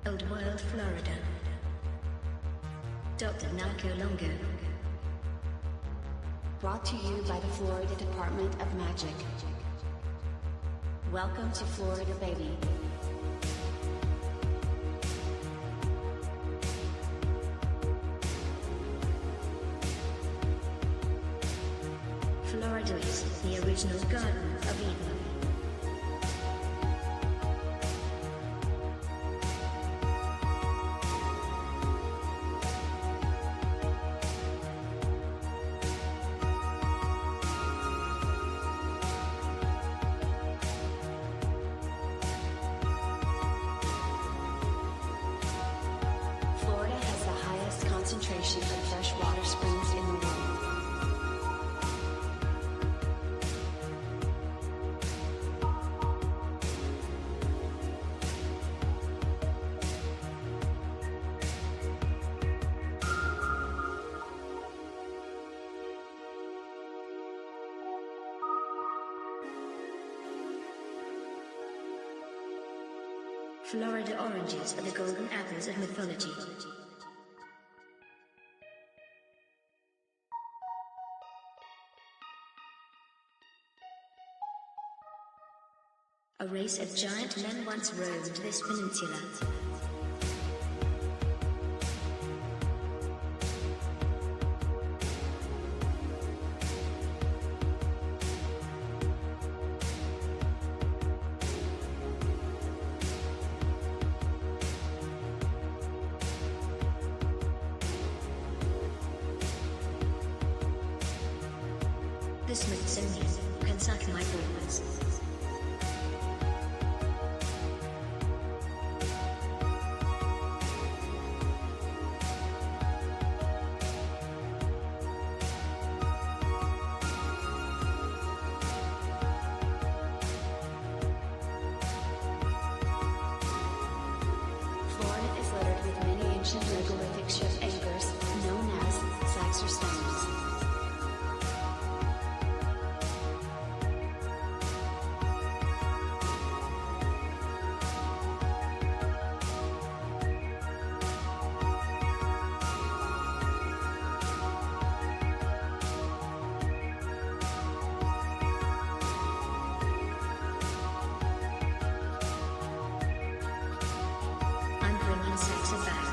Old World, Florida. Dr. Narco Longo. Brought to you by the Florida Department of Magic. Welcome to Florida, baby. Florida is the original Garden of Eden. Florida has the highest concentration of freshwater springs in the world. Florida oranges are the golden apples of mythology. A race of giant men once roamed this peninsula. The Smithsonian can suck my balls. Florida is littered with many ancient megalithic ship anchors, known as Saxor stones. I'm bringing Saxor back.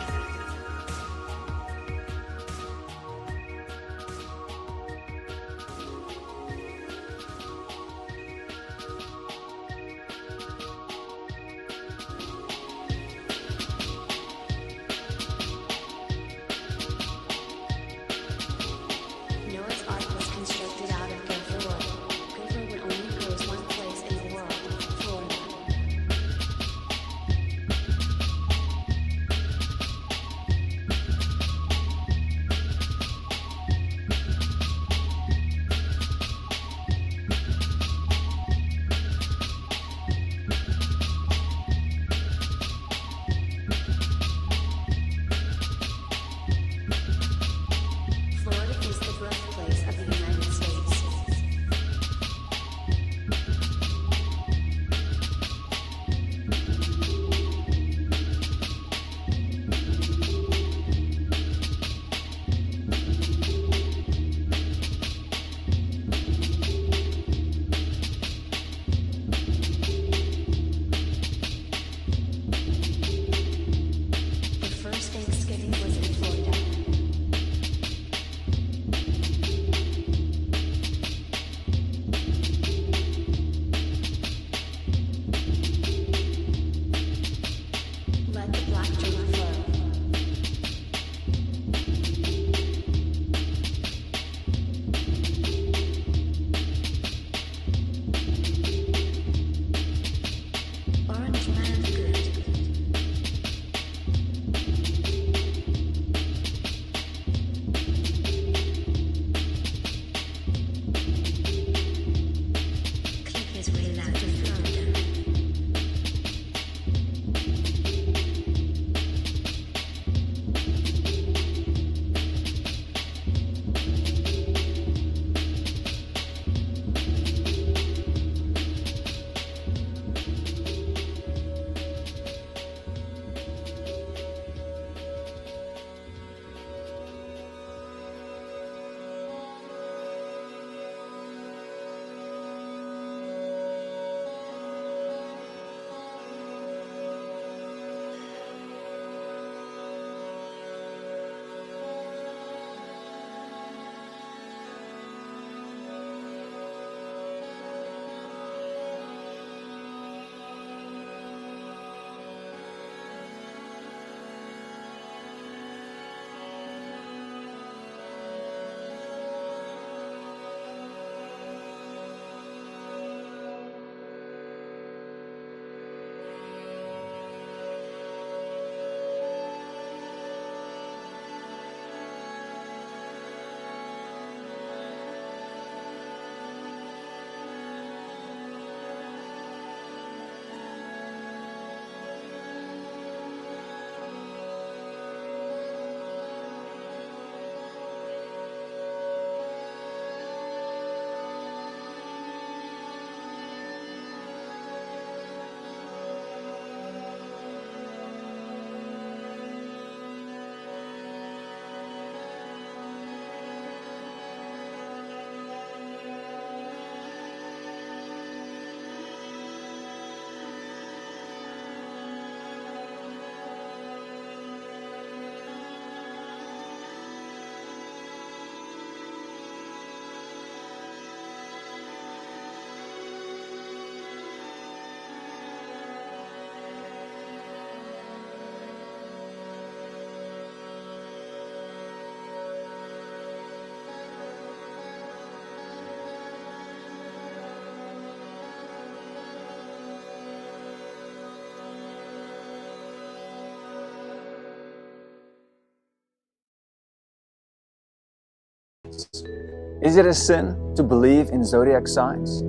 Is it a sin to believe in zodiac signs?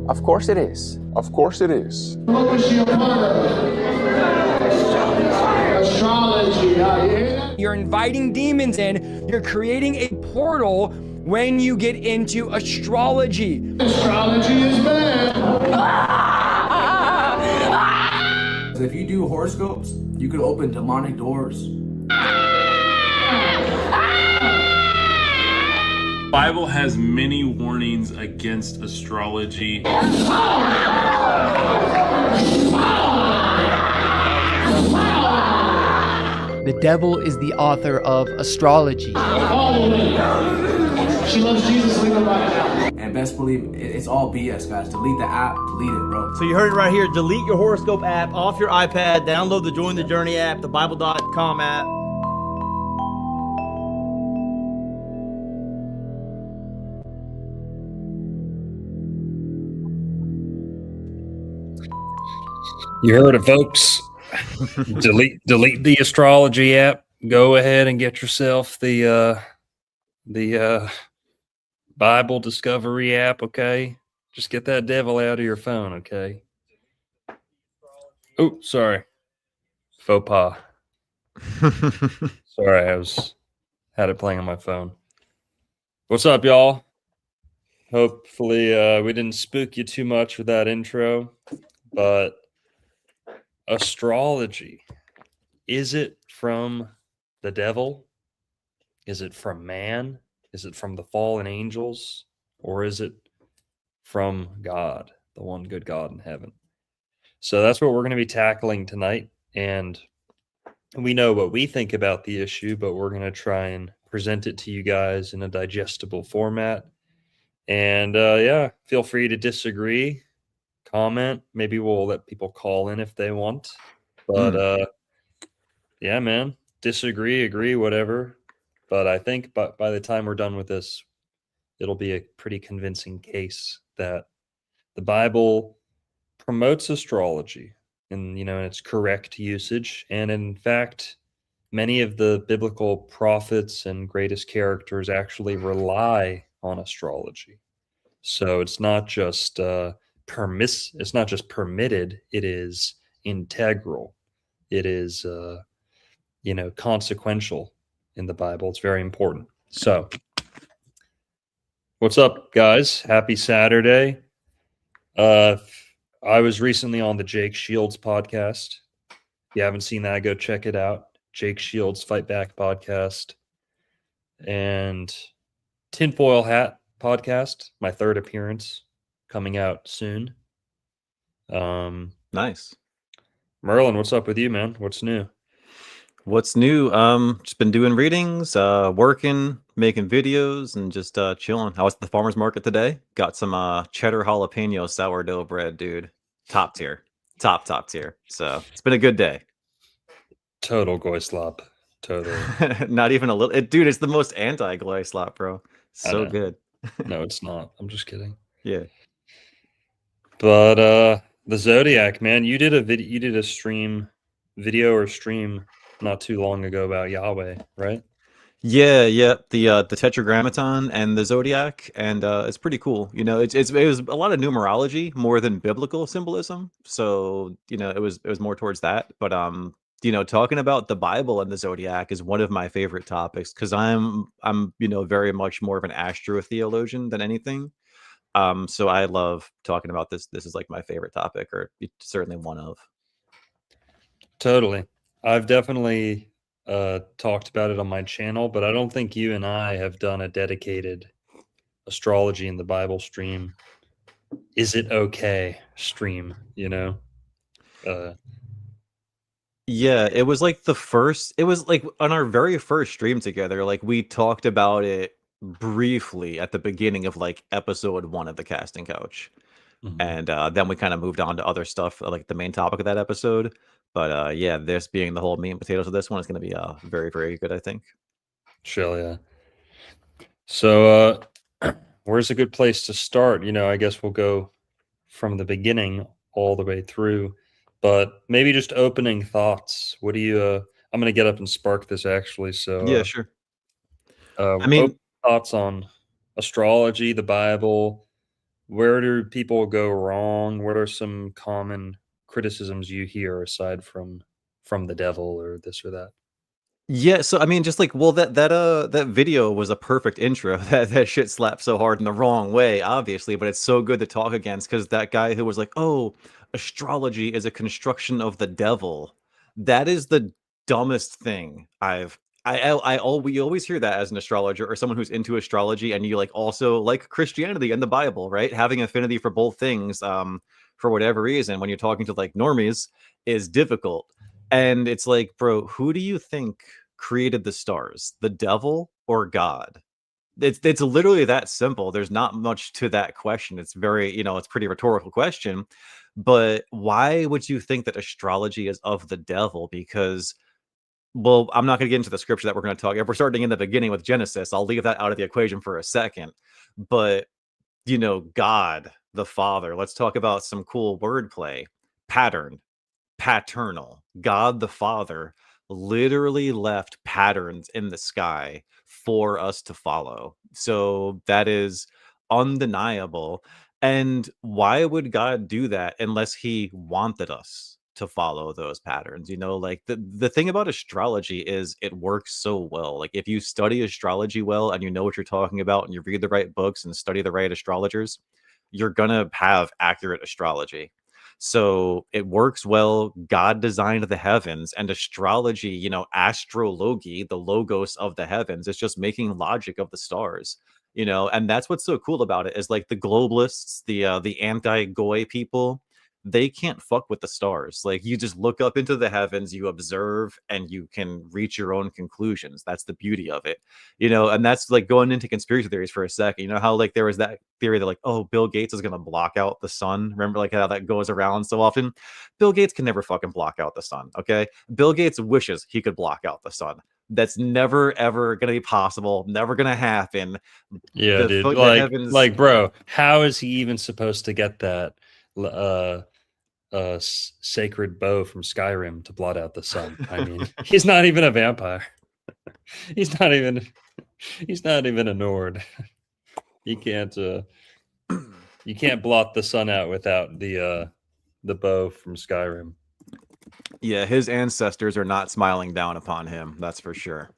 Of course it is. Of course it is. What was she a part of? Astrology. You're inviting demons in. You're creating a portal when you get into astrology. Astrology is bad. If you do horoscopes, you could open demonic doors. Bible has many warnings against astrology. The devil is the author of astrology. She loves Jesus, leave her right now. And best believe it's all BS, guys. Delete the app, delete it, bro. So you heard it right here. Delete your horoscope app off your iPad. Download the Join the Journey app, the Bible.com app. You heard it, folks. delete the astrology app. Go ahead and get yourself the Bible Discovery app, okay? Just get that devil out of your phone, okay? Oh, sorry. Faux pas. Sorry, had it playing on my phone. What's up, y'all? Hopefully we didn't spook you too much with that intro, but astrology, is it from the devil? Is it from man? Is it from the fallen angels? Or is it from God, the one good God in heaven? So that's what we're going to be tackling tonight. And we know what we think about the issue, but we're going to try and present it to you guys in a digestible format. And yeah, feel free to disagree, comment. Maybe we'll let people call in if they want. But yeah, man, disagree, agree, whatever. But I think by the time we're done with this, it'll be a pretty convincing case that the Bible promotes astrology in its correct usage. And in fact, many of the biblical prophets and greatest characters actually rely on astrology. So it's not just it's not just permitted, it is integral. It is consequential in the Bible. It's very important. So what's up, guys? Happy Saturday. I was recently on the Jake Shields podcast. If you haven't seen that, go check it out. Jake Shields Fight Back podcast. And Tinfoil Hat podcast, my third appearance, coming out soon. Nice. Merlin, what's up with you, man? What's new? What's new? Just been doing readings, working, making videos, and just chilling. I was at the farmer's market today. Got some cheddar jalapeno sourdough bread, dude. Top tier. Top tier. So it's been a good day. Total goyslop. Total. Not even a little. Dude, it's the most anti-glory slop, bro. So good. No, it's not. I'm just kidding. Yeah. But the Zodiac, man, you did a video or stream not too long ago about Yahweh, right? Yeah. The Tetragrammaton and the Zodiac, and it's pretty cool. It was a lot of numerology more than biblical symbolism. So it was more towards that. But talking about the Bible and the Zodiac is one of my favorite topics because I'm very much more of an astrotheologian than anything. So I love talking about this. This is like my favorite topic, or certainly one of. Totally. I've definitely talked about it on my channel, but I don't think you and I have done a dedicated astrology in the Bible stream. Is it okay stream, Yeah, it was like it was like on our very first stream together, like we talked about it briefly at the beginning of like episode 1 of the Casting Couch. And then we kind of moved on to other stuff, like the main topic of that episode. But yeah, this being the whole meat and potatoes of this one is going to be very, very good, I think. Chill, yeah. So where's a good place to start? I guess we'll go from the beginning all the way through. But maybe just opening thoughts. What do you? I'm going to get up and spark this actually. So yeah, sure. I mean, thoughts on astrology, the Bible, where do people go wrong? What are some common criticisms you hear aside from the devil or this or that? Yeah, so I mean, just like, well, that video was a perfect intro. That shit slapped so hard in the wrong way, obviously, but it's so good to talk against because that guy who was like, "Oh, astrology is a construction of the devil." That is the dumbest thing we always hear that as an astrologer or someone who's into astrology, and you like also like Christianity and the Bible, right? Having affinity for both things, for whatever reason, when you're talking to like normies, is difficult. And it's like, bro, who do you think created the stars? The devil or God? It's literally that simple. There's not much to that question. It's very, it's pretty rhetorical question. But why would you think that astrology is of the devil? Because, well, I'm not going to get into the scripture that we're going to talk. If we're starting in the beginning with Genesis, I'll leave that out of the equation for a second. But, God the Father, let's talk about some cool wordplay. Pattern, paternal. God the Father literally left patterns in the sky for us to follow. So that is undeniable. And why would God do that unless he wanted us to follow those patterns? Like the thing about astrology is it works so well. Like if you study astrology well and you know what you're talking about and you read the right books and study the right astrologers, you're gonna have accurate astrology. So it works well. God designed the heavens, and astrology, astrology, the logos of the heavens, is just making logic of the stars. And that's what's so cool about it is like the globalists, the anti-Goy people, they can't fuck with the stars. Like you just look up into the heavens, you observe, and you can reach your own conclusions. That's the beauty of it. And that's like going into conspiracy theories for a second. How like there was that theory that like, oh, Bill Gates is going to block out the sun. Remember like how that goes around so often? Bill Gates can never fucking block out the sun. Okay. Bill Gates wishes he could block out the sun. That's never ever going to be possible. Never going to happen. Yeah, dude. The heavens, like, bro, how is he even supposed to get that sacred bow from Skyrim to blot out the sun? I mean, he's not even a vampire. he's not even a Nord. You can't blot the sun out without the bow from Skyrim. Yeah, his ancestors are not smiling down upon him. That's for sure.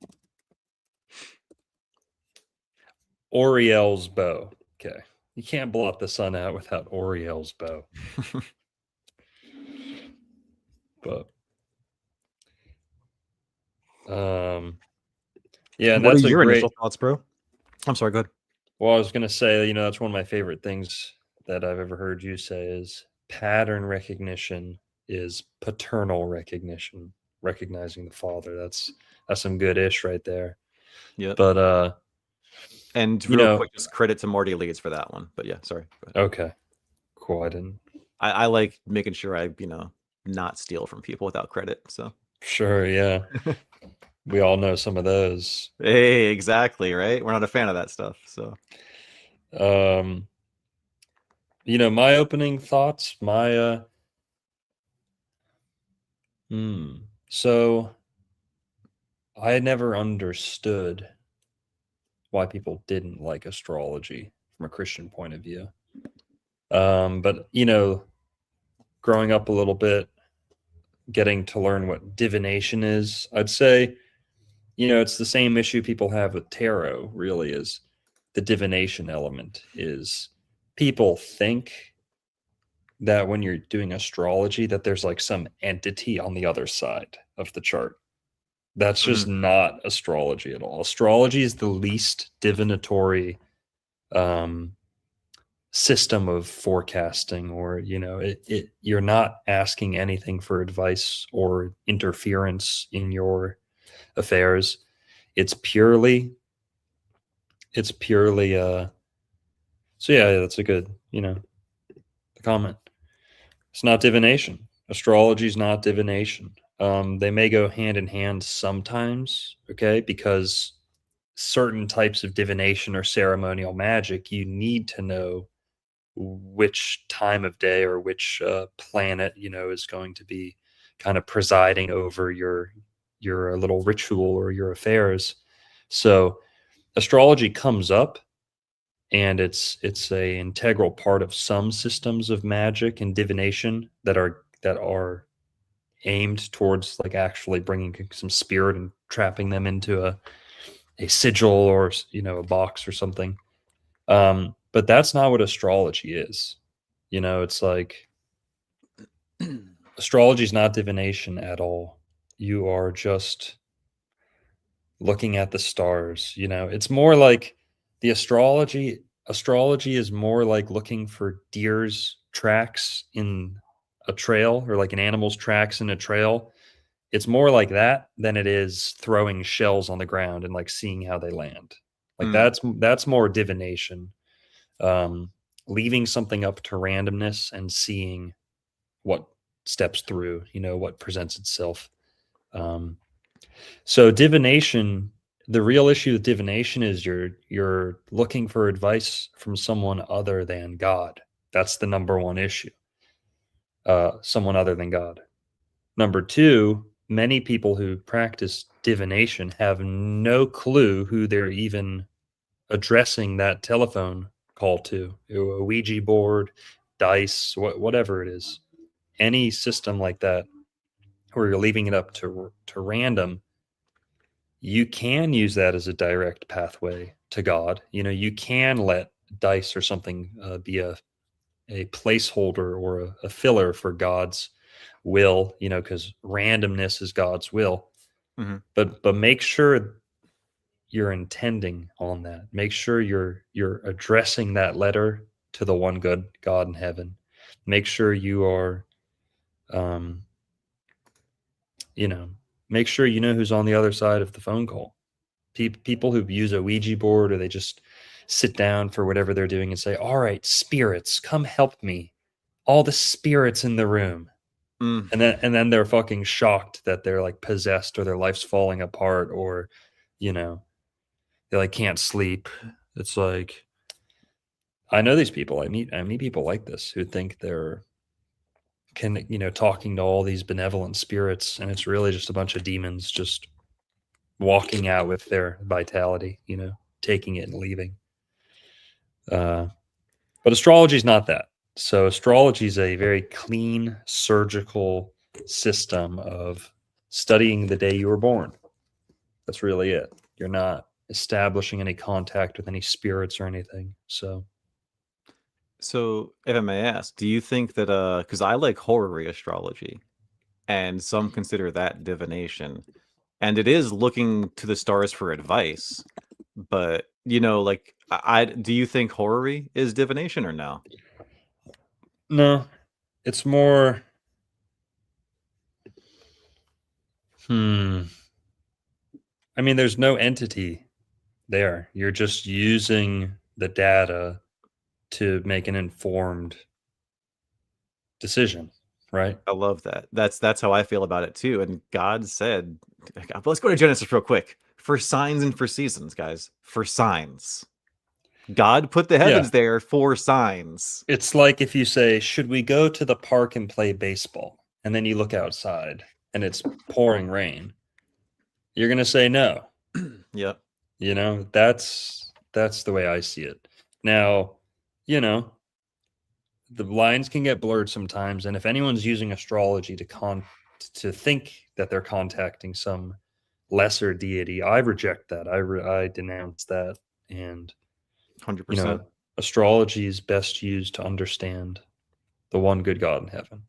Oriel's bow. Okay. You can't blot the sun out without Oriel's bow. But yeah, and what that's are your great initial thoughts, bro? I'm sorry, go ahead. Well, I was gonna say, that's one of my favorite things that I've ever heard you say is pattern recognition is paternal recognition, recognizing the father. That's some good ish right there. Yeah. But and real quick, just credit to Marty Leeds for that one. But yeah, sorry. Okay. Cool. I didn't. I like making sure I, not steal from people without credit. So sure, yeah. We all know some of those. Hey, exactly, right? We're not a fan of that stuff. So my opening thoughts, so I had never understood why people didn't like astrology from a Christian point of view. But growing up a little bit, getting to learn what divination is, I'd say, it's the same issue people have with tarot, really, is the divination element. Is people think that when you're doing astrology that there's like some entity on the other side of the chart. That's just not astrology at all. Astrology is the least divinatory system of forecasting, or you're not asking anything for advice or interference in your affairs. It's purely so yeah, that's a good comment. It's not divination. Astrology is not divination. They may go hand in hand sometimes, okay, because certain types of divination or ceremonial magic, you need to know which time of day or which planet is going to be kind of presiding over your little ritual or your affairs. So astrology comes up and it's a integral part of some systems of magic and divination that are aimed towards like actually bringing some spirit and trapping them into a sigil or a box or something. But that's not what astrology is. It's like astrology is not divination at all. You are just looking at the stars. It's more like the astrology is more like looking for deer's tracks in a trail, or like an animal's tracks in a trail. It's more like that than it is throwing shells on the ground and like seeing how they land. Like that's more divination. Leaving something up to randomness and seeing what steps through, what presents itself. So divination, the real issue with divination is you're looking for advice from someone other than God. That's the number one issue. Someone other than God. Number two, many people who practice divination have no clue who they're even addressing that telephone call to. A Ouija board, dice, whatever it is. Any system like that where you're leaving it up to random, you can use that as a direct pathway to God. You can let dice or something be a placeholder or a filler for God's will, because randomness is God's will. Mm-hmm. But make sure you're intending on that. Make sure you're addressing that letter to the one good God in heaven. Make sure you are, make sure you know who's on the other side of the phone call. People who use a Ouija board, or they just sit down for whatever they're doing and say, "All right, spirits, come help me. All the spirits in the room." And then they're fucking shocked that they're like possessed, or their life's falling apart, or they like can't sleep. It's like, I know these people. I meet people like this who think they're talking to all these benevolent spirits, and it's really just a bunch of demons just walking out with their vitality, taking it and leaving. But astrology is not that. So astrology is a very clean, surgical system of studying the day you were born. That's really it. You're not establishing any contact with any spirits or anything. So if I may ask, do you think that because I like horary astrology, and some consider that divination, and it is looking to the stars for advice, but like I do you think horary is divination or no? No, it's more. I mean, there's no entity there. You're just using the data to make an informed decision, right? I love that. That's how I feel about it too. And God said, let's go to Genesis real quick. For signs and for seasons, guys. For signs. God put the heavens there for signs. It's like if you say, should we go to the park and play baseball? And then you look outside and it's pouring rain. You're going to say no. Yep. That's the way I see it. Now, the lines can get blurred sometimes. And if anyone's using astrology to think that they're contacting some lesser deity, I reject that. I denounce that. And 100%. Astrology is best used to understand the one good God in heaven.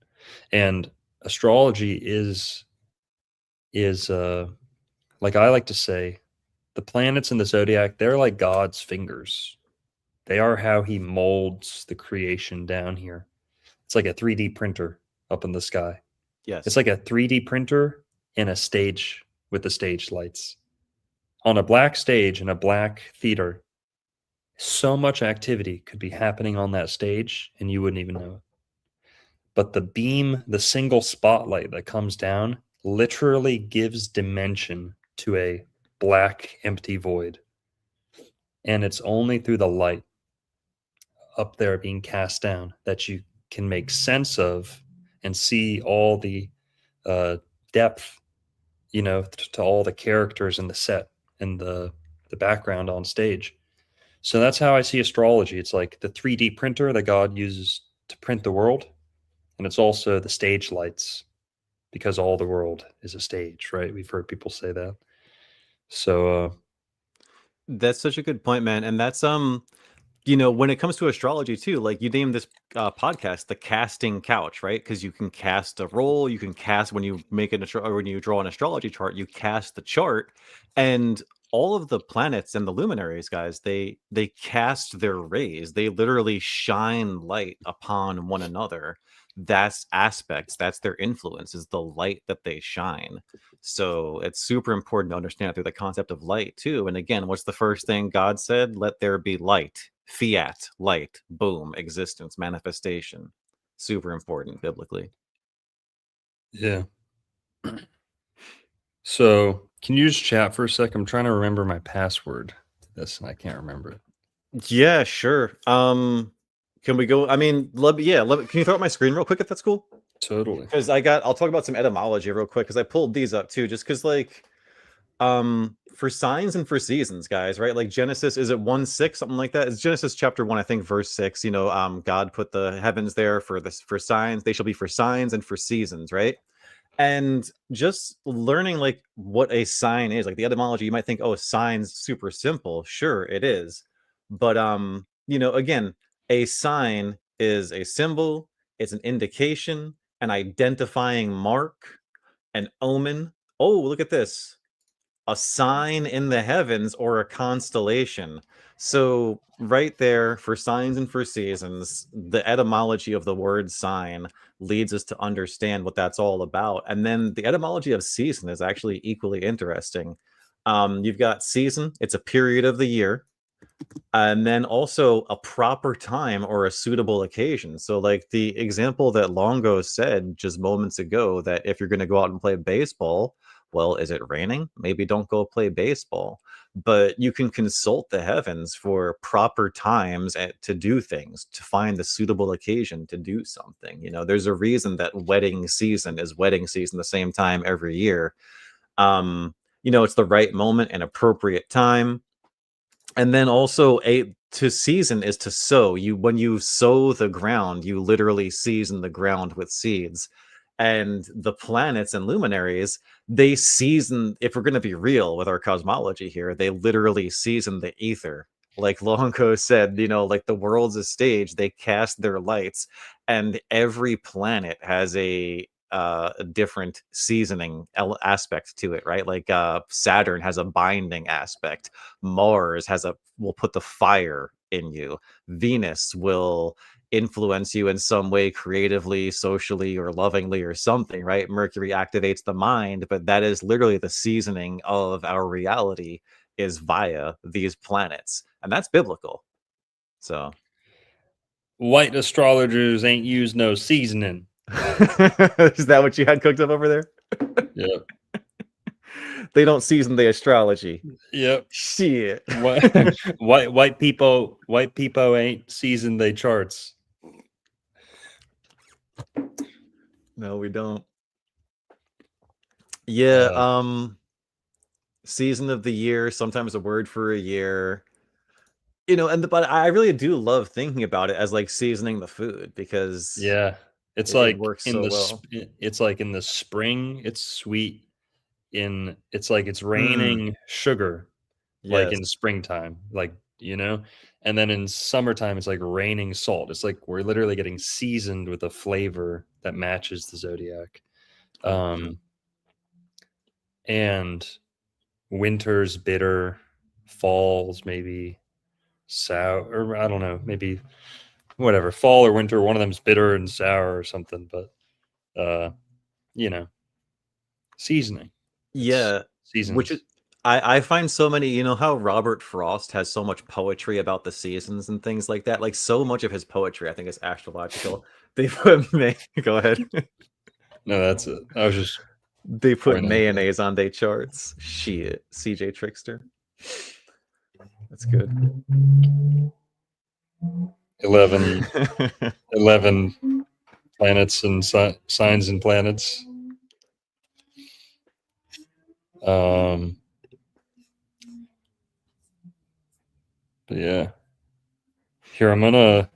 And astrology is like I like to say, the planets in the zodiac, they're like God's fingers. They are how he molds the creation down here. It's like a 3D printer up in the sky. Yes. It's like a 3D printer in a stage with the stage lights. On a black stage in a black theater, so much activity could be happening on that stage and you wouldn't even know it. But the beam, the single spotlight that comes down, literally gives dimension to a black, empty void. And it's only through the light up there being cast down that you can make sense of and see all the depth, to all the characters in the set and the background on stage. So that's how I see astrology. It's like the 3D printer that God uses to print the world. And it's also the stage lights, because all the world is a stage, right? We've heard people say that. So That's such a good point, man. And that's when it comes to astrology too, like you named this podcast the casting couch, right? Because you can cast a role, you can cast when you make or when you draw an astrology chart, you cast the chart, and all of the planets and the luminaries, guys, they cast their rays. They literally shine light upon one another. That's aspects. That's their influence. Is the light that they shine. So it's super important to understand through the concept of light too. And again, what's the first thing God said? Let there be light. Fiat, light, boom, existence, manifestation. Super important biblically. yeah. So can you just chat for a sec? I'm trying to remember my password to this, and I can't remember it. Yeah, sure. Can we go? I mean, can you throw up my screen real quick if that's cool? Totally. Because I'll talk about some etymology real quick because I pulled these up too, just because for signs and for seasons, guys, right? Like Genesis, is it 1:6, something like that? It's Genesis chapter 1, I think, verse 6. God put the heavens there for signs. They shall be for signs and for seasons, right? And just learning like what a sign is, like the etymology, you might think, oh, signs super simple. Sure, it is. But again, a sign is a symbol, it's an indication, an identifying mark, an omen. Oh, look at this. A sign in the heavens or a constellation. So right there, for signs and for seasons, the etymology of the word sign leads us to understand what that's all about. And then the etymology of season is actually equally interesting. You've got season, it's a period of the year, and then also a proper time or a suitable occasion. So like the example that Longo said just moments ago, that if you're going to go out and play baseball, well, is it raining? Maybe don't go play baseball. But you can consult the heavens for proper times to do things, to find the suitable occasion to do something. There's a reason that wedding season is wedding season the same time every year. It's the right moment and appropriate time. And then also to season is to sow. When you sow the ground, you literally season the ground with seeds. And the planets and luminaries, they season, if we're going to be real with our cosmology here, they literally season the ether. Like Longo said, like the world's a stage, they cast their lights, and every planet has a different seasoning aspect to it, right? Like Saturn has a binding aspect. Mars will put the fire in you. Venus will influence you in some way, creatively, socially, or lovingly, or something, right? Mercury activates the mind, but that is literally the seasoning of our reality, is via these planets, and that's biblical. So White astrologers ain't use no seasoning. is that what you had cooked up over there? Yeah. They don't season the astrology. Yep. Shit. White people ain't seasoned they charts. No, we don't. Yeah, season of the year, sometimes a word for a year. But I really do love thinking about it as like seasoning the food, because Yeah. It's it like works in so the well. it's like in the spring, it's sweet. It's like it's Mm, raining sugar, like yes. in springtime, and then in summertime it's like raining salt. It's like we're literally getting seasoned with a flavor that matches the zodiac. 100%. And winter's bitter, fall's maybe sour, or I don't know, maybe whatever, fall or winter, one of them's bitter and sour or something, but seasoning. Yeah, which Seasons. is I find so many, how Robert Frost has so much poetry about the seasons and things like that. Like so much of his poetry, I think, is astrological. They put go ahead. No, that's it. I was just They put pointing out that. mayonnaise on their charts. Shit, CJ Trickster. That's good. 11 planets and signs and planets. But yeah. Here, I'm gonna.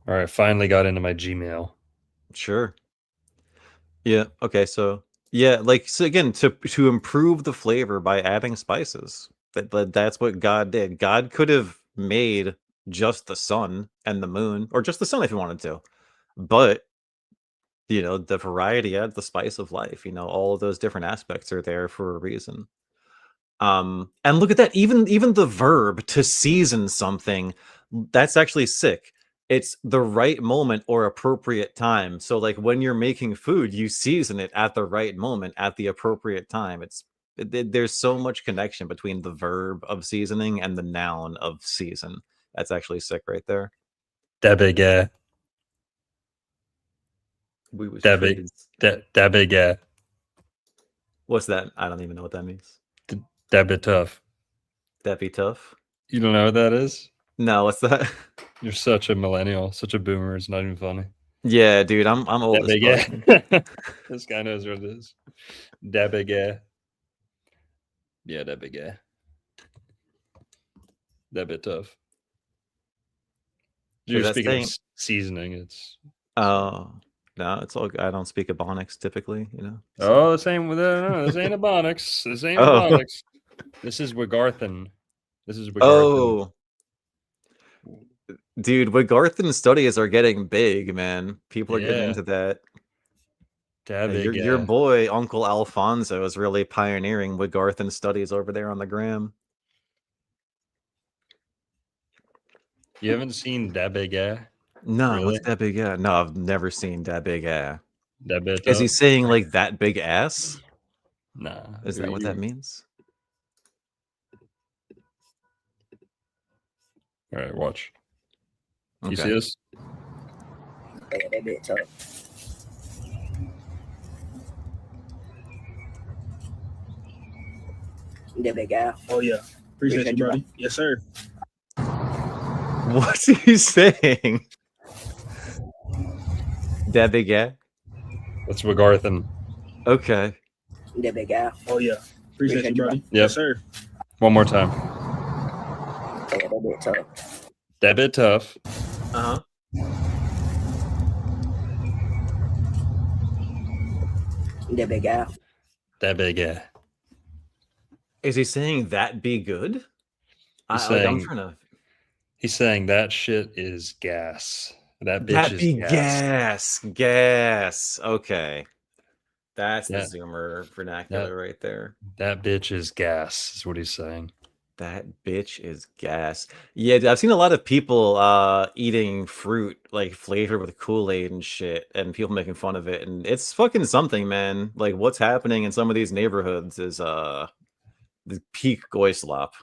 All right, finally got into my Gmail. Sure. Yeah. Okay. So yeah, like so again, to improve the flavor by adding spices. That's what God did. God could have made just the sun and the moon, or just the sun if he wanted to, but the variety adds the spice of life. All of those different aspects are there for a reason. And look at that. Even the verb to season something, that's actually sick. It's the right moment or appropriate time. So like when you're making food, you season it at the right moment at the appropriate time. There's so much connection between the verb of seasoning and the noun of season. That's actually sick right there. Dabig. We was Dabig. praised. Dabig. What's that? I don't even know what that means. Dabig tough. That'd be tough. You don't know what that is? No, what's that? You're such a millennial, such a boomer. It's not even funny. Yeah, dude, I'm old as fuck. This guy knows what it is. Dabig. Yeah, Dabig. Dabig tough. You're speaking of seasoning. It's no, it's all. I don't speak Ebonics typically. Oh, this ain't this ain't Ebonics. This ain't Oh. Ebonics. This is Wigarthan. This is Wigarthan. Oh, dude, Wigarthan studies are getting big, man. People are getting into that. Your boy Uncle Alfonso is really pioneering Wigarthan studies over there on the gram. You haven't seen Dabig? No, Really? what's that big ass? No, I've never seen that big ass. Dabig. Is he saying like that big ass? Nah. Is that what that means? All right, watch. Okay. You see this? That bit tough. That big guy. Oh yeah. Appreciate you, buddy. Yes, sir. What's he saying? That big guy? That's Wigarthan. Okay. That big guy. Oh yeah. Appreciate you, buddy. Yep. Yes, sir. One more time. That bit tough. That bit tough. Uh-huh. That big guy. That big guy. Is he saying that be good? I'm trying to. He's saying that shit is gas. That bitch is gas. Gas. Okay. That's the Zoomer vernacular right there. That bitch is gas, is what he's saying. That bitch is gas. Yeah, I've seen a lot of people eating fruit like flavored with Kool-Aid and shit, and people making fun of it, and it's fucking something, man. Like what's happening in some of these neighborhoods is the peak goy slop.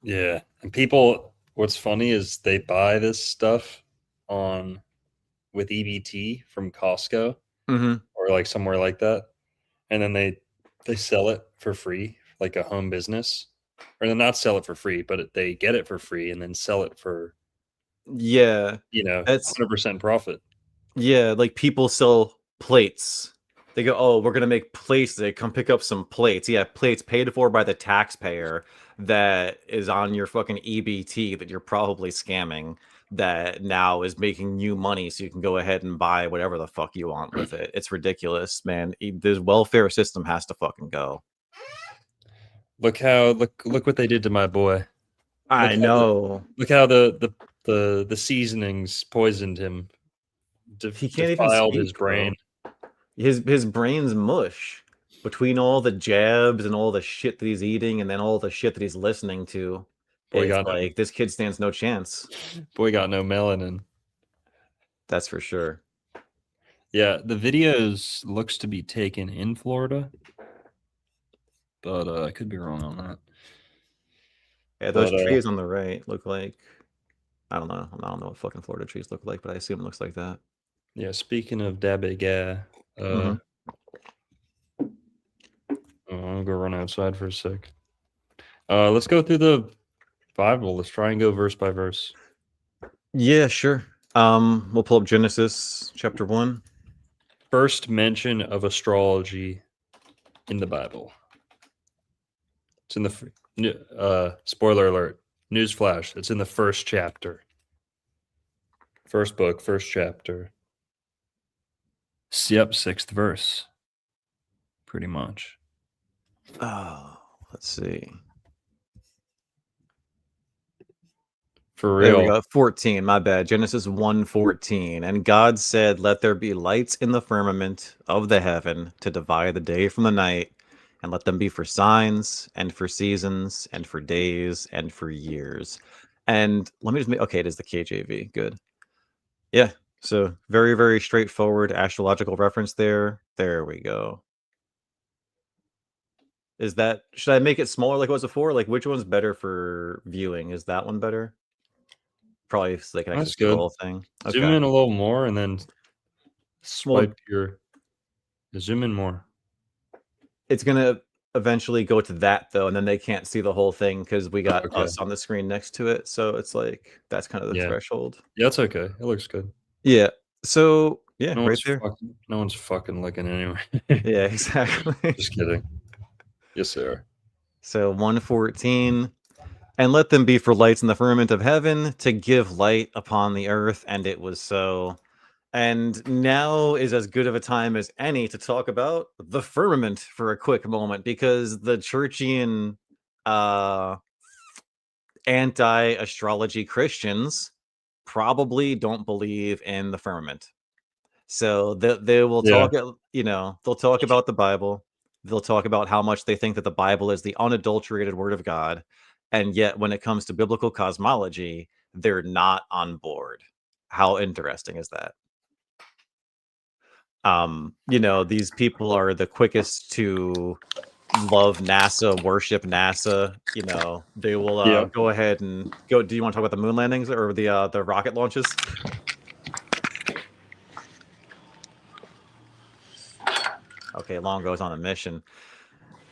Yeah, and people. What's funny is they buy this stuff with EBT from Costco or like somewhere like that, and then they sell it for free, like a home business, or they not sell it for free, but they get it for free and then sell it for that's 100% profit. Yeah, like people sell plates. They go, oh, we're gonna make plates. They come pick up some plates. Yeah, plates paid for by the taxpayer that is on your fucking EBT that you're probably scamming. That now is making you money, so you can go ahead and buy whatever the fuck you want with it. It's ridiculous, man. The welfare system has to fucking go. Look what they did to my boy. I know. Look how the seasonings poisoned him. He can't even defiled speak, his brain. His brain's mush between all the jabs and all the shit that he's eating, and then all the shit that he's listening to. This kid stands no chance. Boy got no melanin. That's for sure. Yeah, the videos looks to be taken in Florida, but I could be wrong on that. Yeah, those trees on the right look like I don't know. I don't know what fucking Florida trees look like, but I assume it looks like that. Yeah, speaking of Dabiga, I'm gonna go run outside for a sec. Let's go through the Bible. Let's try and go verse by verse. Yeah, sure. We'll pull up Genesis chapter 1. First mention of astrology in the Bible. It's in the Spoiler alert. Newsflash. It's in the first chapter. First book, first chapter. Yep, 6th verse. Pretty much. Oh, let's see. For There we real. go. 14. My bad. Genesis 1:14. And God said, "Let there be lights in the firmament of the heaven to divide the day from the night, and let them be for signs and for seasons and for days and for years." And let me just make, okay, it is the KJV. Good. Yeah. So very, very straightforward astrological reference there. There we go. Is that, should I make it smaller like it was before? Like, which one's better for viewing? Is that one better? Probably so they can actually That's see the good. whole thing. Zoom Okay. in a little more and then Well, swipe your zoom in more. it's gonna eventually go to that though, and then they can't see the whole thing because we got Okay. us on the screen next to it. So it's like that's kind of the Yeah. threshold. Yeah, it's okay. It looks good. Yeah. So yeah, No right one's there. no one's fucking looking anyway. Yeah, exactly. Just kidding. Yes, sir. So 114. And let them be for lights in the firmament of heaven to give light upon the earth, and it was so. And now is as good of a time as any to talk about the firmament for a quick moment, because the Churchian anti-astrology Christians probably don't believe in the firmament. So they will Yeah. talk, they'll talk about the Bible. They'll talk about how much they think that the Bible is the unadulterated word of God. And yet when it comes to biblical cosmology, they're not on board. How interesting is that? These people are the quickest to love NASA, worship NASA. They will go ahead and go. Do you want to talk about the moon landings or the rocket launches? Okay, Longo's on a mission.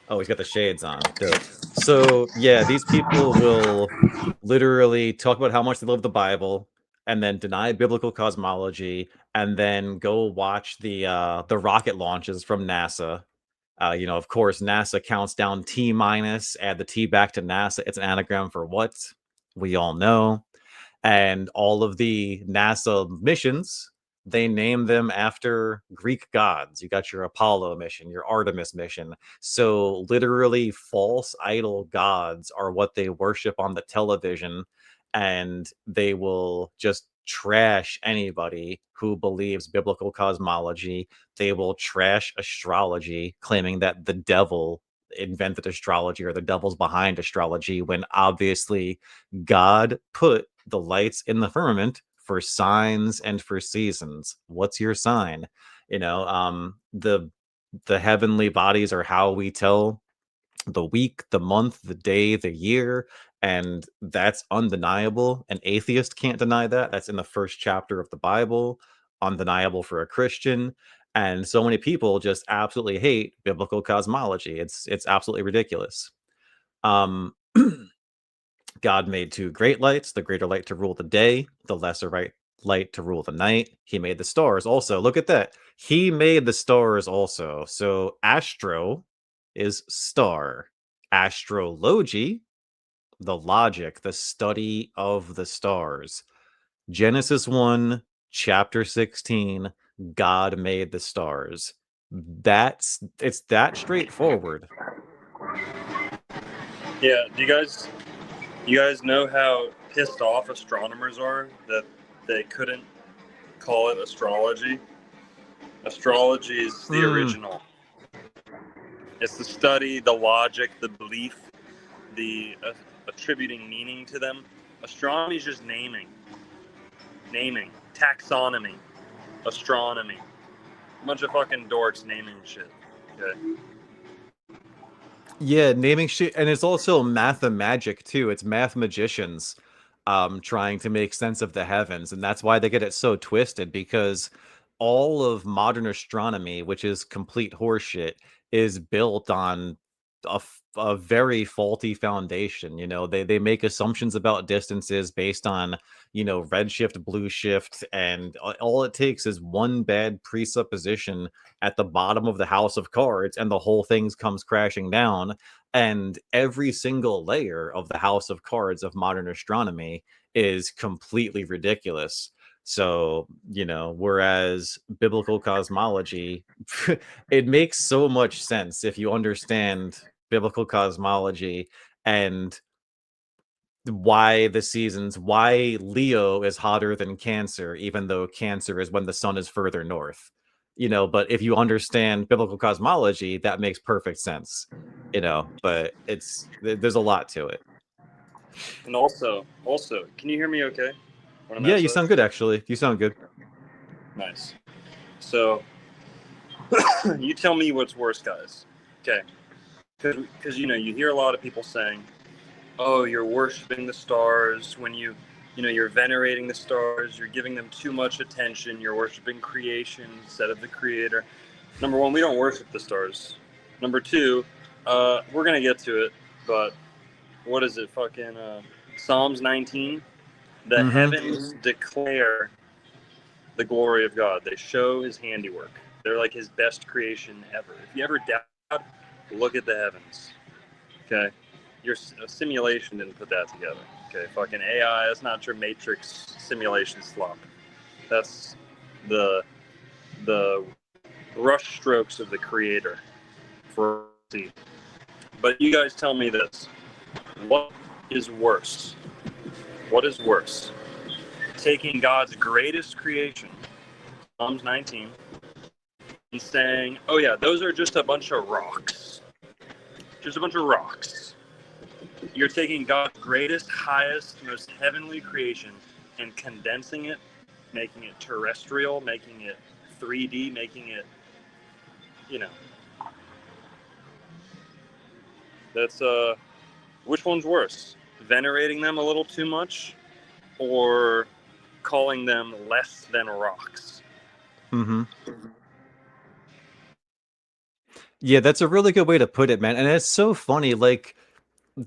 Oh, he's got the shades on. Dope. So yeah, these people will literally talk about how much they love the Bible and then deny biblical cosmology and then go watch the rocket launches from NASA. Of course, NASA counts down T minus, add the T back to NASA. It's an anagram for what? We all know. And all of the NASA missions, they name them after Greek gods. You got your Apollo mission, your Artemis mission. So literally false idol gods are what they worship on the television, and they will just trash anybody who believes biblical cosmology. They will trash astrology, claiming that the devil invented astrology or the devil's behind astrology, when obviously God put the lights in the firmament for signs and for seasons. What's your sign? The heavenly bodies are how we tell the week, the month, the day, the year, and that's undeniable. An atheist can't deny that. That's in the first chapter of the Bible, undeniable for a Christian. And so many people just absolutely hate biblical cosmology. It's absolutely ridiculous. God made two great lights, the greater light to rule the day, the lesser light to rule the night. He made the stars also. Look at that. He made the stars also. So astro is star. Astrology, the logic, the study of the stars. Genesis 1, chapter 16, God made the stars. It's that straightforward. Yeah, do you guys know how pissed off astronomers are that they couldn't call it astrology? Astrology is the original. It's the study, the logic, the belief, the attributing meaning to them. Astronomy is just naming, taxonomy, astronomy. A bunch of fucking dorks naming shit. Okay. Yeah, naming shit, and it's also mathemagic too. It's math magicians trying to make sense of the heavens, and that's why they get it so twisted, because all of modern astronomy, which is complete horseshit, is built on a very faulty foundation. You know, they make assumptions about distances based on, you know, redshift, blue shift, and all it takes is one bad presupposition at the bottom of the house of cards, and the whole thing comes crashing down. And every single layer of the house of cards of modern astronomy is completely ridiculous. So, you know, whereas biblical cosmology, it makes so much sense if you understand biblical cosmology and why the seasons, why Leo is hotter than Cancer, even though Cancer is when the sun is further north. You know, but if you understand biblical cosmology, that makes perfect sense. You know, but there's a lot to it. And also, can you hear me okay? When I'm Yeah, you outside? sound good actually. You sound good. Nice. So, you tell me what's worse, guys. Okay. Because, you know, you hear a lot of people saying, oh, you're worshiping the stars when you know, you're venerating the stars, you're giving them too much attention, you're worshiping creation instead of the creator. Number one, we don't worship the stars. Number two, we're going to get to it, but what is it? Fucking Psalms 19. The heavens declare the glory of God. They show his handiwork. They're like his best creation ever. If you ever doubt, look at the heavens. Okay? Your simulation didn't put that together. Okay? Fucking AI, that's not your matrix simulation slop. That's the rush strokes of the creator for see. But you guys tell me this. What is worse? What is worse? Taking God's greatest creation, Psalms 19, and saying, oh yeah, those are just a bunch of rocks. Just a bunch of rocks. You're taking God's greatest, highest, most heavenly creation and condensing it, making it terrestrial, making it 3D, making it, you know. That's, which one's worse? Venerating them a little too much, or calling them less than rocks? Yeah, that's a really good way to put it, man. And it's so funny. Like,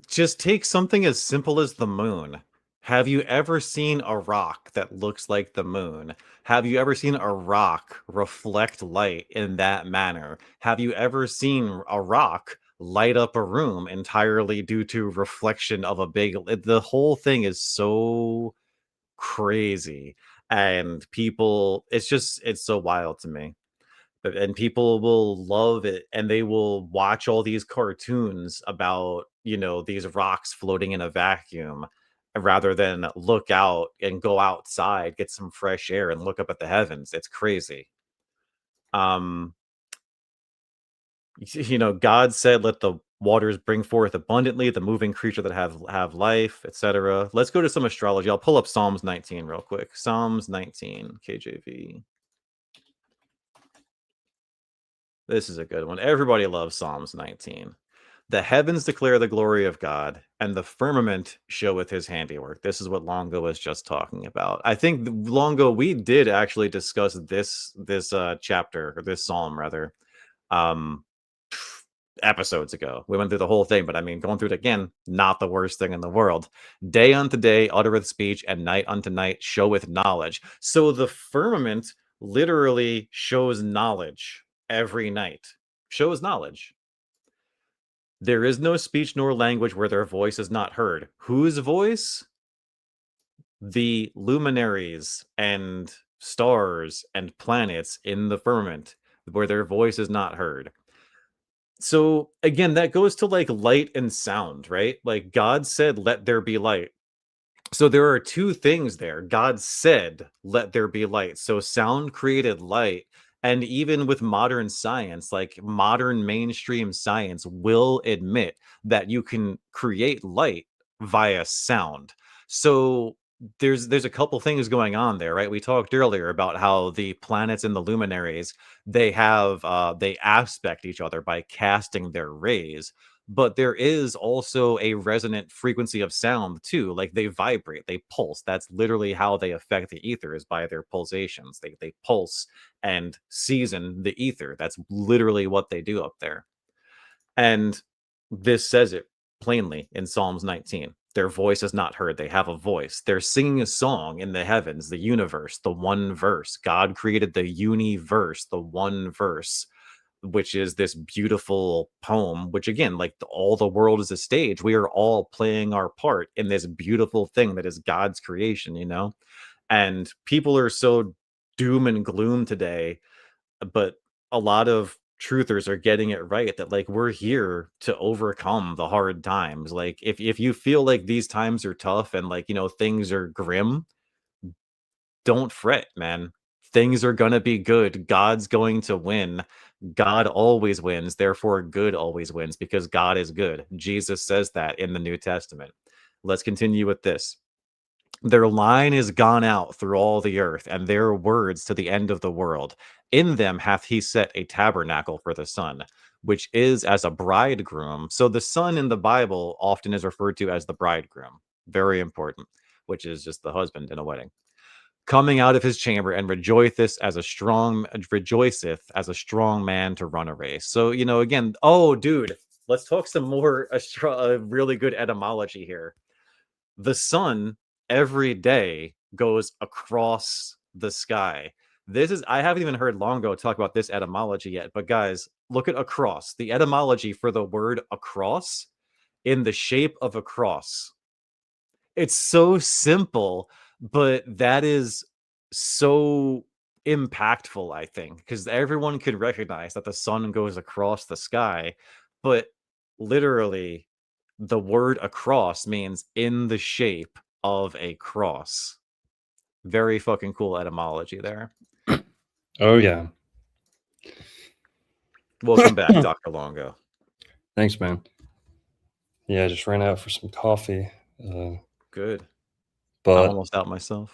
just take something as simple as the moon. Have you ever seen a rock that looks like the moon? Have you ever seen a rock reflect light in that manner? Have you ever seen a rock light up a room entirely due to reflection of a big... The whole thing is so crazy. And people, it's so wild to me. And people will love it, and they will watch all these cartoons about, you know, these rocks floating in a vacuum, rather than look out and go outside, get some fresh air, and look up at the heavens. It's crazy. You know, God said, let the waters bring forth abundantly the moving creature that have life, etc. Let's go to some astrology. I'll pull up Psalms 19 real quick. Psalms 19 KJV. This is a good one. Everybody loves Psalms 19. The heavens declare the glory of God, and the firmament showeth his handiwork. This is what Longo was just talking about. I think, Longo, we did actually discuss this chapter, or this psalm rather, episodes ago. We went through the whole thing, but I mean, going through it again, not the worst thing in the world. Day unto day uttereth speech, and night unto night showeth knowledge. So the firmament literally shows knowledge every night. Shows knowledge. There is no speech nor language where their voice is not heard. Whose voice? The luminaries and stars and planets in the firmament, where their voice is not heard. So again, that goes to like light and sound, right? Like God said, let there be light. So there are two things there. God said, let there be light. So sound created light. And even with modern science, like modern mainstream science will admit that you can create light via sound. So there's a couple things going on there, right? We talked earlier about how the planets and the luminaries, they aspect each other by casting their rays. But there is also a resonant frequency of sound too. Like they vibrate, they pulse. That's literally how they affect the ether, is by their pulsations. They pulse and season the ether. That's literally what they do up there. And This says it plainly in Psalms 19. Their voice is not heard. They have a voice. They're singing a song in the heavens, the universe, the one verse. God created the universe, the one verse, which is this beautiful poem, which again, like all the world is a stage. We are all playing our part in this beautiful thing that is God's creation, you know? And people are so doom and gloom today, but a lot of truthers are getting it right, that like we're here to overcome the hard times. Like if you feel like these times are tough and like, you know, things are grim, don't fret, man. Things are going to be good. God's going to win. God always wins. Therefore, good always wins because God is good. Jesus says that in the New Testament. Let's continue with this. Their line is gone out through all the earth, and their words to the end of the world. In them hath he set a tabernacle for the sun, which is as a bridegroom. So the sun in the Bible often is referred to as the bridegroom. Very important, which is just the husband in a wedding. Coming out of his chamber and rejoiceth as a strong man to run a race. So, you know, again, oh, dude, let's talk some more really good etymology here. The sun every day goes across the sky. I haven't even heard Longo talk about this etymology yet, but guys, look at across. The etymology for the word across, in the shape of a cross. It's so simple, but that is so impactful, I think, because everyone could recognize that the sun goes across the sky, but literally the word across means in the shape of a cross. Very fucking cool etymology there. Oh, yeah. Welcome back, Dr. Longo. Thanks, man. Yeah, I just ran out for some coffee. Good. But I'm almost out myself.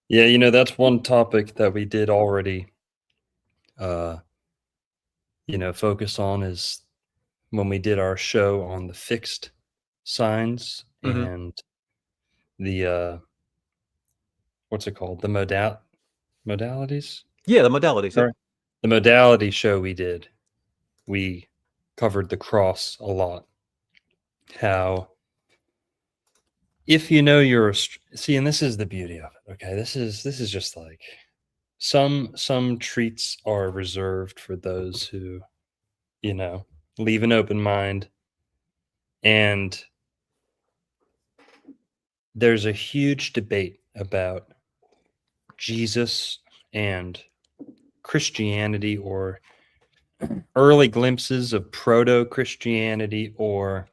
Yeah, you know, that's one topic that we did already, you know, focus on is when we did our show on the fixed signs and the, what's it called? The modalities? Yeah, the modalities. Yeah. The modality show we did, we covered the cross a lot. How if you know you're see, and this is the beauty of it. Okay, this is just like some treats are reserved for those who, you know, leave an open mind. And there's a huge debate about Jesus and Christianity, or early glimpses of proto-Christianity, or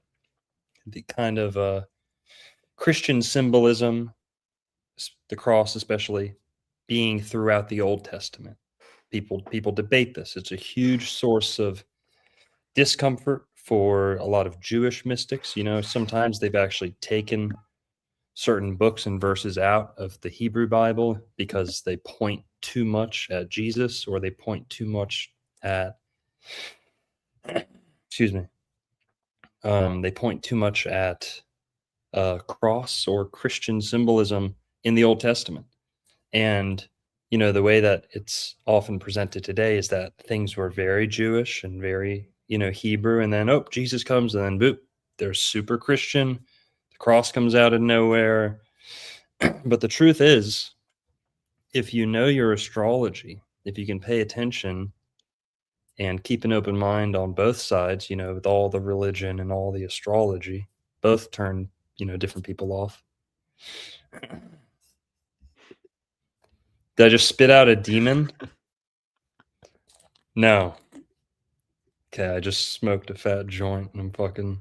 the kind of Christian symbolism, the cross especially, being throughout the Old Testament. People debate this. It's a huge source of discomfort for a lot of Jewish mystics. You know, sometimes they've actually taken certain books and verses out of the Hebrew Bible because they point too much at Jesus, or they point too much at, excuse me, they point too much at cross or Christian symbolism in the Old Testament. And, you know, the way that it's often presented today is that things were very Jewish and very, you know, Hebrew, and then, oh, Jesus comes, and then, boop, they're super Christian. The cross comes out of nowhere. But the truth is, if you know your astrology, if you can pay attention and keep an open mind on both sides, you know, with all the religion and all the astrology, both turn, you know, different people off. Did I just spit out a demon? No. Okay, I just smoked a fat joint and I'm fucking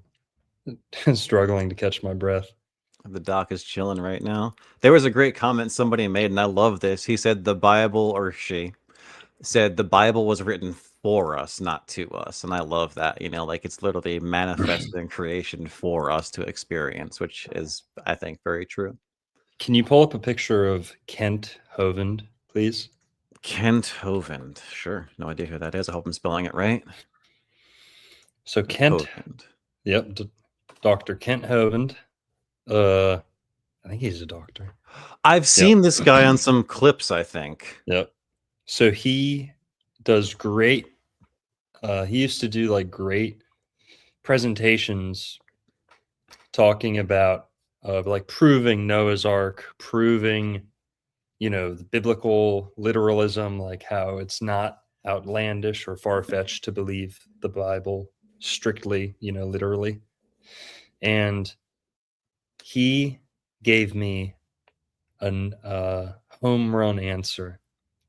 struggling to catch my breath. The doc is chilling right now. There was a great comment somebody made, and I love this. He said the Bible, or she said the Bible was written for us, not to us. And I love that. You know, like it's literally manifested in creation for us to experience, which is, I think, very true. Can you pull up a picture of Kent Hovind, please? Kent Hovind. Sure. No idea who that is. I hope I'm spelling it right. So Kent. Hovind. Yep. Dr. Kent Hovind. I think he's a doctor. I've seen this guy on some clips, I think. Yep. So he does great. He used to do like great presentations talking about like proving Noah's Ark, proving, you know, the biblical literalism, like how it's not outlandish or far-fetched to believe the Bible strictly, you know, literally. And he gave me a home run answer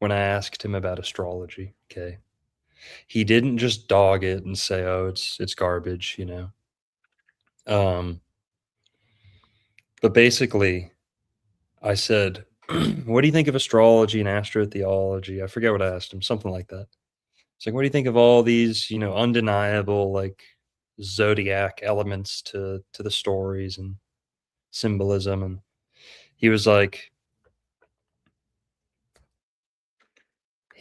when I asked him about astrology. Okay. He didn't just dog it and say, oh, it's garbage, you know. But basically I said, what do you think of astrology and astrotheology? I forget what I asked him, something like that. It's like, what do you think of all these, you know, undeniable like zodiac elements to the stories and symbolism? And he was like,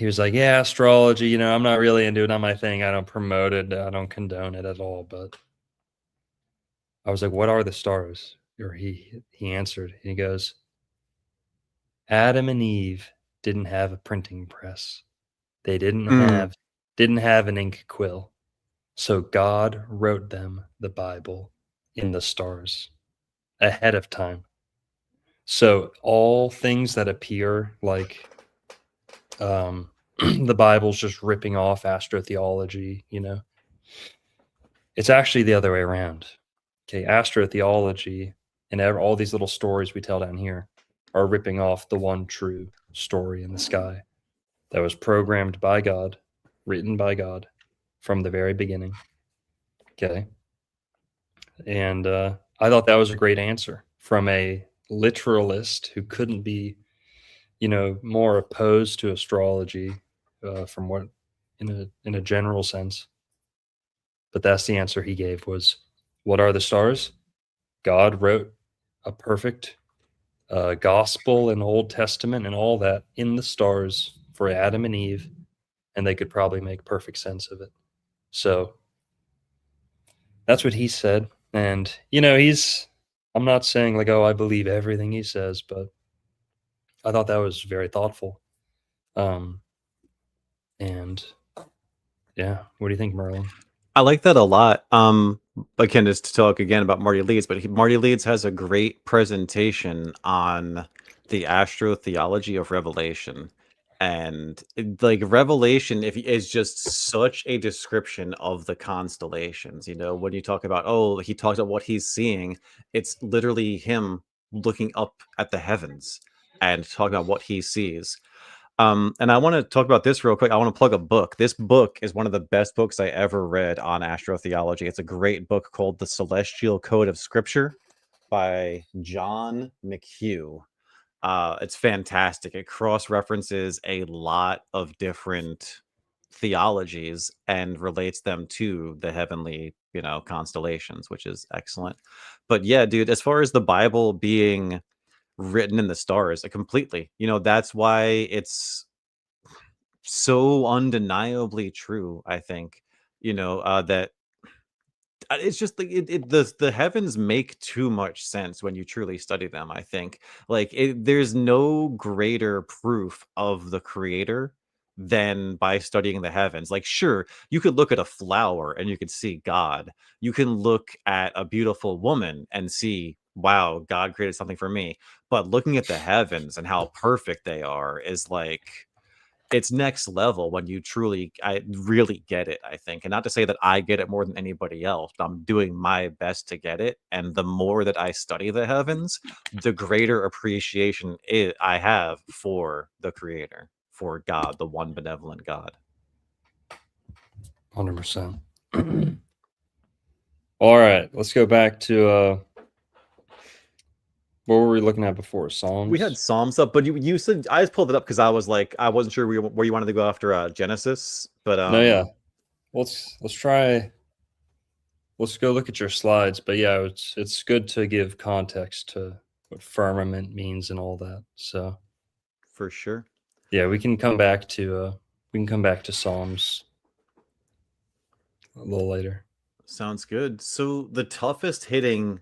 yeah, astrology, you know, I'm not really into it, not my thing. I don't promote it, I don't condone it at all. But I was like, what are the stars? Or he answered, and he goes, Adam and Eve didn't have a printing press. They didn't have an ink quill. So God wrote them the Bible in the stars ahead of time. So all things that appear like the Bible's just ripping off astrotheology, you know, it's actually the other way around. Okay, astrotheology and all these little stories we tell down here are ripping off the one true story in the sky that was programmed by God, written by God from the very beginning. Okay. And I thought that was a great answer from a literalist who couldn't be, you know, more opposed to astrology from what in a general sense. But that's the answer he gave was, what are the stars? God wrote a perfect gospel and Old Testament and all that in the stars for Adam and Eve, and they could probably make perfect sense of it. So that's what he said. And, you know, I'm not saying like, oh, I believe everything he says, but I thought that was very thoughtful. And yeah, what do you think, Merlin? I like that a lot. Again, just to talk again about Marty Leeds, but Marty Leeds has a great presentation on the astrotheology of Revelation. And like Revelation, is just such a description of the constellations. You know, when you talk about, oh, he talks about what he's seeing, it's literally him looking up at the heavens and talking about what he sees. And I want to talk about this real quick. I want to plug a book. This book is one of the best books I ever read on astrotheology. It's a great book called The Celestial Code of Scripture by John McHugh. It's fantastic. It cross-references a lot of different theologies and relates them to the heavenly, you know, constellations, which is excellent. But yeah, dude, as far as the Bible being written in the stars, completely, you know, that's why it's so undeniably true, I think, you know, that it's just like the heavens make too much sense when you truly study them. I think like there's no greater proof of the creator than by studying the heavens. Like, sure, you could look at a flower and you could see God. You can look at a beautiful woman and see, wow, God created something for me. But looking at the heavens and how perfect they are is like, it's next level when you I really get it, I think. And not to say that I get it more than anybody else, but I'm doing my best to get it. And the more that I study the heavens, the greater appreciation I have for the creator, for God, the one benevolent God. 100%. All right, let's go back to what were we looking at before? Psalms? We had Psalms up, but you said, I just pulled it up because I was like, I wasn't sure where you wanted to go after Genesis, but no, yeah, let's go look at your slides. But yeah, it's good to give context to what firmament means and all that. So for sure, yeah, we can come back to Psalms a little later. Sounds good. So the toughest hitting,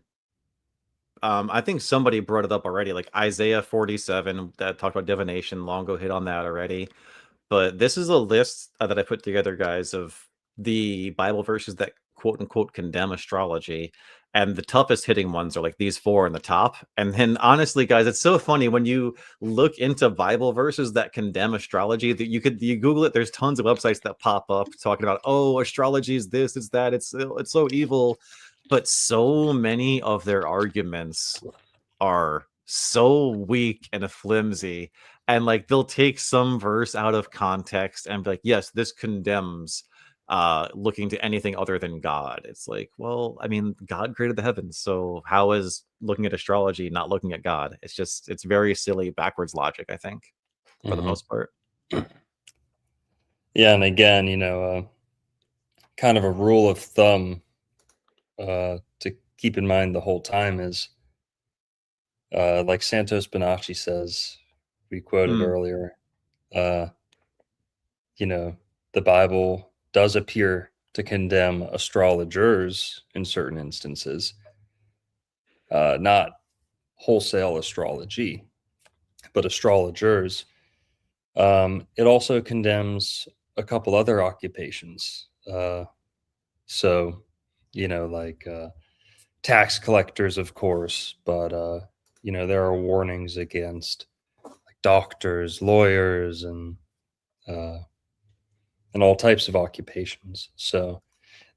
I think somebody brought it up already, like Isaiah 47 that talked about divination. Longo hit on that already. But this is a list that I put together, guys, of the Bible verses that quote unquote condemn astrology. And the toughest hitting ones are like these four in the top. And then honestly, guys, it's so funny when you look into Bible verses that condemn astrology that you Google it. There's tons of websites that pop up talking about, oh, astrology is this, it's that, it's so evil. But so many of their arguments are so weak and flimsy, and like they'll take some verse out of context and be like, yes, this condemns looking to anything other than God. It's like, well, I mean, God created the heavens, so how is looking at astrology not looking at God? It's very silly backwards logic, I think, for the most part. Yeah, and again, kind of a rule of thumb to keep in mind the whole time is like Santos Bonacci says, we quoted earlier, the Bible does appear to condemn astrologers in certain instances, not wholesale astrology, but astrologers. It also condemns a couple other occupations. So, like tax collectors, of course, but, there are warnings against like doctors, lawyers, and all types of occupations. So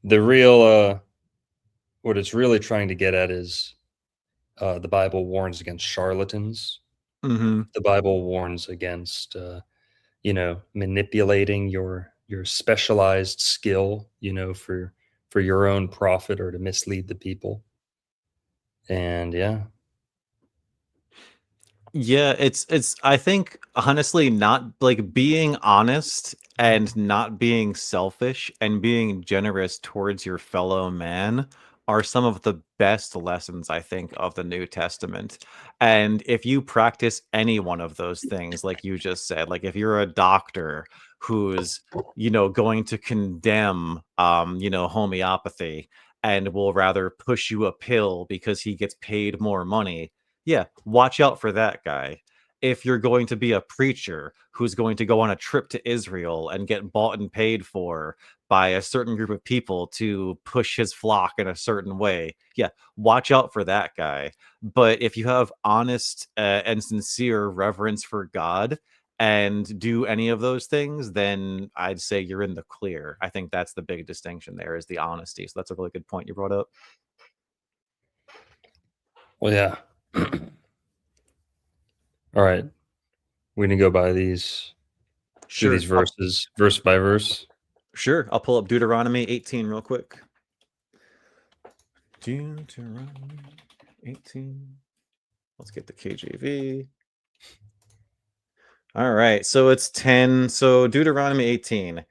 the real, what it's really trying to get at is the Bible warns against charlatans. The Bible warns against, manipulating your specialized skill, for your own profit or to mislead the people. And yeah, it's I think honestly not like being honest and not being selfish and being generous towards your fellow man are some of the best lessons, I think, of the New Testament. And if you practice any one of those things, like you just said, like if you're a doctor who's, going to condemn, homeopathy and will rather push you a pill because he gets paid more money, yeah, watch out for that guy. If you're going to be a preacher who's going to go on a trip to Israel and get bought and paid for by a certain group of people to push his flock in a certain way, yeah, watch out for that guy. But if you have honest and sincere reverence for God and do any of those things, then I'd say you're in the clear. I think that's the big distinction there, is the honesty. So that's a really good point you brought up. well, yeah. All right, we can go by these. Sure. These verses, verse by verse. Sure. I'll pull up Deuteronomy 18 real quick. Deuteronomy 18. Let's get the KJV. All right. So it's 10. So Deuteronomy 18.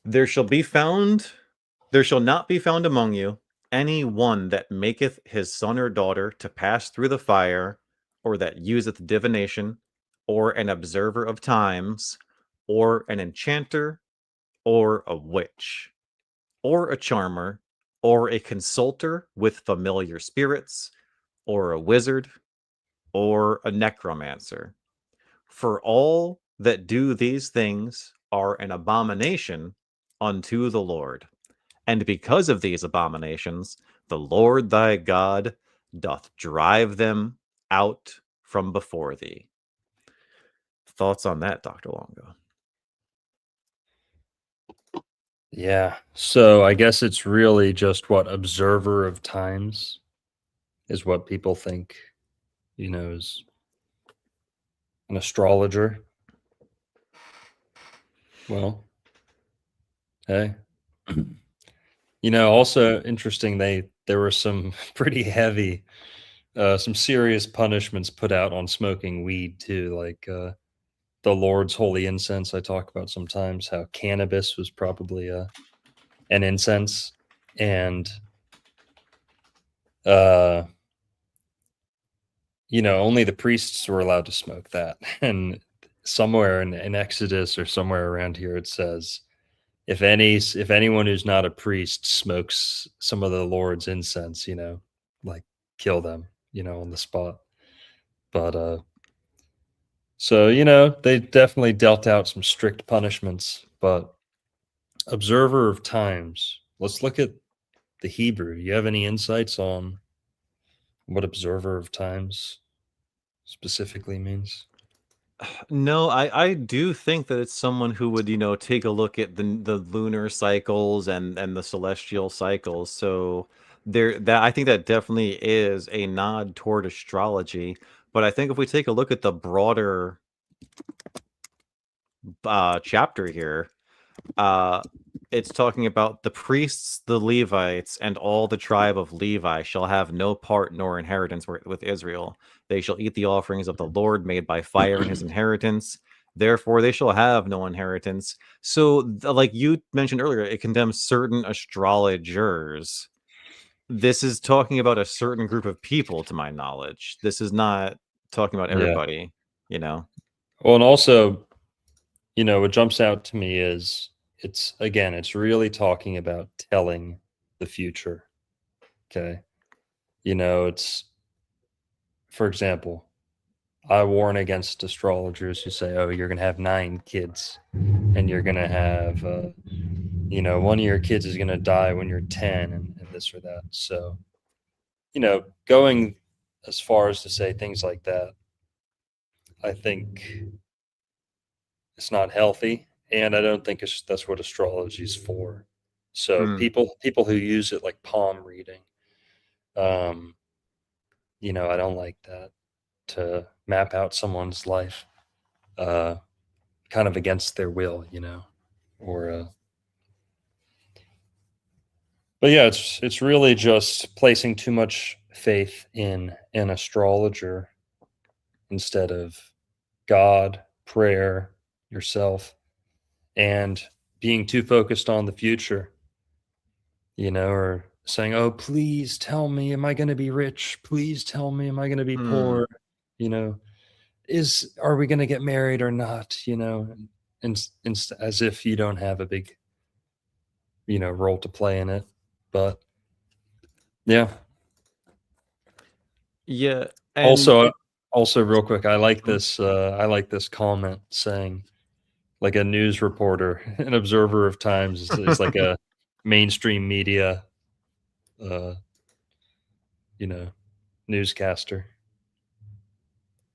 There shall not be found among you any one that maketh his son or daughter to pass through the fire, or that useth divination, or an observer of times, or an enchanter, or a witch, or a charmer, or a consulter with familiar spirits, or a wizard, or a necromancer. For all that do these things are an abomination unto the Lord. And because of these abominations, the Lord thy God doth drive them out from before thee. Thoughts on that, Dr. Longo? Yeah. So I guess it's really just what observer of times is what people think, is an astrologer. Well, hey. Also interesting, there were some pretty heavy, some serious punishments put out on smoking weed too, like the Lord's holy incense. I talk about sometimes how cannabis was probably an incense, and only the priests were allowed to smoke that. And somewhere in Exodus or somewhere around here it says, if anyone who's not a priest smokes some of the Lord's incense, like kill them, on the spot. But so they definitely dealt out some strict punishments. But observer of times, let's look at the Hebrew. You have any insights on what observer of times specifically means? No, I do think that it's someone who would, take a look at the lunar cycles and the celestial cycles. So I think that definitely is a nod toward astrology. But I think if we take a look at the broader chapter here, uh it's talking about the priests, the Levites, and all the tribe of Levi shall have no part nor inheritance with Israel. They shall eat the offerings of the Lord made by fire in his inheritance. Therefore, they shall have no inheritance. So, like you mentioned earlier, it condemns certain astrologers. This is talking about a certain group of people, to my knowledge. This is not talking about Yeah. everybody, Well, and also, what jumps out to me is it's really talking about telling the future. Okay. It's, for example, I warn against astrologers who say, oh, you're going to have 9 kids and you're going to have, one of your kids is going to die when you're 10 and this or that. So, going as far as to say things like that, I think it's not healthy. And I don't think that's what astrology is for. So people who use it like palm reading, I don't like that, to map out someone's life kind of against their will, or but yeah, it's really just placing too much faith in an astrologer instead of God, prayer, yourself, and being too focused on the future, or saying, oh, please tell me, am I going to be rich? Please tell me, am I going to be poor? Are we going to get married or not? And as if you don't have a big, role to play in it. But yeah. Yeah. And Also real quick, I like this comment saying, like, a news reporter, an observer of times is like a mainstream media newscaster.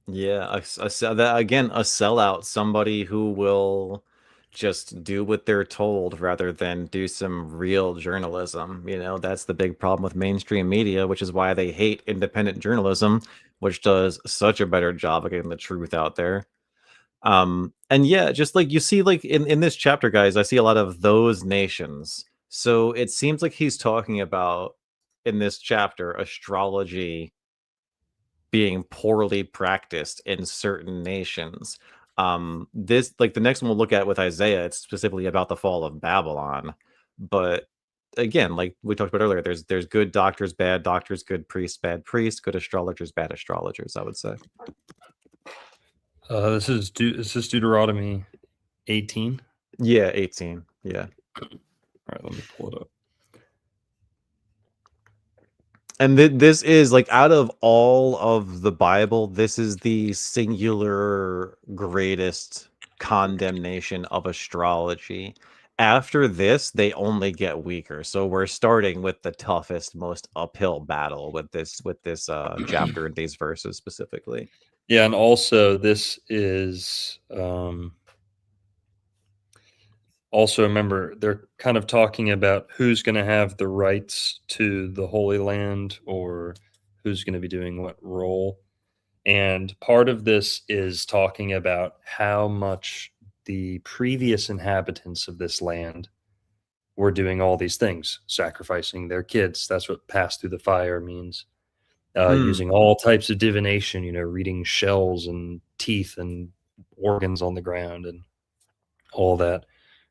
Yeah, again, a sellout, somebody who will just do what they're told rather than do some real journalism. That's the big problem with mainstream media, which is why they hate independent journalism, which does such a better job of getting the truth out there. And yeah, just like you see, like in this chapter, guys, I see a lot of those nations. So it seems like he's talking about, in this chapter, astrology being poorly practiced in certain nations. This, like, the next one we'll look at with Isaiah, it's specifically about the fall of Babylon. But again, like we talked about earlier, there's good doctors, bad doctors, good priests, bad priests, good astrologers, bad astrologers, I would say. This is Deuteronomy 18. Yeah, 18. Yeah. All right, let me pull it up. And this is, like, out of all of the Bible, this is the singular greatest condemnation of astrology. After this, they only get weaker. So we're starting with the toughest, most uphill battle with this chapter and these verses specifically. Yeah, and also this is also, remember, they're kind of talking about who's going to have the rights to the Holy Land, or who's going to be doing what role. And part of this is talking about how much the previous inhabitants of this land were doing all these things, sacrificing their kids. That's what pass through the fire means. Using all types of divination, reading shells and teeth and organs on the ground and all that.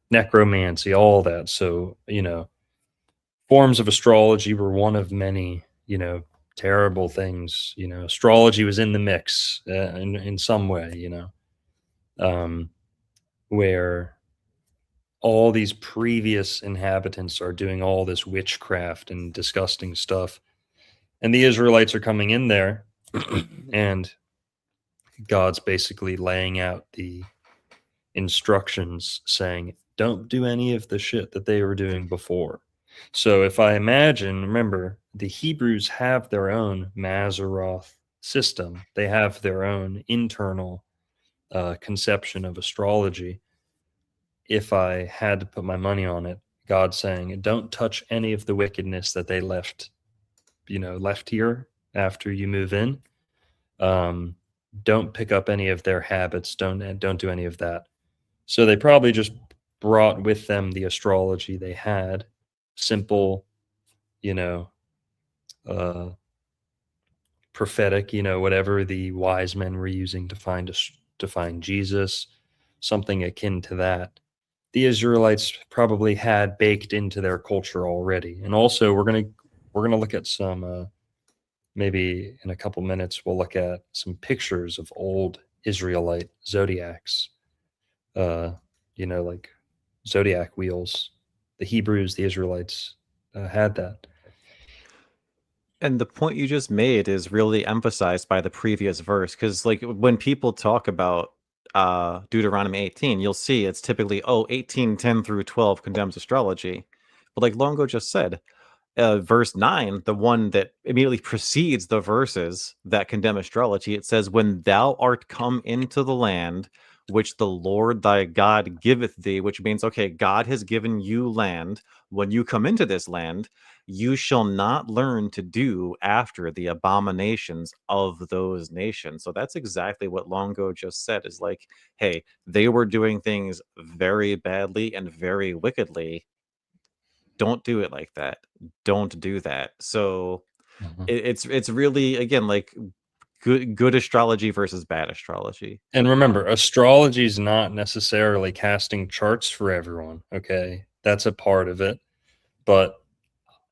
Necromancy, all that. So, forms of astrology were one of many, terrible things. Astrology was in the mix in some way, where all these previous inhabitants are doing all this witchcraft and disgusting stuff. And the Israelites are coming in there and God's basically laying out the instructions saying, don't do any of the shit that they were doing before. So if I imagine, remember, the Hebrews have their own Maseroth system. They have their own internal conception of astrology. If I had to put my money on it, God's saying, don't touch any of the wickedness that they left here after you move in. Don't pick up any of their habits. Don't do any of that. So they probably just brought with them the astrology they had, simple, prophetic, whatever the wise men were using to find Jesus, something akin to that. The Israelites probably had baked into their culture already. And also, we're gonna look at some. Maybe in a couple minutes, we'll look at some pictures of old Israelite zodiacs. Like zodiac wheels. The Hebrews, the Israelites had that. And the point you just made is really emphasized by the previous verse, because like when people talk about Deuteronomy 18, you'll see it's typically 18:10 through 12 condemns astrology. But like Longo just said, verse 9, the one that immediately precedes the verses that condemn astrology, it says, when thou art come into the land which the Lord thy God giveth thee, which means, okay, God has given you land. When you come into this land, you shall not learn to do after the abominations of those nations. So that's exactly what Longo just said, is like, hey, they were doing things very badly and very wickedly. Don't do it like that. Don't do that. So it's really, again, like good astrology versus bad astrology. And remember, astrology is not necessarily casting charts for everyone. Okay, that's a part of it, but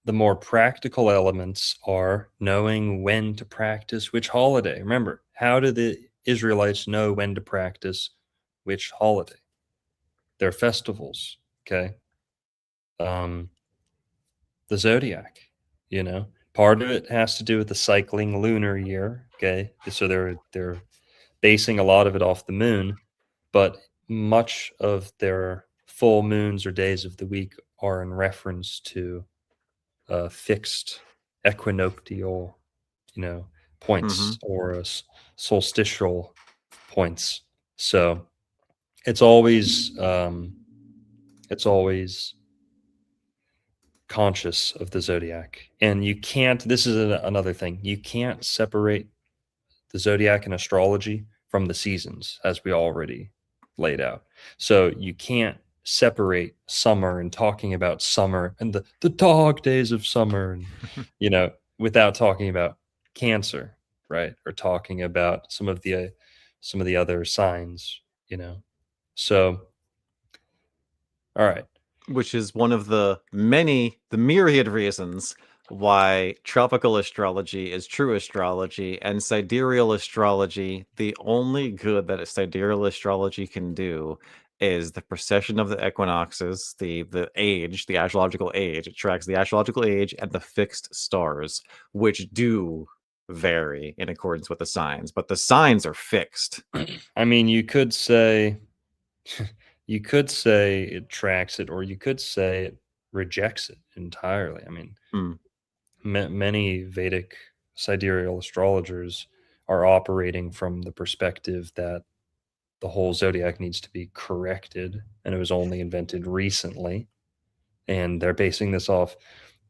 the more practical elements are knowing when to practice which holiday. Remember, how do the Israelites know when to practice which holiday? Their festivals. Okay. The zodiac, part of it has to do with the cycling lunar year. Okay. So they're basing a lot of it off the moon, but much of their full moons or days of the week are in reference to fixed equinoctial, points or solstitial points. So it's always conscious of the zodiac, and you can't. This is another thing. You can't separate the zodiac and astrology from the seasons, as we already laid out. So you can't separate summer and talking about summer and the dog days of summer, and without talking about Cancer, right? Or talking about some of the other signs. So, all right. Which is one of the myriad reasons why tropical astrology is true astrology, and sidereal astrology, the only good that a sidereal astrology can do is the precession of the equinoxes, the age, the astrological age. It tracks the astrological age and the fixed stars, which do vary in accordance with the signs, but the signs are fixed. I mean, you could say it tracks it, or you could say it rejects it entirely. I mean, many Vedic sidereal astrologers are operating from the perspective that the whole zodiac needs to be corrected, and it was only invented recently. And they're basing this off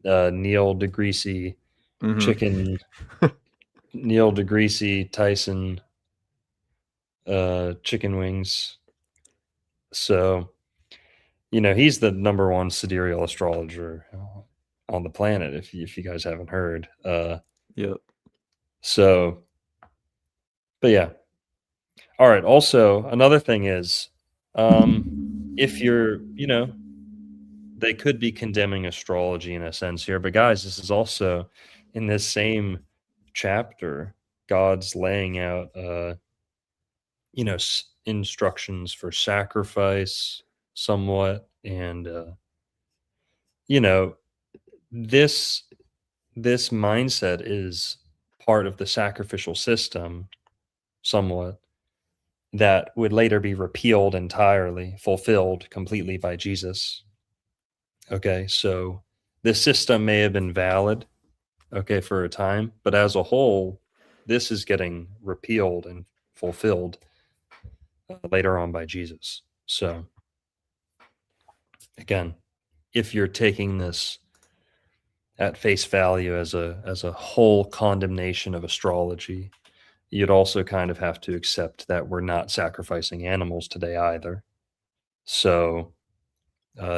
Neil deGrasse chicken, Neil deGrasse Tyson chicken wings. So, he's the number one sidereal astrologer on the planet, if you guys haven't heard. Yep. So, but yeah. All right. Also, another thing is, if you're, they could be condemning astrology in a sense here, but guys, this is also in this same chapter, God's laying out, instructions for sacrifice somewhat, and this mindset is part of the sacrificial system somewhat, that would later be repealed entirely, fulfilled completely by Jesus. Okay, so this system may have been valid, okay, for a time, but as a whole, this is getting repealed and fulfilled later on by Jesus. So again, if you're taking this at face value as a whole condemnation of astrology, you'd also kind of have to accept that we're not sacrificing animals today either. So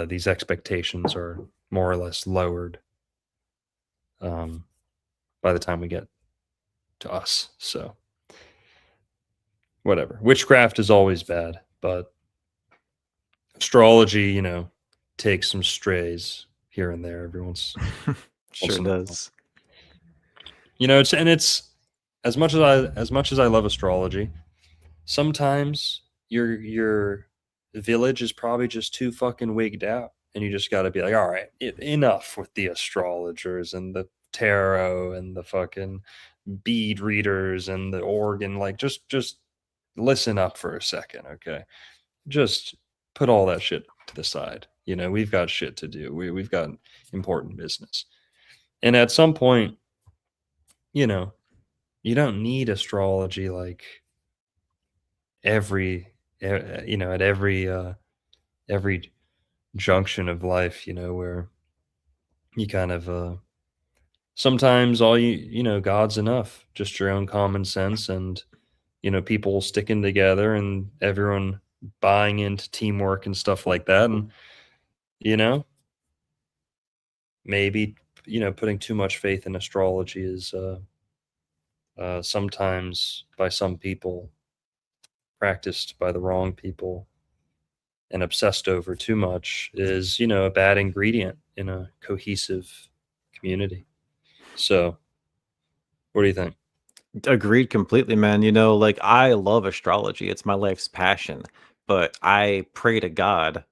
these expectations are more or less lowered by the time we get to us. So whatever. Witchcraft is always bad, but astrology, you know, takes some strays here and there every once. Sure does. You know, it's as much as I love astrology, sometimes your village is probably just too fucking wigged out, and you just got to be like, all right, enough with the astrologers and the tarot and the fucking bead readers and the organ. Like, just listen up for a second, okay? Just put all that shit to the side. You know, we've got shit to do. We've got important business, and at some point, you know, you don't need astrology like every you know, at every junction of life, you know, where you kind of sometimes all you know, God's enough, just your own common sense and, you know, people sticking together and everyone buying into teamwork and stuff like that. And, you know, maybe, you know, putting too much faith in astrology is sometimes by some people practiced by the wrong people and obsessed over too much is, you know, a bad ingredient in a cohesive community. So what do you think? Agreed completely, man. You know, like I love astrology. It's my life's passion, but I pray to God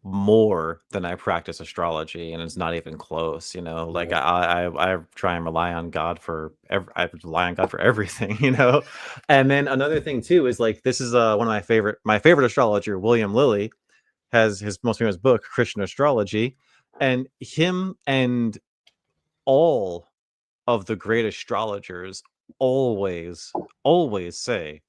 more than I practice astrology, and it's not even close. You know, like I try and rely on God for I rely on God for everything. You know, and then another thing too is like this is one of my favorite astrologer, William Lilly, has his most famous book, Christian Astrology, and him and all of the great astrologers always say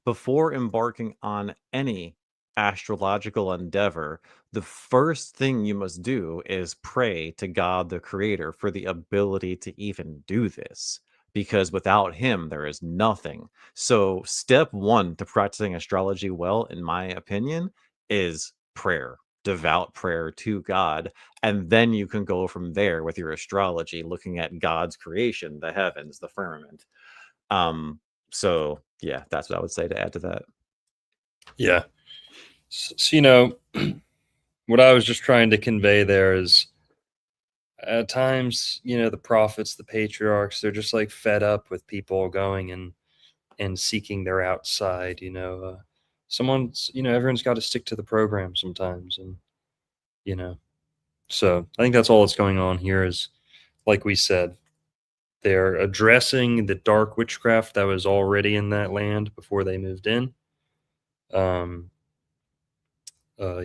before embarking on any astrological endeavor, the first thing you must do is pray to God the Creator for the ability to even do this. Because without him, there is nothing. So, step one to practicing astrology well, in my opinion, is prayer, devout prayer to God. And then you can go from there with your astrology, looking at God's creation, the heavens, the firmament. So yeah, that's what I would say to add to that. Yeah. So, you know, what I was just trying to convey there is at times, you know, the prophets, the patriarchs, they're just like fed up with people going and seeking their outside, you know, someone's, you know, everyone's got to stick to the program sometimes. And, you know, so I think that's all that's going on here is, like we said, they're addressing the dark witchcraft that was already in that land before they moved in.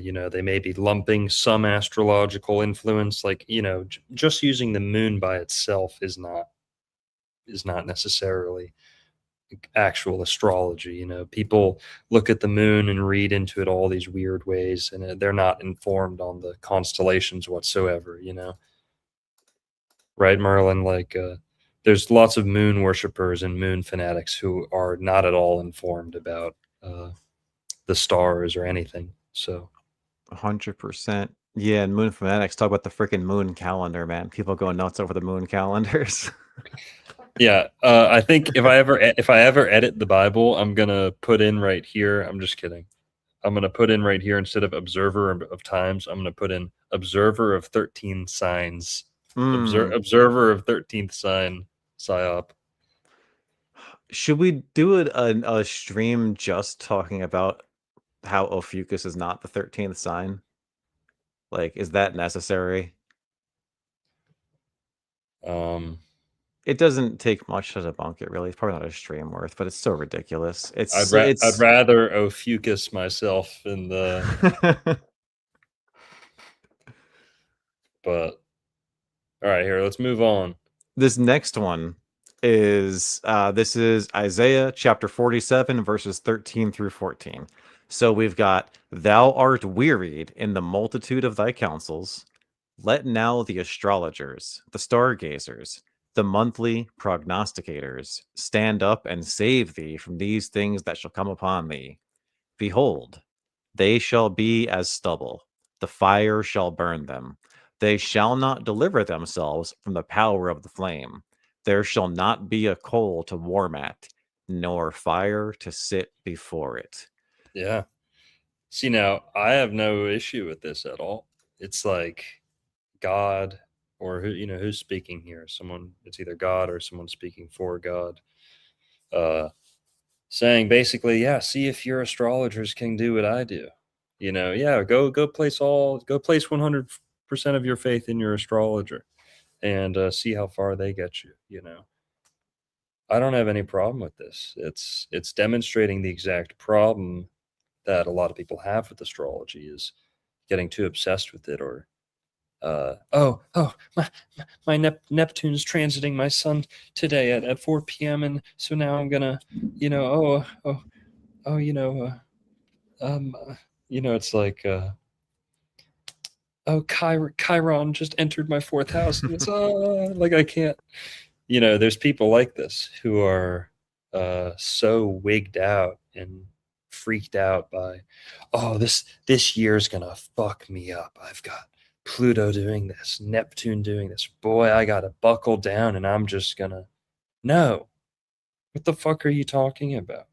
You know, they may be lumping some astrological influence, like, you know, just using the moon by itself is not necessarily actual astrology. You know, people look at the moon and read into it all these weird ways, and they're not informed on the constellations whatsoever. You know, right, Merlin? Like, there's lots of moon worshippers and moon fanatics who are not at all informed about the stars or anything. So 100%. Yeah, and moon fanatics talk about the freaking moon calendar, man. People go nuts over the moon calendars. yeah, I think if I ever edit the Bible, I'm gonna put in right here. I'm just kidding. I'm gonna put in right here instead of observer of times. I'm gonna put in observer of 13 signs. Observer of 13th sign psyop. Should we do a stream just talking about how Ophiuchus is not the 13th sign? Like, is that necessary? It doesn't take much to debunk it, really. It's probably not a stream worth, but it's so ridiculous. I'd rather Ophiuchus myself in the but All right, here, let's move on. This next one is this is Isaiah chapter 47 verses 13 through 14. So we've got, thou art wearied in the multitude of thy counsels. Let now the astrologers, the stargazers, the monthly prognosticators stand up and save thee from these things that shall come upon thee. Behold, they shall be as stubble, the fire shall burn them. They shall not deliver themselves from the power of the flame. There shall not be a coal to warm at, nor fire to sit before it. Yeah. See, now I have no issue with this at all. It's like God, or who's speaking here? Someone, it's either God or someone speaking for God, saying basically, yeah, see if your astrologers can do what I do. Yeah, go place 100% of your faith in your astrologer, and see how far they get you. I don't have any problem with this. It's demonstrating the exact problem that a lot of people have with astrology, is getting too obsessed with it, or my Neptune's transiting my sun today at 4 p.m. and so now I'm gonna, it's like, Chiron just entered my fourth house, and it's like I can't. There's people like this who are so wigged out and freaked out by, this year's gonna fuck me up. I've got Pluto doing this, Neptune doing this. Boy, I gotta buckle down, and I'm just gonna. No, what the fuck are you talking about?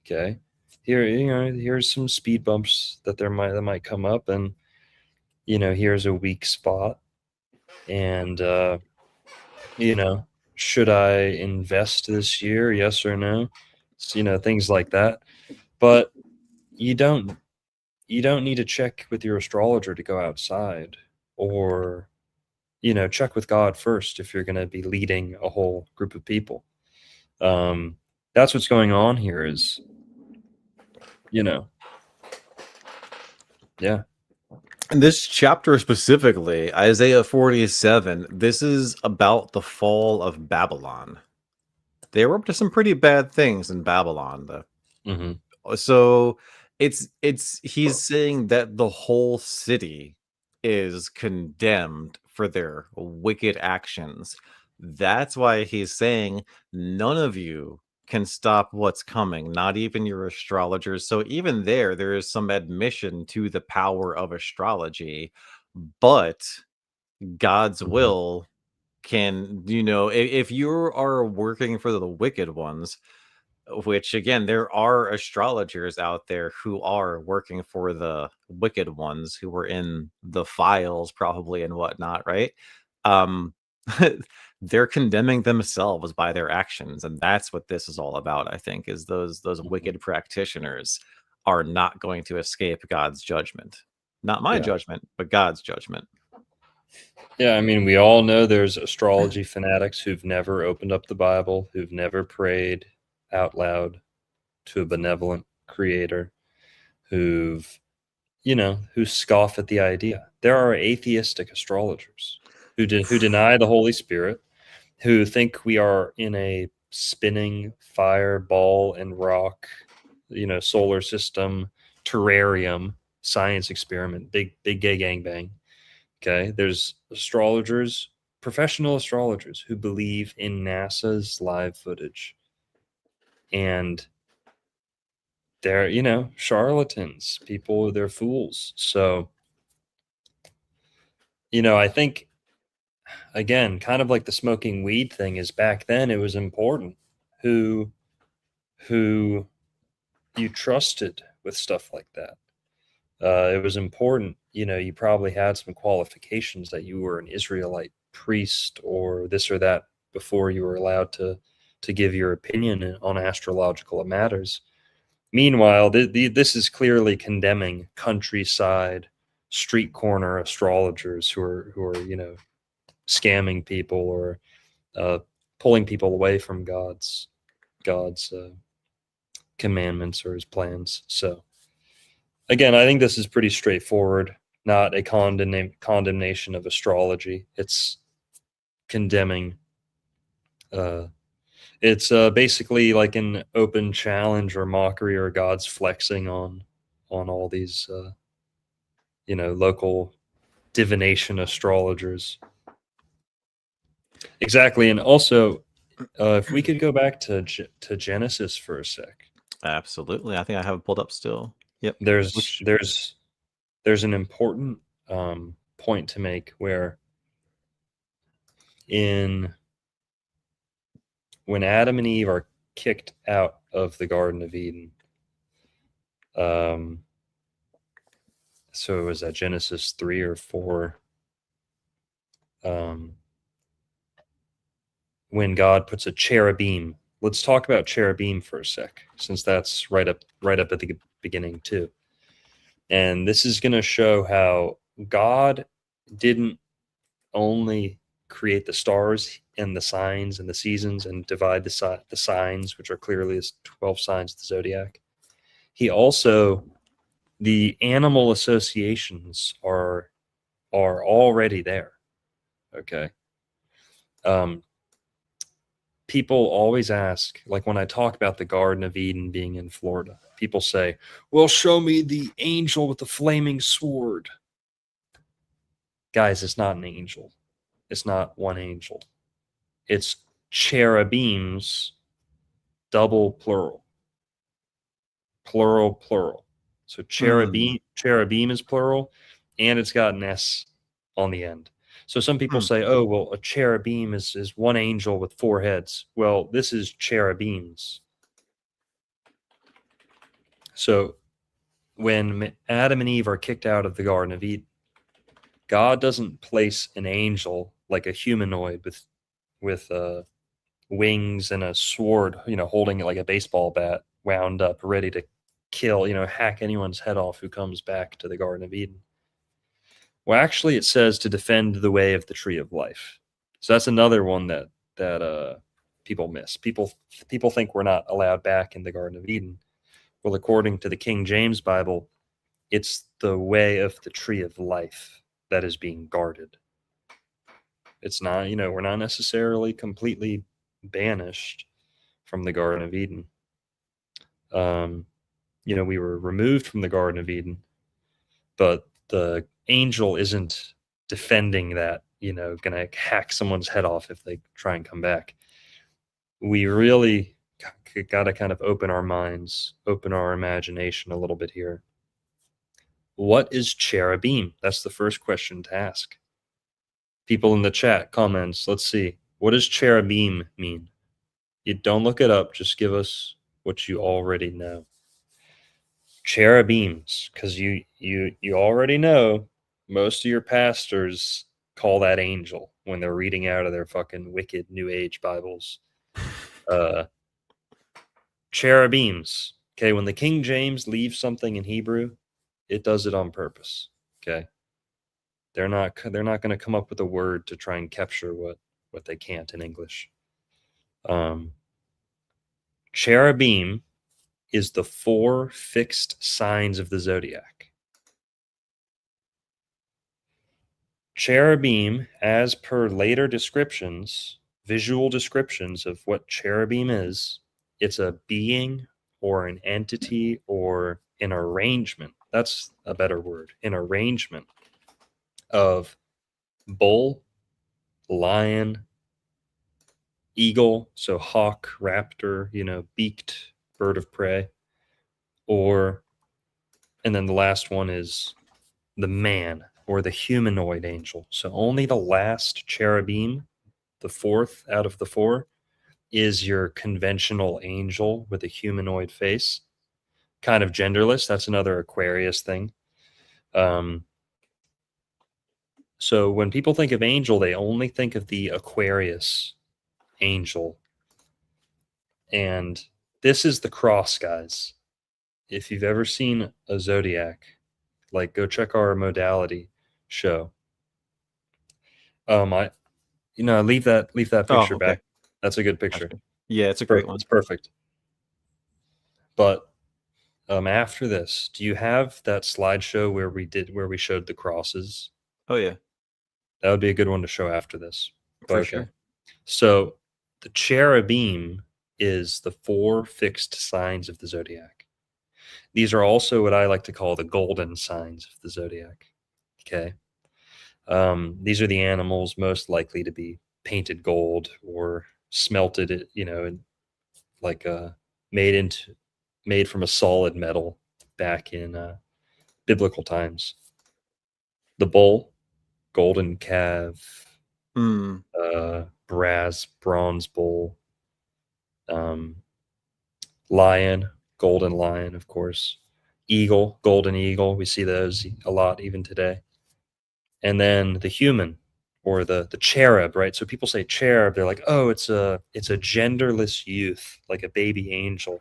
Okay, here's some speed bumps that might come up, and here's a weak spot, and should I invest this year? Yes or no? Things like that. But you don't need to check with your astrologer to go outside, or check with God first if you're going to be leading a whole group of people. That's what's going on here, is yeah. In this chapter specifically, Isaiah 47, this is about the fall of Babylon. They were up to some pretty bad things in Babylon, though. Mm-hmm. So he's saying that the whole city is condemned for their wicked actions. That's why he's saying none of you can stop what's coming, not even your astrologers. So even there is some admission to the power of astrology, but God's will can, if you are working for the wicked ones, which again, there are astrologers out there who are working for the wicked ones, who were in the files probably and whatnot, right? They're condemning themselves by their actions, and that's what this is all about. I think is those wicked practitioners are not going to escape God's judgment. Not my judgment, but God's judgment. Yeah, I mean, we all know there's astrology fanatics who've never opened up the Bible, who've never prayed out loud to a benevolent creator, who scoff at the idea. There are atheistic astrologers who deny the Holy Spirit, who think we are in a spinning fire ball and rock, solar system terrarium science experiment, big gay gangbang. Okay, there's astrologers, professional astrologers, who believe in NASA's live footage, and they're charlatans. They're fools. So I think, again, kind of like the smoking weed thing, is back then it was important who you trusted with stuff like that. It was important, you probably had some qualifications that you were an Israelite priest or this or that before you were allowed to give your opinion on astrological matters. Meanwhile, this is clearly condemning countryside, street corner astrologers who are scamming people, or pulling people away from God's commandments or his plans. So again, I think this is pretty straightforward, not a condemnation of astrology. It's condemning. It's basically like an open challenge or mockery, or God's flexing on all these local divination astrologers. Exactly. And also, if we could go back to Genesis for a sec. Absolutely. I think I have it pulled up still. Yep. There's an important point to make, where when Adam and Eve are kicked out of the Garden of Eden, so was that Genesis 3 or 4? When God puts a cherubim. Let's talk about cherubim for a sec, since that's right up at the beginning too. And this is going to show how God didn't only create the stars and the signs and the seasons and divide the signs, which are clearly as 12 signs of the zodiac. He also, the animal associations are already there. Okay. People always ask, like when I talk about the Garden of Eden being in Florida, people say, well, show me the angel with the flaming sword. Guys, it's not an angel. It's not one angel. It's cherubims, double plural. Plural. So cherubim is plural, and it's got an S on the end. So some people say, oh, well, a cherubim is one angel with 4 heads. Well, this is cherubims. So when Adam and Eve are kicked out of the Garden of Eden, God doesn't place an angel like a humanoid with wings and a sword, holding it like a baseball bat, wound up, ready to kill, hack anyone's head off who comes back to the Garden of Eden. Well, actually, it says to defend the way of the tree of life. So that's another one that people miss. People think we're not allowed back in the Garden of Eden. Well, according to the King James Bible, it's the way of the tree of life that is being guarded. It's not, we're not necessarily completely banished from the Garden of Eden. We were removed from the Garden of Eden, but the angel isn't defending that, gonna hack someone's head off if they try and come back. We really got to kind of open our minds, open our imagination a little bit here. What is cherubim? That's the first question to ask. People in the chat, comments, let's see. What does cherubim mean? You don't look it up, just give us what you already know. Cherubims, because you already know most of your pastors call that angel when they're reading out of their fucking wicked New Age Bibles. Cherubims. Okay, when the King James leaves something in Hebrew, it does it on purpose. Okay, they're not going to come up with a word to try and capture what they can't in English. Cherubim is the 4 fixed signs of the zodiac. Cherubim, as per later descriptions, visual descriptions of what cherubim is, it's a being or an entity or an arrangement. That's a better word. An arrangement of bull, lion, eagle, so hawk, raptor, beaked bird of prey, and then the last one is the man or the humanoid angel. So only the last cherubim, the 4th out of the 4, is your conventional angel with a humanoid face, kind of genderless. That's another Aquarius thing. So when people think of angel, they only think of the Aquarius angel. And this is the cross, guys. If you've ever seen a zodiac, go check our modality show. Leave that picture back. That's a good picture. Yeah, it's a great one. It's perfect. But after this, do you have that slideshow where we showed the crosses? Oh yeah. That would be a good one to show after this. For sure. So the cherubim is the 4 fixed signs of the zodiac. These are also what I like to call the golden signs of the zodiac. Okay. These are the animals most likely to be painted gold or smelted, and like made from a solid metal back in biblical times. The bull, golden calf, Mm. bronze bull, lion, golden lion, of course, eagle, golden eagle. We see those a lot even today. And then the human, or the cherub, right? So people say cherub, they're like, oh, it's a genderless youth, like a baby angel.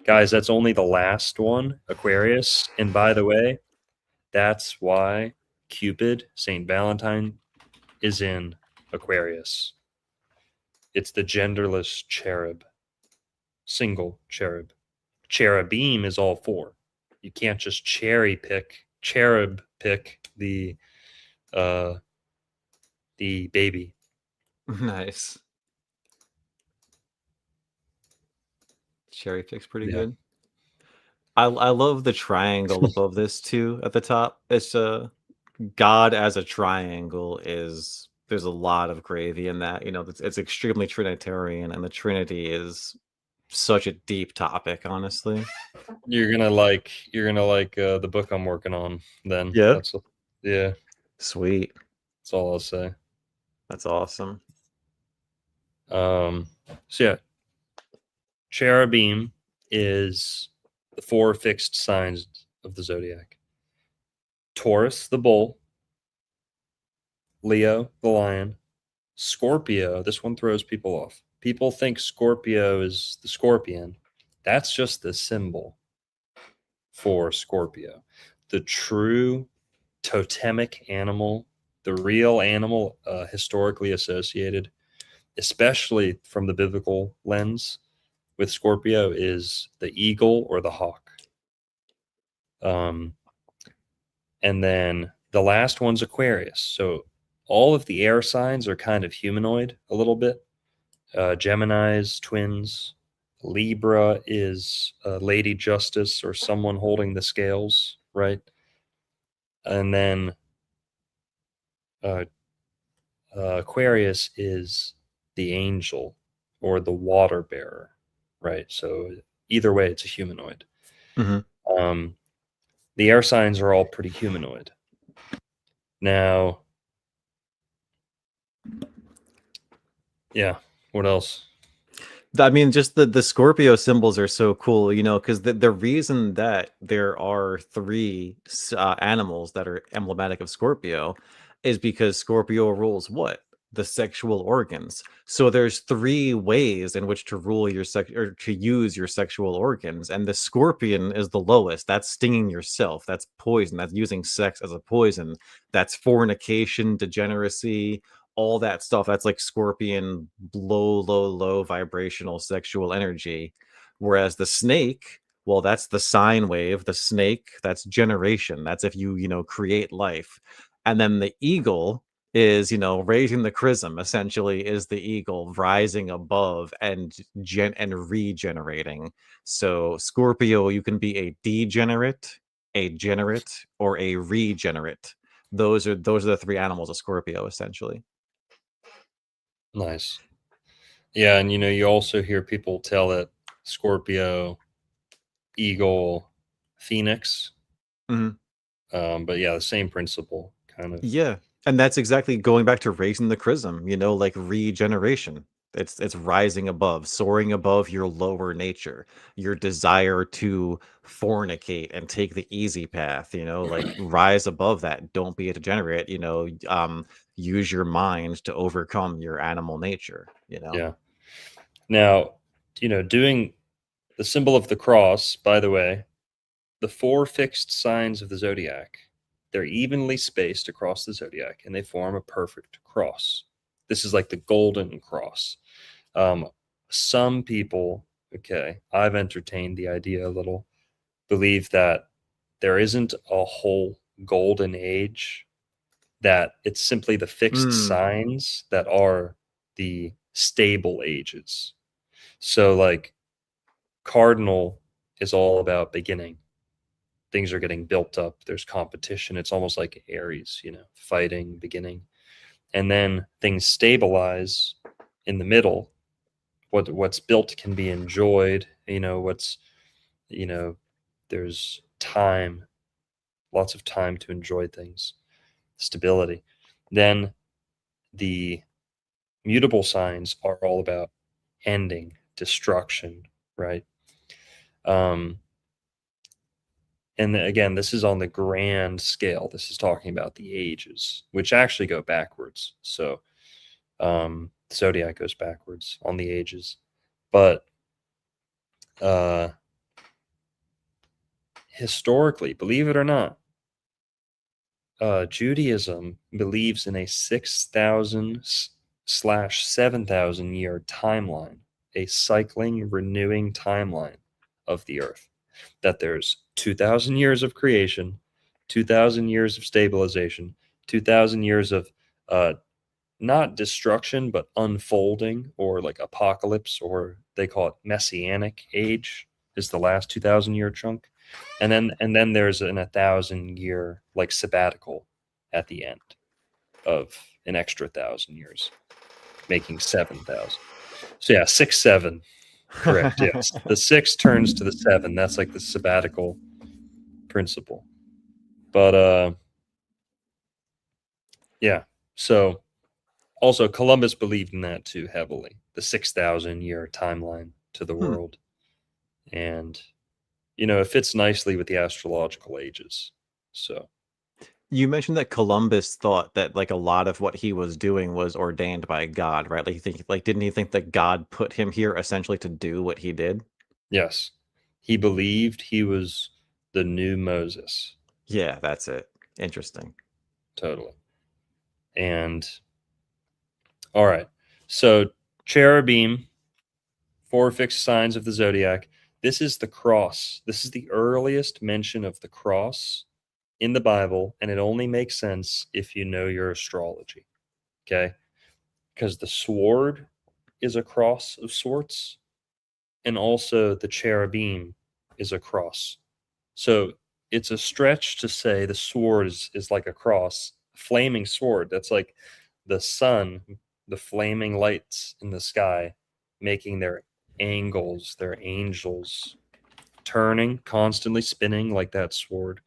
Guys, that's only the last one, Aquarius. And by the way, that's why Cupid, Saint Valentine, is in Aquarius. It's the genderless cherub, single cherub. Cherubim is all 4. You can't just cherub pick the baby. Nice. Cherry pick's pretty Yeah. good. I love the triangle above this too at the top. It's God as a triangle is there's a lot of gravy in that. It's extremely Trinitarian, and the Trinity is such a deep topic, honestly. You're gonna like the book I'm working on then. Yeah. Yeah. Sweet. That's all I'll say. That's awesome. So yeah, cherubim is the 4 fixed signs of the zodiac. Taurus, the bull. Leo, the lion. Scorpio, this one throws people off. People think Scorpio is the scorpion. That's just the symbol for Scorpio. The true totemic animal, the real animal historically associated, especially from the biblical lens with Scorpio, is the eagle or the hawk. And then the last one's Aquarius. So all of the air signs are kind of humanoid a little bit. Gemini's twins. Libra is Lady Justice or someone holding the scales, right? And then Aquarius is the angel or the water bearer, right? So either way, it's a humanoid. Mm-hmm. The air signs are all pretty humanoid. Now, yeah, what else? I mean, just the Scorpio symbols are so cool, because the reason that there are 3 animals that are emblematic of Scorpio is because Scorpio rules what? The sexual organs. So there's 3 ways in which to rule your or to use your sexual organs, and the scorpion is the lowest. That's stinging yourself. That's poison. That's using sex as a poison. That's fornication, degeneracy, all that stuff. That's like scorpion, low vibrational sexual energy. Whereas the snake, well, that's the sine wave. The snake, that's generation. That's if you create life. And then the eagle is raising the chrism, essentially, is the eagle rising above and regenerating. So Scorpio, you can be a degenerate, a generate, or a regenerate. Those are the 3 animals of Scorpio, essentially. Nice. Yeah, and you also hear people tell it Scorpio, eagle, phoenix. Mm-hmm. But yeah, the same principle, kind of. Yeah, and that's exactly going back to raising the chrism, like regeneration. It's rising above, soaring above your lower nature, your desire to fornicate and take the easy path, like rise above that. Don't be a degenerate, use your mind to overcome your animal nature, Yeah. Now, doing the symbol of the cross, by the way, the 4 fixed signs of the zodiac, they're evenly spaced across the zodiac and they form a perfect cross. This is like the golden cross. Some people, I've entertained the idea a little, believe that there isn't a whole golden age, that it's simply the fixed signs that are the stable ages. So like cardinal is all about beginning. Things are getting built up. There's competition. It's almost like Aries, you know, fighting, beginning. And then things stabilize in the middle. What's built can be enjoyed. You know, there's time, lots of time to enjoy things, stability. Then the mutable signs are all about ending, destruction, right? And again, this is on the grand scale. This is talking about the ages, which actually go backwards. So zodiac goes backwards on the ages. But historically, believe it or not, Judaism believes in a 6,000/7,000 year timeline, a cycling, renewing timeline of the earth. That there's 2,000 years of creation, 2,000 years of stabilization, 2,000 years of not destruction, but unfolding, or like apocalypse, or they call it messianic age, is the last 2,000 year chunk. And then there's a 1,000 year like sabbatical at the end of an extra 1,000 years, making 7,000. So yeah, 6, 7. Correct. Yes. The 6 turns to the 7. That's like the sabbatical principle. But yeah. So also Columbus believed in that too heavily. The 6,000 year timeline to the world. And you know, it fits nicely with the astrological ages. So you mentioned that Columbus thought that like a lot of what he was doing was ordained by God, right? Didn't he think that God put him here essentially to do what he did? yes, he believed he was the new Moses. Yeah, that's it. Interesting. Totally. And all right. So cherubim, 4 fixed signs of the zodiac. This is the cross. This is the earliest mention of the cross in the Bible, and it only makes sense if you know your astrology. Okay? Because the sword is a cross of sorts, and also the cherubim is a cross. So it's a stretch to say the sword is like a cross, a flaming sword. That's like the sun, the flaming lights in the sky, making their angles, their angels, turning, constantly spinning like that sword.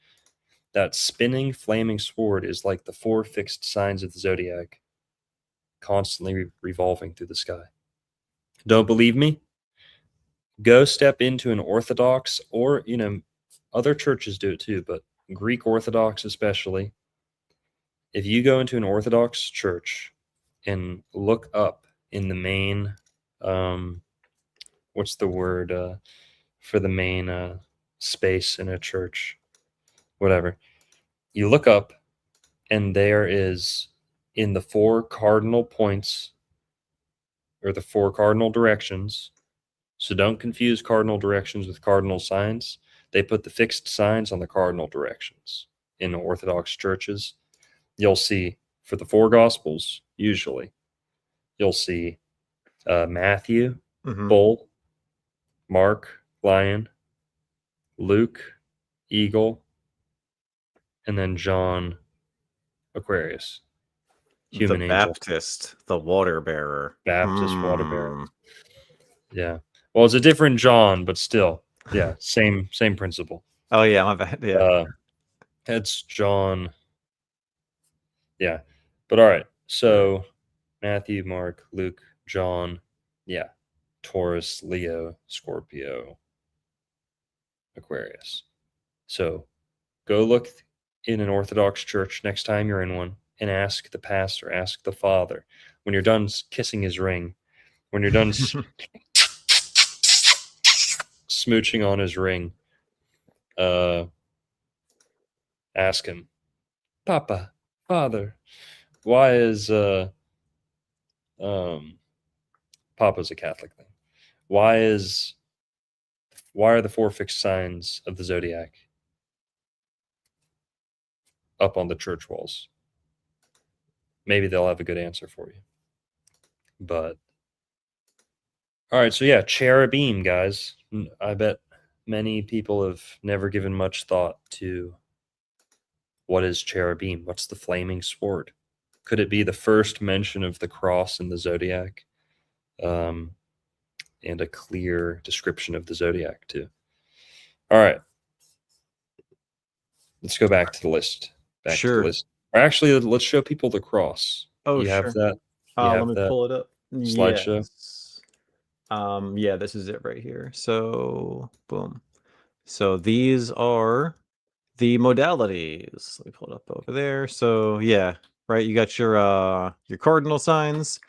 That spinning, flaming sword is like the 4 fixed signs of the zodiac, constantly revolving through the sky. Don't believe me? Go step into an Orthodox, or, you know, other churches do it too, but Greek Orthodox especially. If you go into an Orthodox church and look up in the main, what's the word for the main space in a church? Whatever. You look up, and there is, in the 4 cardinal points, or the 4 cardinal directions. So don't confuse cardinal directions with cardinal signs. They put the fixed signs on the cardinal directions. In Orthodox churches, you'll see for the 4 Gospels, usually, you'll see Matthew, bull, Mark, lion, Luke, eagle, and then John, Aquarius, human the angel. Baptist, the water bearer. Baptist water bearer. Yeah. Well, it's a different John, but still, yeah, same principle. Oh yeah, my bad. Yeah. That's John. Yeah. But all right. So Matthew, Mark, Luke, John. Yeah. Taurus, Leo, Scorpio, Aquarius. So go look in an Orthodox church next time you're in one, and ask the pastor, ask the father, when you're done kissing his ring, when you're done smooching on his ring, ask him, Papa, Father, why is Papa's a Catholic thing? Why are the 4 fixed signs of the zodiac up on the church walls? maybe they'll have a good answer for you. But all right, so yeah, cherubim, guys. I bet many people have never given much thought to what is cherubim. What's the flaming sword? Could it be the first mention of the cross in the zodiac? And a clear description of the zodiac too. All right, let's go back to the list. Back to the list. Or actually, let's show people the cross. Oh, you have sure. that? You Let have me that pull it up. slideshow? Yes. Yeah, this is it right here. So, boom. So these are the modalities. Let me pull it up over there. So yeah, right. You got your cardinal signs,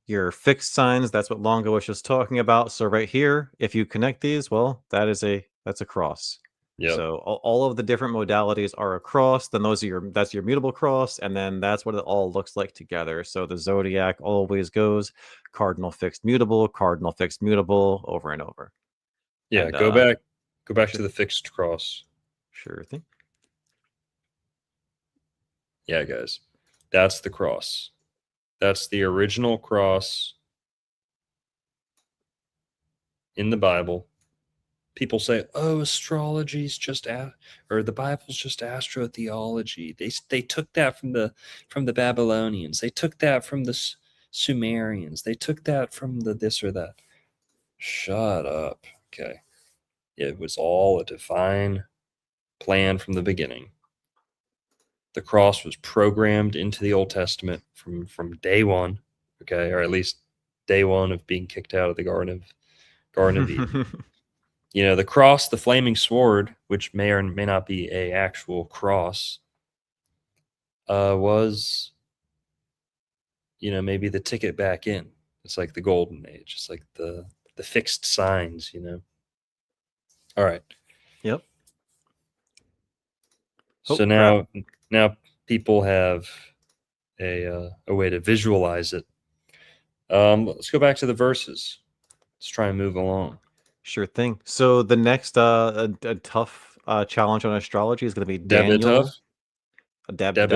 your fixed signs. That's what Longo was just talking about. So right here, if you connect these, well, that's a cross. Yep. So all of the different modalities are a cross. Then that's your mutable cross, and then that's what it all looks like together. So the zodiac always goes cardinal fixed mutable, over and over. Yeah, And, go back sure. to the fixed cross. Sure thing. Yeah, guys, that's the cross. That's the original cross in the Bible. People say, "Oh, astrology's just or the Bible's just astrotheology." They took that from the Babylonians. They took that from the Sumerians. They took that from the this or that. Shut up. Okay. It was all a divine plan from the beginning. The cross was programmed into the Old Testament from day one, okay, or at least day one of being kicked out of the Garden of Eden. You know, the cross, the flaming sword, which may or may not be a actual cross, was, maybe the ticket back in. It's like the golden age. It's like the fixed signs, All right. Yep. So now people have a way to visualize it. Let's go back to the verses. Let's try and move along. Sure thing. So the next a tough challenge on astrology is going to be Daniel. Debbie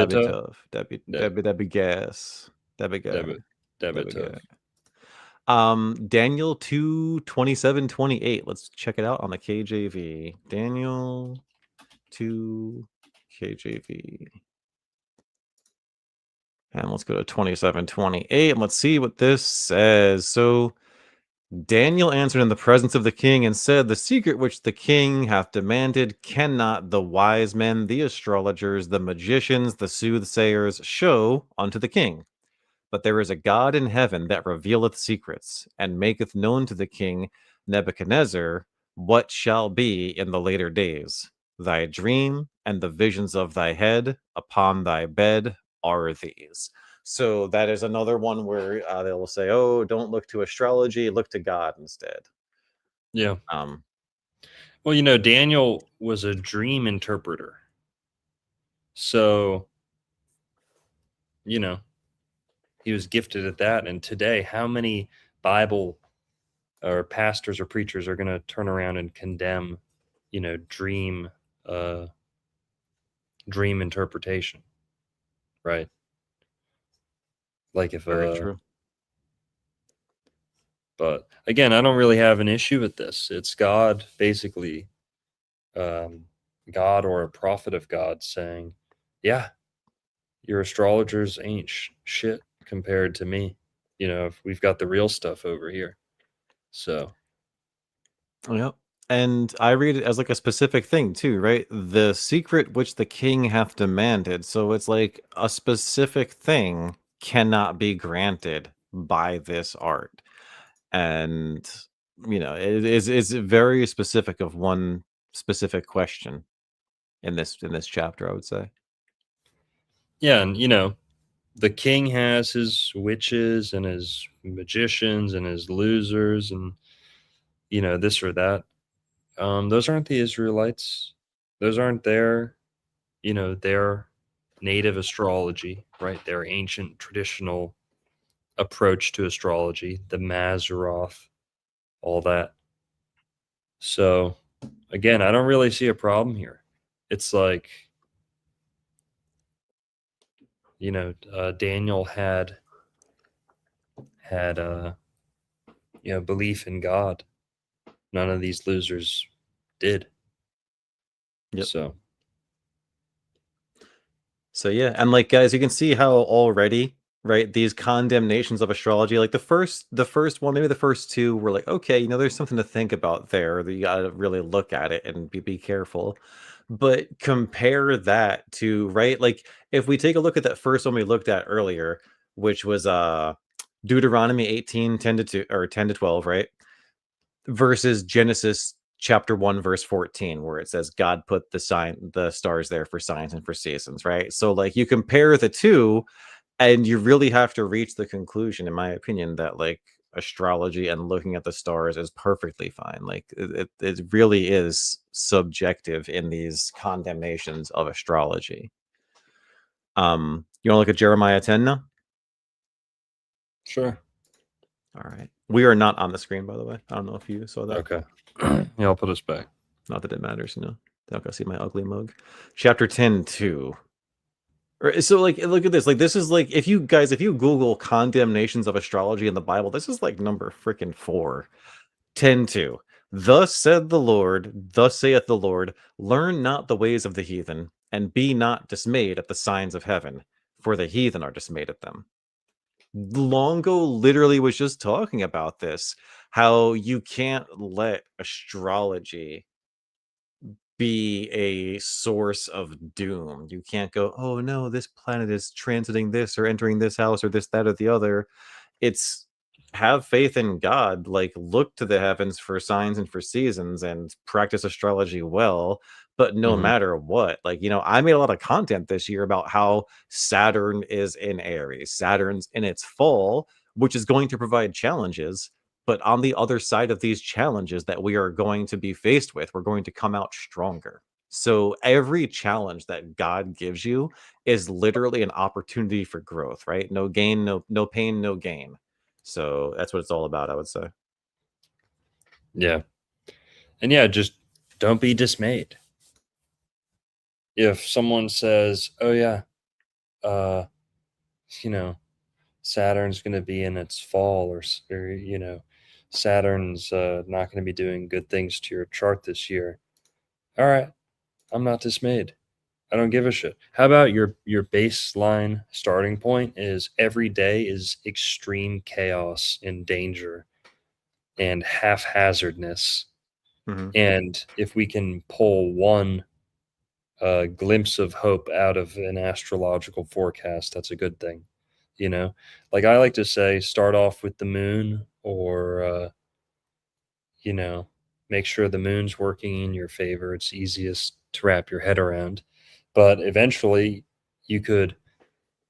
Gas. Daniel 2:27-28. Let's check it out on the KJV. Daniel 2 KJV. And let's go to 27:28 and let's see what this says. So Daniel answered in the presence of the king and said, "The secret which the king hath demanded cannot the wise men, the astrologers, the magicians, the soothsayers show unto the king. But there is a God in heaven that revealeth secrets, and maketh known to the king Nebuchadnezzar what shall be in the later days. Thy dream and the visions of thy head upon thy bed are these." So that is another one where they will say, "Oh, don't look to astrology, look to God instead." Yeah. Well, Daniel was a dream interpreter. So, he was gifted at that. And today, how many Bible or pastors or preachers are going to turn around and condemn, dream interpretation, right? Like if Very true. But again, I don't really have an issue with this. It's God, basically, God or a prophet of God saying, "Yeah, your astrologers ain't shit compared to me. We've got the real stuff over here." So, yep. And I read it as like a specific thing too, right? The secret which the king hath demanded. So it's like a specific thing cannot be granted by this art. And it is very specific of one specific question in this chapter, I would say. Yeah, and the king has his witches and his magicians and his losers and this or that. Those aren't the Israelites. Those aren't their native astrology, right? Their ancient traditional approach to astrology, the Mazzaroth, all that. So again, I don't really see a problem here. It's like Daniel had belief in God. None of these losers did. Yep. So yeah, and like guys, you can see how already, right, these condemnations of astrology, like the first one, maybe the first two were like, okay, there's something to think about there. That you gotta really look at it and be careful. But compare that to, right, like if we take a look at that first one we looked at earlier, which was Deuteronomy 18, 10 to 2 or 10 to 12, right? Versus Genesis chapter 1 verse 14, where it says God put the stars there for signs and for seasons, right? So like you compare the two and you really have to reach the conclusion, in my opinion, that like astrology and looking at the stars is perfectly fine. Like it really is subjective in these condemnations of astrology. You want to look at Jeremiah 10 now? Sure. All right. We are not on the screen, by the way. I don't know if you saw that. Okay. Yeah, I'll put us back. Not that it matters, Don't go see my ugly mug. Chapter 10, 2. So like look at this. Like this is like if you Google condemnations of astrology in the Bible, this is like number freaking 4. 10:2. Thus saith the Lord, learn not the ways of the heathen, and be not dismayed at the signs of heaven, for the heathen are dismayed at them. Longo literally was just talking about this, how you can't let astrology be a source of doom. You can't go, oh no, this planet is transiting this or entering this house or this, that, or the other. It's have faith in God, like look to the heavens for signs and for seasons and practice astrology well. But no matter what, like, I made a lot of content this year about how Saturn is in Aries. Saturn's in its fall, which is going to provide challenges. But on the other side of these challenges that we are going to be faced with, we're going to come out stronger. So every challenge that God gives you is literally an opportunity for growth, right? No gain, no pain, no gain. So that's what it's all about, I would say. Yeah. And yeah, just don't be dismayed. If someone says, oh yeah, Saturn's going to be in its fall or Saturn's not going to be doing good things to your chart this year. All right. I'm not dismayed. I don't give a shit. How about your baseline starting point is every day is extreme chaos and danger and haphazardness. And if we can pull one glimpse of hope out of an astrological forecast, that's a good thing. Like I like to say, start off with the moon or, make sure the moon's working in your favor. It's easiest to wrap your head around. But eventually you could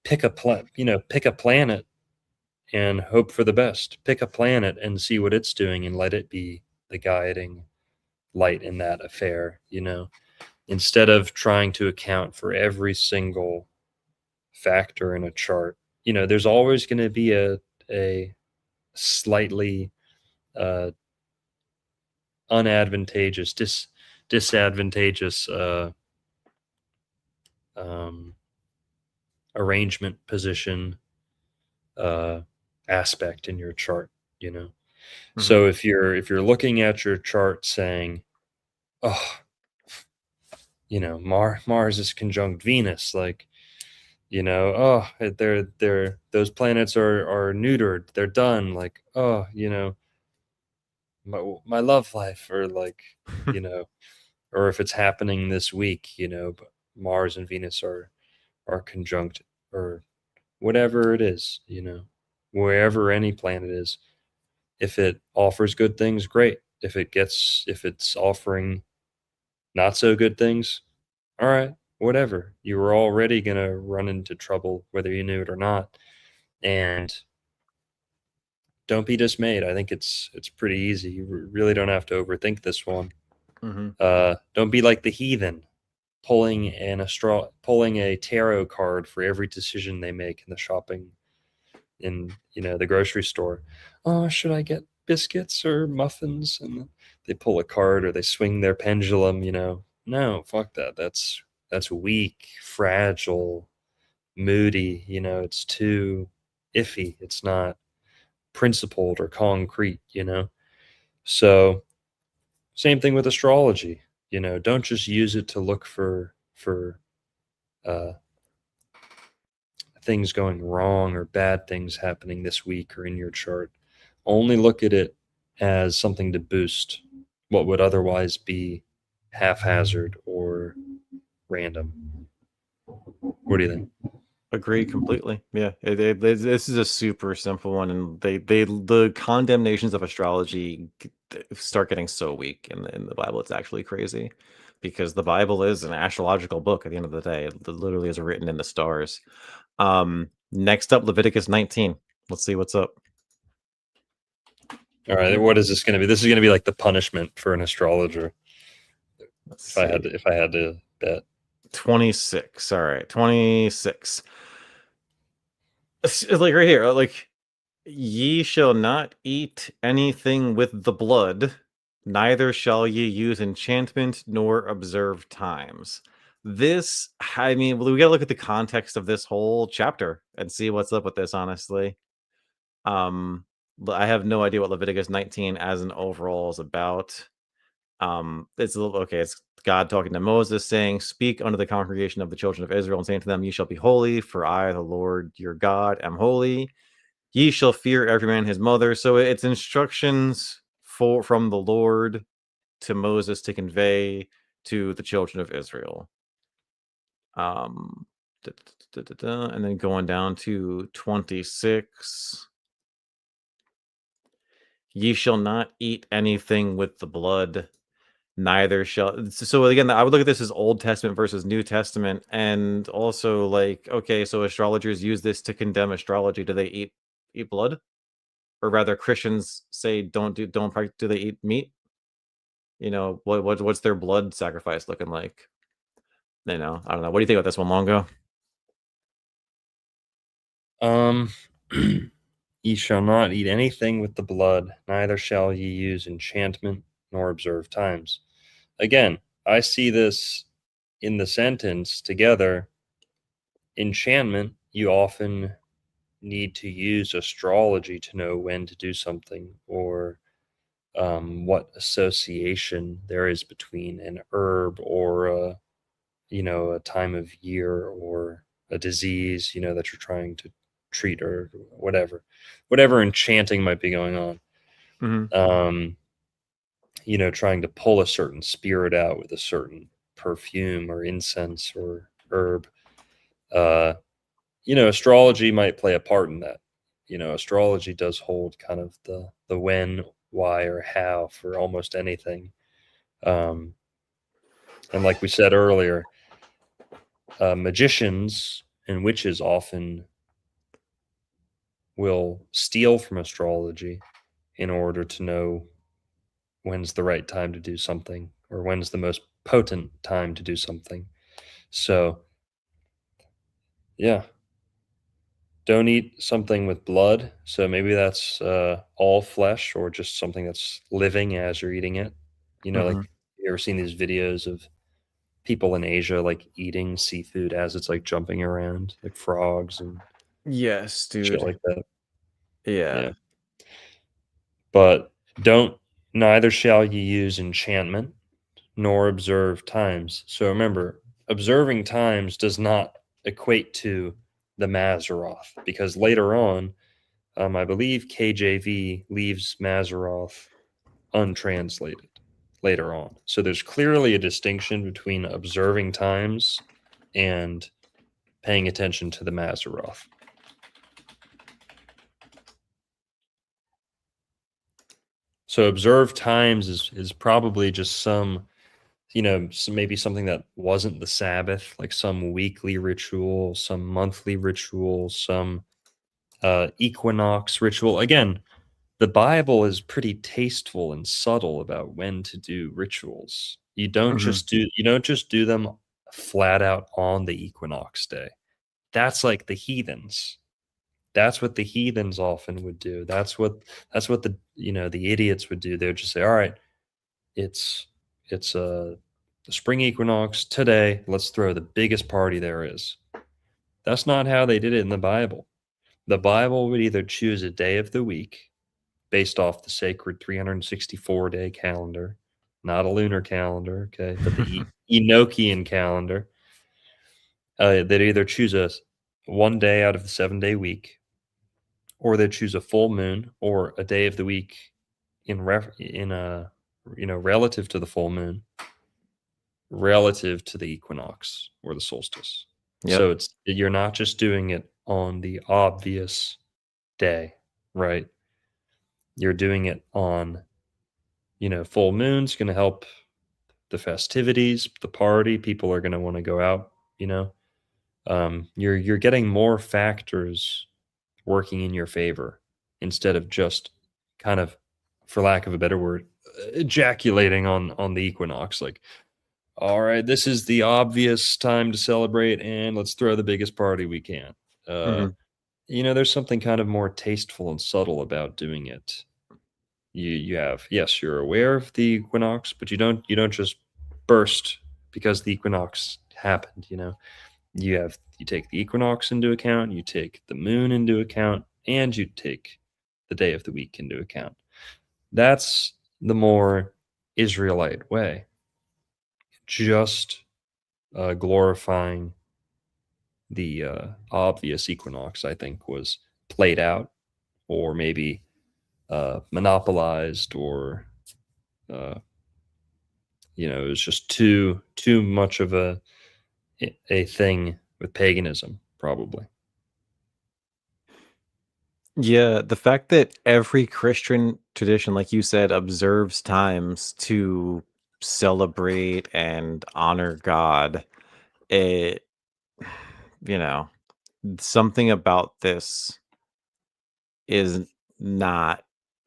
pick a planet and hope for the best. Pick a planet and see what it's doing and let it be the guiding light in that affair, instead of trying to account for every single factor in a chart. There's always going to be a slightly disadvantageous arrangement position aspect in your chart. So if you're looking at your chart saying, oh, Mars is conjunct Venus, like, oh, they're those planets are neutered, they're done, like, oh, my love life, or like, or if it's happening this week, but Mars and Venus are conjunct, or whatever it is, wherever any planet is. If it offers good things, great. If it's offering not so good things, all right, whatever. You were already going to run into trouble, whether you knew it or not. And don't be dismayed. I think it's pretty easy. You really don't have to overthink this one. Don't be like the heathen, pulling a tarot card for every decision they make in the shopping, in the grocery store. Oh, should I get biscuits or muffins? And they pull a card or they swing their pendulum. No, fuck that. That's weak, fragile, moody, you know, it's too iffy, it's not principled or concrete, you know. So same thing with astrology, you know, don't just use it to look for uh, things going wrong or bad things happening this week or in your chart. Only look at it as something to boost what would otherwise be haphazard or random. What do you think? Agree completely. Yeah, this is a super simple one, and the condemnations of astrology start getting so weak in the Bible. It's actually crazy, because the Bible is an astrological book. At the end of the day, it literally is written in the stars. Next up, Leviticus 19. Let's see what's up. All right, what is this going to be? This is going to be like the punishment for an astrologer. If I had to bet. 26. All right, 26. It's like right here, like, ye shall not eat anything with the blood, neither shall ye use enchantment nor observe times. This, I mean, we gotta look at the context of this whole chapter and see what's up with this, honestly. I have no idea what Leviticus 19 as an overall is about. It's a little okay. It's God talking to Moses, saying, "Speak unto the congregation of the children of Israel, and saying to them, Ye shall be holy, for I, the Lord your God, am holy. Ye shall fear every man his mother." So it's instructions from the Lord to Moses to convey to the children of Israel. And then going down to 26. Ye shall not eat anything with the blood, neither shall. So again, I would look at this as Old Testament versus New Testament, and also like, okay, so astrologers use this to condemn astrology. Do they eat blood? Or rather, Christians say do they eat meat? You know, what's their blood sacrifice looking like? You know, I don't know. What do you think about this one, Longo? Ye shall not eat anything with the blood, neither shall ye use enchantment nor observe times. Again, I see this in the sentence together. Enchantment, you often need to use astrology to know when to do something, or what association there is between an herb or a time of year or a disease, that you're trying to treat, or whatever enchanting might be going on. Trying to pull a certain spirit out with a certain perfume or incense or herb. Astrology might play a part in that. Astrology does hold kind of the when, why, or how for almost anything. And like we said earlier, magicians and witches often will steal from astrology in order to know when's the right time to do something, or when's the most potent time to do something. So, yeah. Don't eat something with blood. So maybe that's all flesh, or just something that's living as you're eating it. Like, you ever seen these videos of people in Asia like eating seafood as it's like jumping around, like frogs and Yes, dude. shit like that. Yeah. But neither shall ye use enchantment nor observe times. So remember, observing times does not equate to the Mazzaroth, because later on, I believe KJV leaves Mazzaroth untranslated later on. So there's clearly a distinction between observing times and paying attention to the Mazzaroth. So observed times is probably just some maybe something that wasn't the Sabbath, like some weekly ritual, some monthly ritual, some equinox ritual. Again, the Bible is pretty tasteful and subtle about when to do rituals. You don't just do them flat out on the equinox day. That's like the heathens. That's what the heathens often would do. That's what the idiots would do. They would just say, all right, it's the spring equinox today. Let's throw the biggest party there is. That's not how they did it in the Bible. The Bible would either choose a day of the week based off the sacred 364-day calendar, not a lunar calendar, okay, but the Enochian calendar. They'd either choose one day out of the 7-day week, or they'd choose a full moon or a day of the week relative to the full moon, relative to the equinox or the solstice. Yep. So you're not just doing it on the obvious day, right? You're doing it on, full moon's going to help the festivities, the party. People are going to want to go out. You're getting more factors working in your favor instead of just kind of, for lack of a better word, ejaculating on the equinox. Like, all right, this is the obvious time to celebrate, and let's throw the biggest party we can. There's something kind of more tasteful and subtle about doing it. You're aware of the equinox, but you don't just burst because the equinox happened. You take the equinox into account, you take the moon into account, and you take the day of the week into account. That's the more Israelite way. Just glorifying the obvious equinox, I think, was played out, or maybe monopolized, or it was just too much of a thing with paganism, probably. Yeah, the fact that every Christian tradition, like you said, observes times to celebrate and honor God, it, something about this is not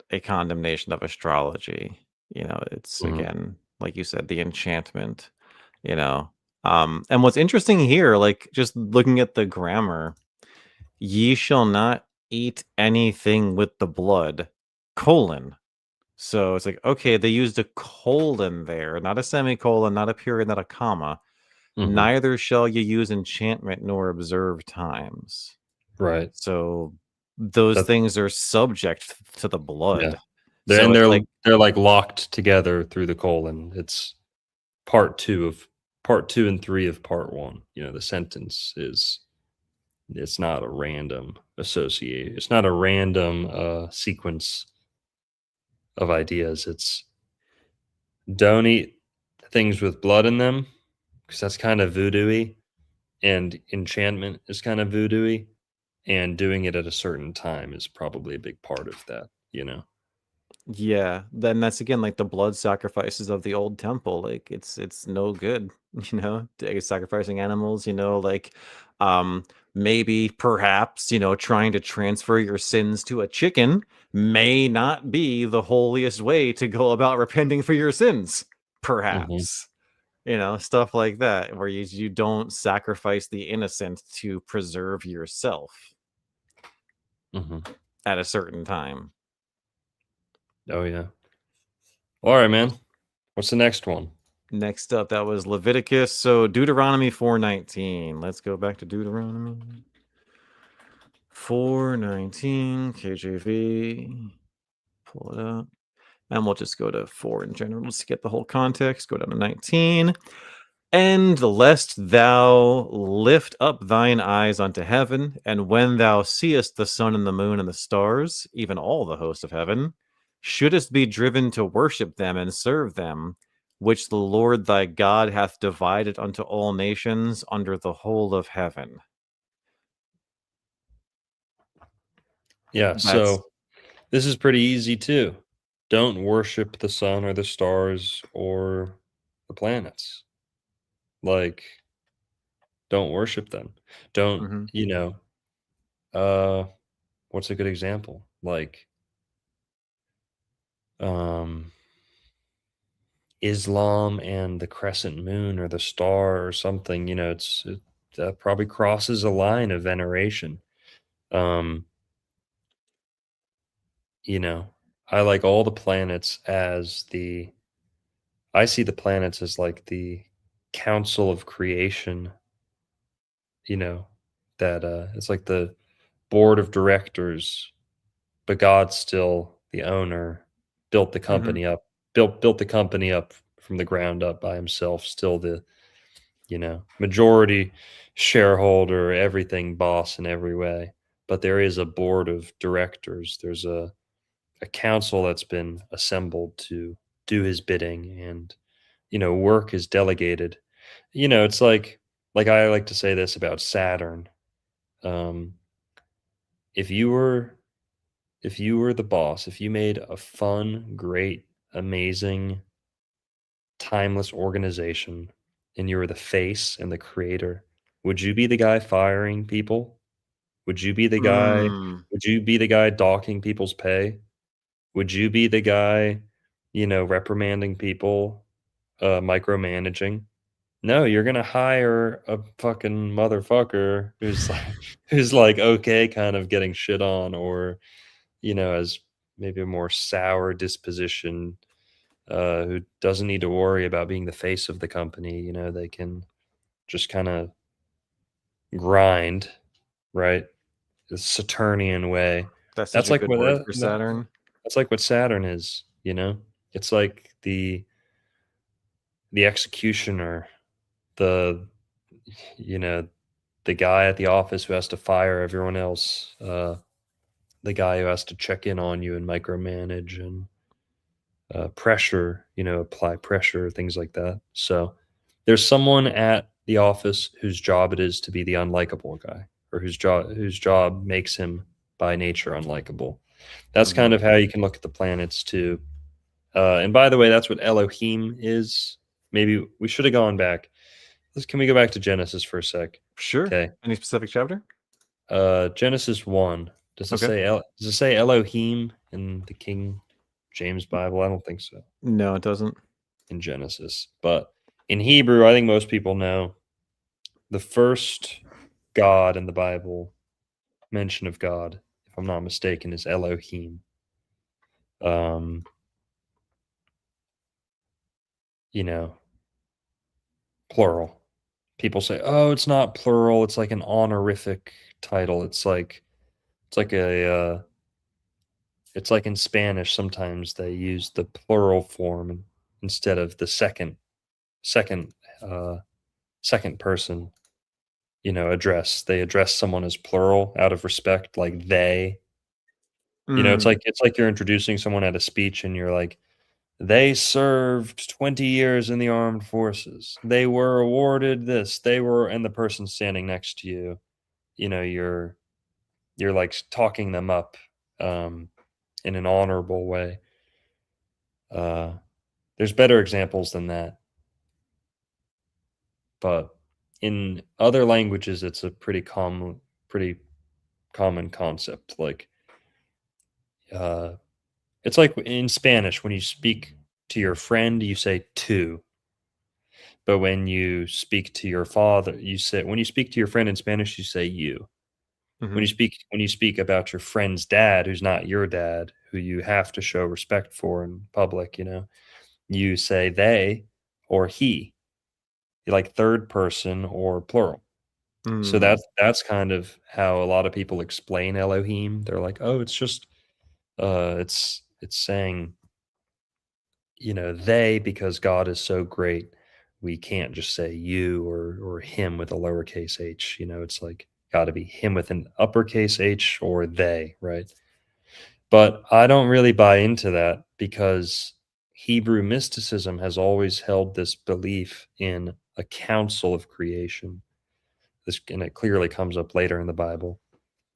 a condemnation of astrology. It's again, like you said, the enchantment, and what's interesting here, like just looking at the grammar, ye shall not eat anything with the blood, colon. So it's like, okay, they used a colon there, not a semicolon, not a period, not a comma. Neither shall you use enchantment nor observe times. Right. So those things are subject to the blood. Yeah. They're like locked together through the colon. It's part 2 and 3 of part 1. The sentence is, it's not a random associate. It's not a random sequence of ideas. It's don't eat things with blood in them, because that's kind of voodoo-y, and enchantment is kind of voodoo-y, and doing it at a certain time is probably a big part of that. Yeah, then that's again like the blood sacrifices of the old temple. Like it's no good, sacrificing animals, like maybe perhaps, trying to transfer your sins to a chicken may not be the holiest way to go about repenting for your sins. Perhaps. Stuff like that, where you don't sacrifice the innocent to preserve yourself at a certain time. Oh, yeah. All right, man. What's the next one? Next up, that was Leviticus. So Deuteronomy 4:19. Let's go back to Deuteronomy 4:19, KJV. Pull it up. And we'll just go to 4 in general just to get the whole context. Go down to 19. And lest thou lift up thine eyes unto heaven, and when thou seest the sun and the moon and the stars, even all the host of heaven, shouldest be driven to worship them and serve them, which the Lord thy God hath divided unto all nations under the whole of heaven. Yeah, so this is pretty easy too. Don't worship the sun or the stars or the planets. Like, don't worship them. Don't, what's a good example? Like, Islam and the crescent moon or the star or something, that probably crosses a line of veneration. I like all the planets I see the planets as like the council of creation, that it's like the board of directors, but God's still the owner, built the company up, built the company up from the ground up by himself, still the, majority shareholder, everything boss in every way. But there is a board of directors. There's a council that's been assembled to do his bidding, and work is delegated. It's like I like to say this about Saturn. Um, if you were the boss, if you made a fun, great, amazing, timeless organization, and you were the face and the creator, would you be the guy firing people? Would you be the guy? Would you be the guy docking people's pay? Would you be the guy, reprimanding people, micromanaging? No, you're gonna hire a fucking motherfucker who's like okay, kind of getting shit on, or as maybe a more sour disposition, who doesn't need to worry about being the face of the company. They can just kind of grind, right? The Saturnian way. That's such That's a like good what word for Saturn. that's like what Saturn is. It's like the executioner, the you know the guy at the office who has to fire everyone else, the guy who has to check in on you and micromanage and pressure, apply pressure, things like that. So there's someone at the office whose job it is to be the unlikable guy, or whose job makes him by nature unlikable. That's kind of how you can look at the planets too. And by the way, that's what Elohim is. Maybe we should have gone back. Can we go back to Genesis for a sec? Sure. Okay. Any specific chapter? Genesis 1. Does it say Elohim in the King James Bible? I don't think so. No, it doesn't. In Genesis. But in Hebrew, I think most people know the first God in the Bible, mention of God, if I'm not mistaken, is Elohim. Plural. People say, "Oh, it's not plural. It's like an honorific title. It's like it's like in Spanish. Sometimes they use the plural form instead of the second person. Address. They address someone as plural out of respect, like they. It's like you're introducing someone at a speech, and you're like, they served 20 years in the armed forces. They were awarded this. And the person standing next to you, you're like talking them up, in an honorable way. There's better examples than that. But in other languages, it's a pretty common concept. Like, it's like in Spanish, when you speak to your friend, you say tu. But when you speak to your father, when you speak to your friend in Spanish, you say you. When you speak about your friend's dad, who's not your dad, who you have to show respect for in public, you say they or he. You like third person or plural. So that's kind of how a lot of people explain Elohim. They're like, oh, it's just it's saying, they, because God is so great, we can't just say you or him with a lowercase h. It's like got to be him with an uppercase h, or they, right? But I don't really buy into that, because Hebrew mysticism has always held this belief in a council of creation. And it clearly comes up later in the Bible.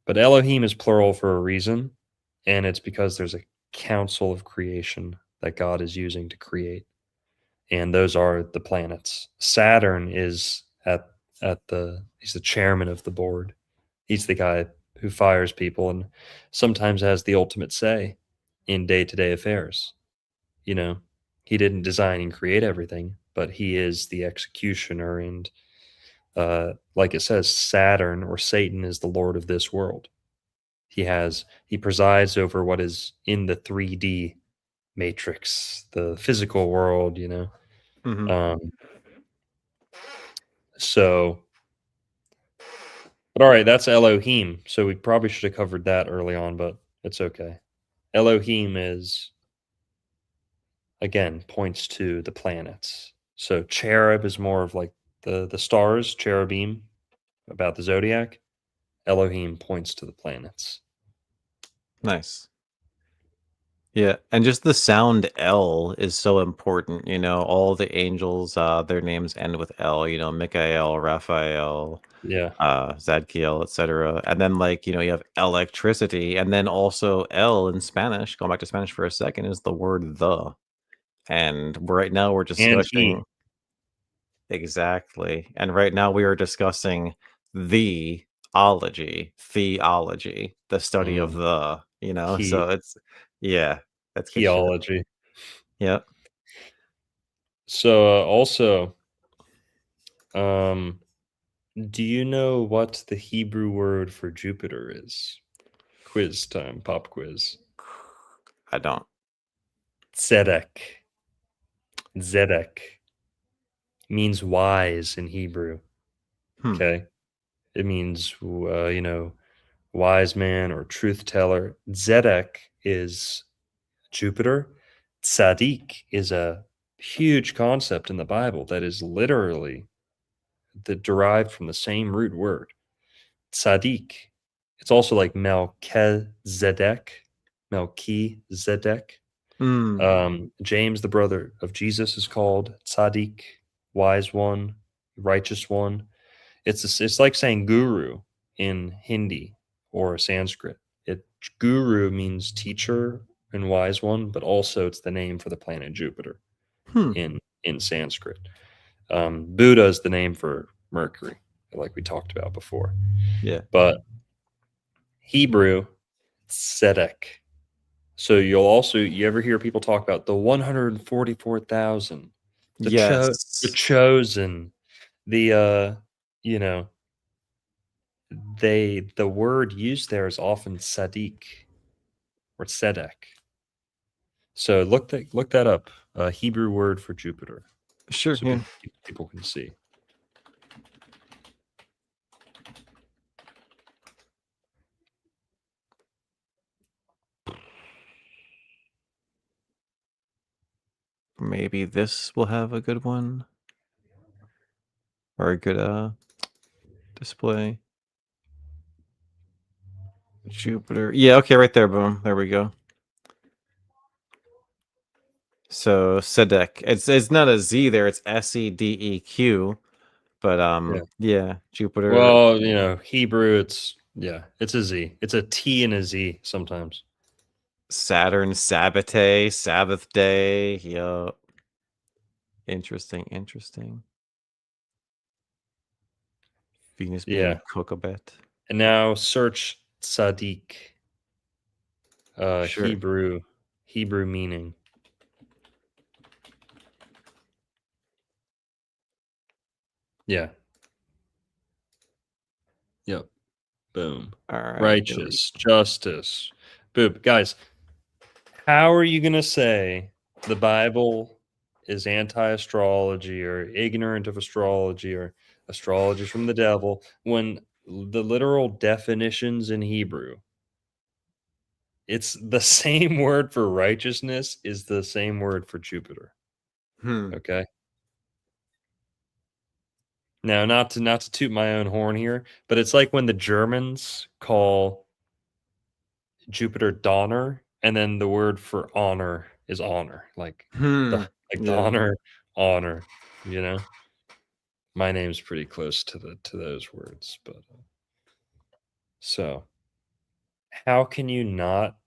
But Elohim is plural for a reason, and it's because there's a council of creation that God is using to create. And those are the planets. Saturn is he's the chairman of the board. He's the guy who fires people and sometimes has the ultimate say in day-to-day affairs. He didn't design and create everything, but he is the executioner. And like it says, Saturn, or Satan, is the lord of this world. He presides over what is in the 3D matrix, the physical world, So But all right, that's Elohim. So we probably should have covered that early on, but it's okay. Elohim is, again, points to the planets. So cherub is more of like the stars, cherubim, about the zodiac. Elohim points to the planets. Nice. Yeah, and just the sound L is so important. You know, all the angels, their names end with L. You know, Michael, Raphael, Yeah. Zadkiel, etc. And then, like, you know, you have electricity, and then also L in Spanish. Going back to Spanish for a second, is the word the. And right now we're And discussing he. exactly. And right now we are discussing the theology, the study of the. You know, He. so it's yeah, that's good shit. Theology. Yep. So also, do you know what the Hebrew word for Jupiter is? Quiz time, pop quiz. I don't. Zedek. Zedek means wise in Hebrew. Hmm. Okay. It means, wise man or truth teller. Zedek is Jupiter. Tzaddik is a huge concept in the Bible that is literally derived from the same root word. Tzaddik. It's also like Melchizedek. Melchizedek. James, the brother of Jesus, is called Tzaddik, wise one, righteous one. It's like saying guru in Hindi or Sanskrit. Guru means teacher and wise one, but also it's the name for the planet Jupiter in Sanskrit. Buddha is the name for Mercury, like we talked about before. Yeah. But Hebrew, Tzedek. So you ever hear people talk about the 144,000, the Yes. chosen, the the word used there is often Sadiq or Tzedek. So look that up. Hebrew word for Jupiter. Sure. So Yeah. people can see. Maybe this will have a good one. Or a good display. Jupiter. Yeah, okay, right there, boom. There we go. So Sedek. It's not a Z there, it's SEDEQ. But yeah, Jupiter. Well, Hebrew, it's a Z. It's a T and a Z sometimes. Saturn, Sabbaté, Sabbath day. Yup. Interesting. Venus being Kokobet. And now search Tzaddik. Sure. Hebrew meaning. Yeah. Yep. Boom. All right. Righteous, justice. Boom. Guys, how are you going to say the Bible is anti-astrology or ignorant of astrology or astrology from the devil when the literal definitions in Hebrew, it's the same word for righteousness is the same word for Jupiter. Okay. Now, not to toot my own horn here, but it's like when the Germans call Jupiter Donner, and then the word for honor is honor, like the honor. My name's pretty close to those words, but so how can you not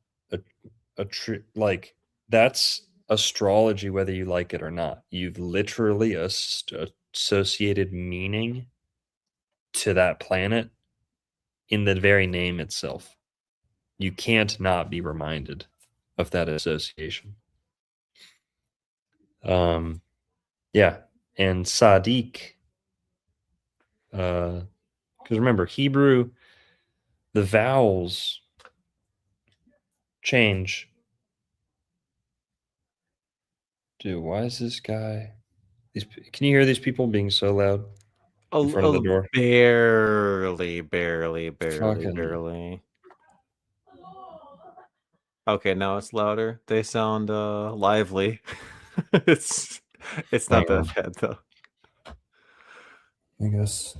like that's astrology, whether you like it or not? You've literally associated meaning to that planet in the very name itself. You can't not be reminded of that association. Yeah, and Sadiq, because remember, Hebrew, the vowels change. Dude, why is this guy? Can you hear these people being so loud? in front of the door. Barely. Fucking. Okay, now it's louder. They sound lively. it's not Hang on. that bad though. I guess.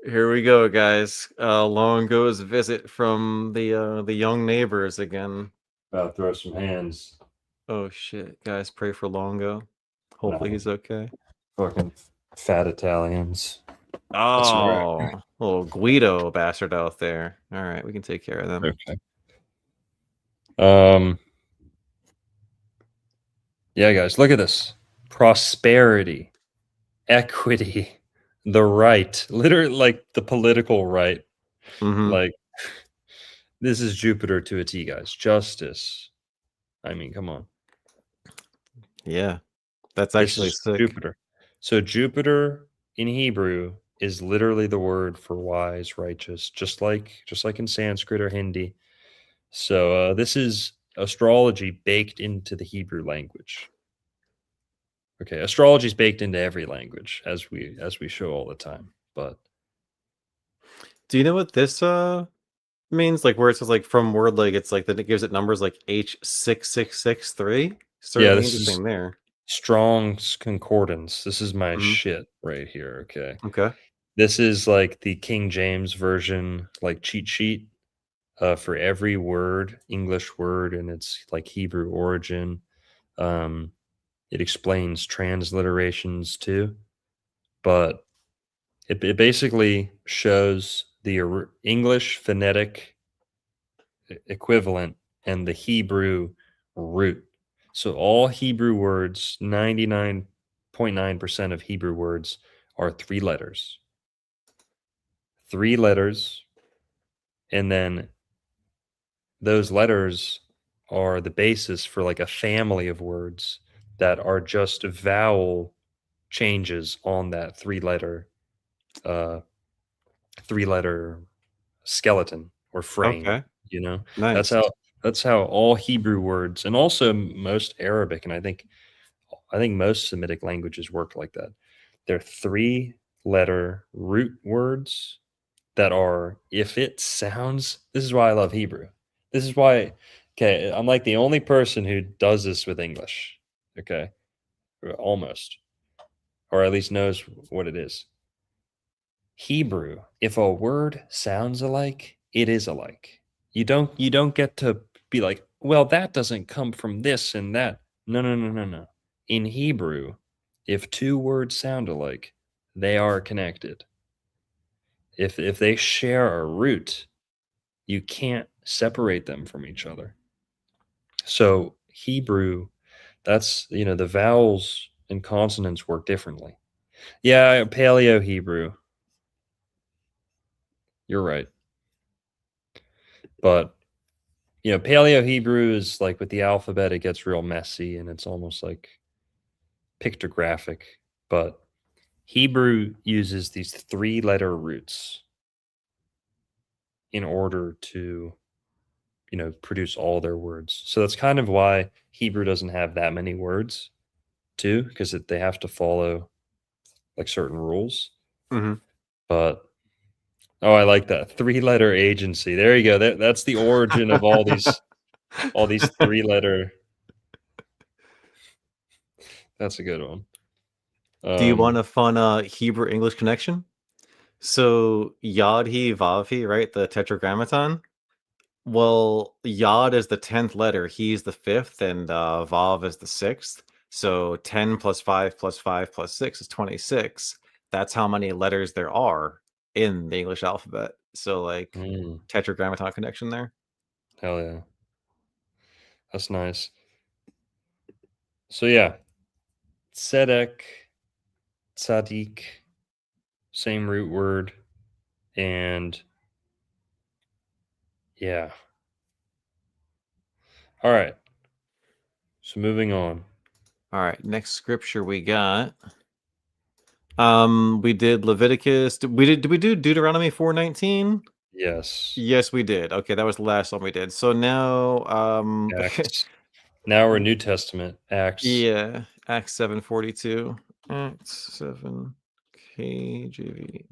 Here we go, guys. Longo's visit from the young neighbors again. About to throw some hands. Oh shit, guys, pray for Longo. Hopefully he's okay. Fucking fat Italians. Oh, little Guido bastard out there. All right, we can take care of them. Okay. Yeah, guys, look at this. Prosperity, equity, the right, literally like the political right. Mhm. Like, this is Jupiter to a T, guys. Justice. I mean, come on. Yeah, that's This actually is sick. Jupiter. So Jupiter in Hebrew is literally the word for wise, righteous, just like in Sanskrit or Hindi. So this is astrology baked into the Hebrew language. Okay, astrology is baked into every language, as we show all the time. But Do you know what this means? Like where it says like from word like it's like that it gives it numbers like H6663. Certainly yeah, this is interesting there. Strong's Concordance. This is my shit right here. Okay. Okay. This is like the King James version, like cheat sheet for every word, English word, and its like Hebrew origin. It explains transliterations too, but it basically shows the English phonetic equivalent and the Hebrew root. So all Hebrew words, 99.9% of Hebrew words are 3 letters. 3 letters, and then those letters are the basis for like a family of words that are just vowel changes on that 3-letter skeleton or frame. Okay. You know, Nice. that's how all Hebrew words, and also most Arabic, and I think most Semitic languages work like that. They're 3-letter root words that are, if it sounds, this is why I love Hebrew. This is why, okay, I'm like the only person who does this with English. Okay. Almost. Or at least knows what it is. Hebrew, if a word sounds alike, it is alike. You don't get to be like, well, that doesn't come from this and that. No. In Hebrew, if 2 words sound alike, they are connected. If they share a root, you can't separate them from each other. So Hebrew, that's, the vowels and consonants work differently. Yeah, Paleo Hebrew. You're right. But Paleo Hebrew is like with the alphabet, it gets real messy and it's almost like pictographic. But Hebrew uses these 3-letter roots in order to, produce all their words. So that's kind of why Hebrew doesn't have that many words, too, because they have to follow like certain rules. But oh, I like that 3-letter agency. There you go. That's the origin of all these 3-letter. That's a good one. Do you want a fun Hebrew English connection? So Yod-He, Vav-He, right? The Tetragrammaton. Well, Yod is the 10th letter, He's the 5th, and Vav is the 6th. So 10 plus 5 plus 5 plus 6 is 26. That's how many letters there are in the English alphabet. So like Tetragrammaton connection there. Hell yeah. That's nice. So yeah. Tzedek, Tzadik, same root word, and yeah. All right. So moving on. All right, next scripture we got. We did Leviticus. Did we do Deuteronomy 4:19? Yes. Yes, we did. Okay, that was the last one we did. So now Acts. Now we're New Testament. Acts. Yeah, Acts 7:42. Acts 7. KJV.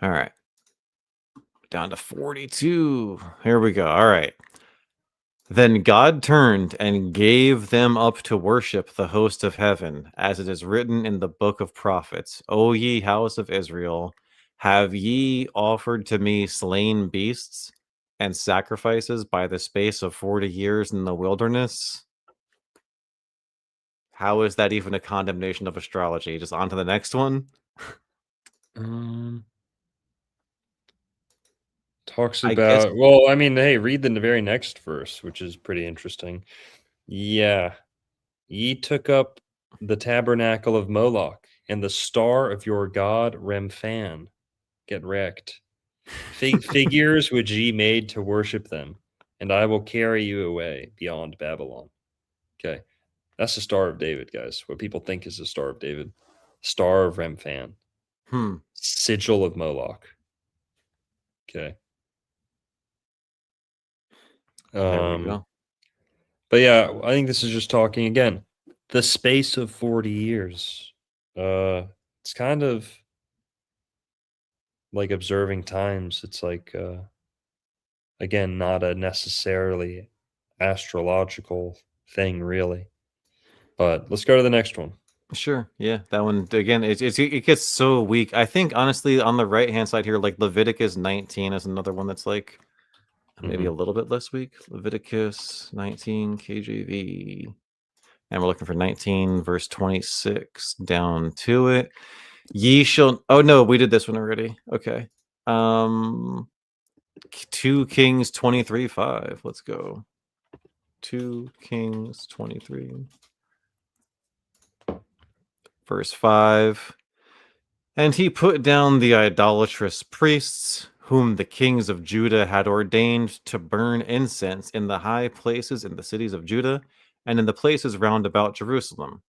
All right. Down to 42. Here we go. All right. Then God turned and gave them up to worship the host of heaven, as it is written in the book of prophets. O ye house of Israel, have ye offered to me slain beasts and sacrifices by the space of 40 years in the wilderness? How is that even a condemnation of astrology? Just on to the next one. Talks I guess- about, well, I mean, hey, read the very next verse, which is pretty interesting. Yeah. Ye took up the tabernacle of Moloch and the star of your god Remphan. Get wrecked. Figures which ye made to worship them, and I will carry you away beyond Babylon. Okay. That's the Star of David, guys. What people think is the Star of David. Star of Remphan. Sigil of Moloch. Okay. There we go. But yeah, I think this is just talking again. The space of 40 years. It's kind of like observing times. It's like again, not a necessarily astrological thing, really. But let's go to the next one. Sure. Yeah, that one again. It gets so weak. I think honestly, on the right hand side here, like Leviticus 19 is another one that's like maybe a little bit less weak. Leviticus 19 KJV, and we're looking for 19 verse 26 down to it. Ye shall. Oh no, we did this one already. Okay. 2 Kings 23:5. Let's go. 2 Kings 23. Verse 5. And he put down the idolatrous priests, whom the kings of Judah had ordained to burn incense in the high places in the cities of Judah, and in the places round about Jerusalem.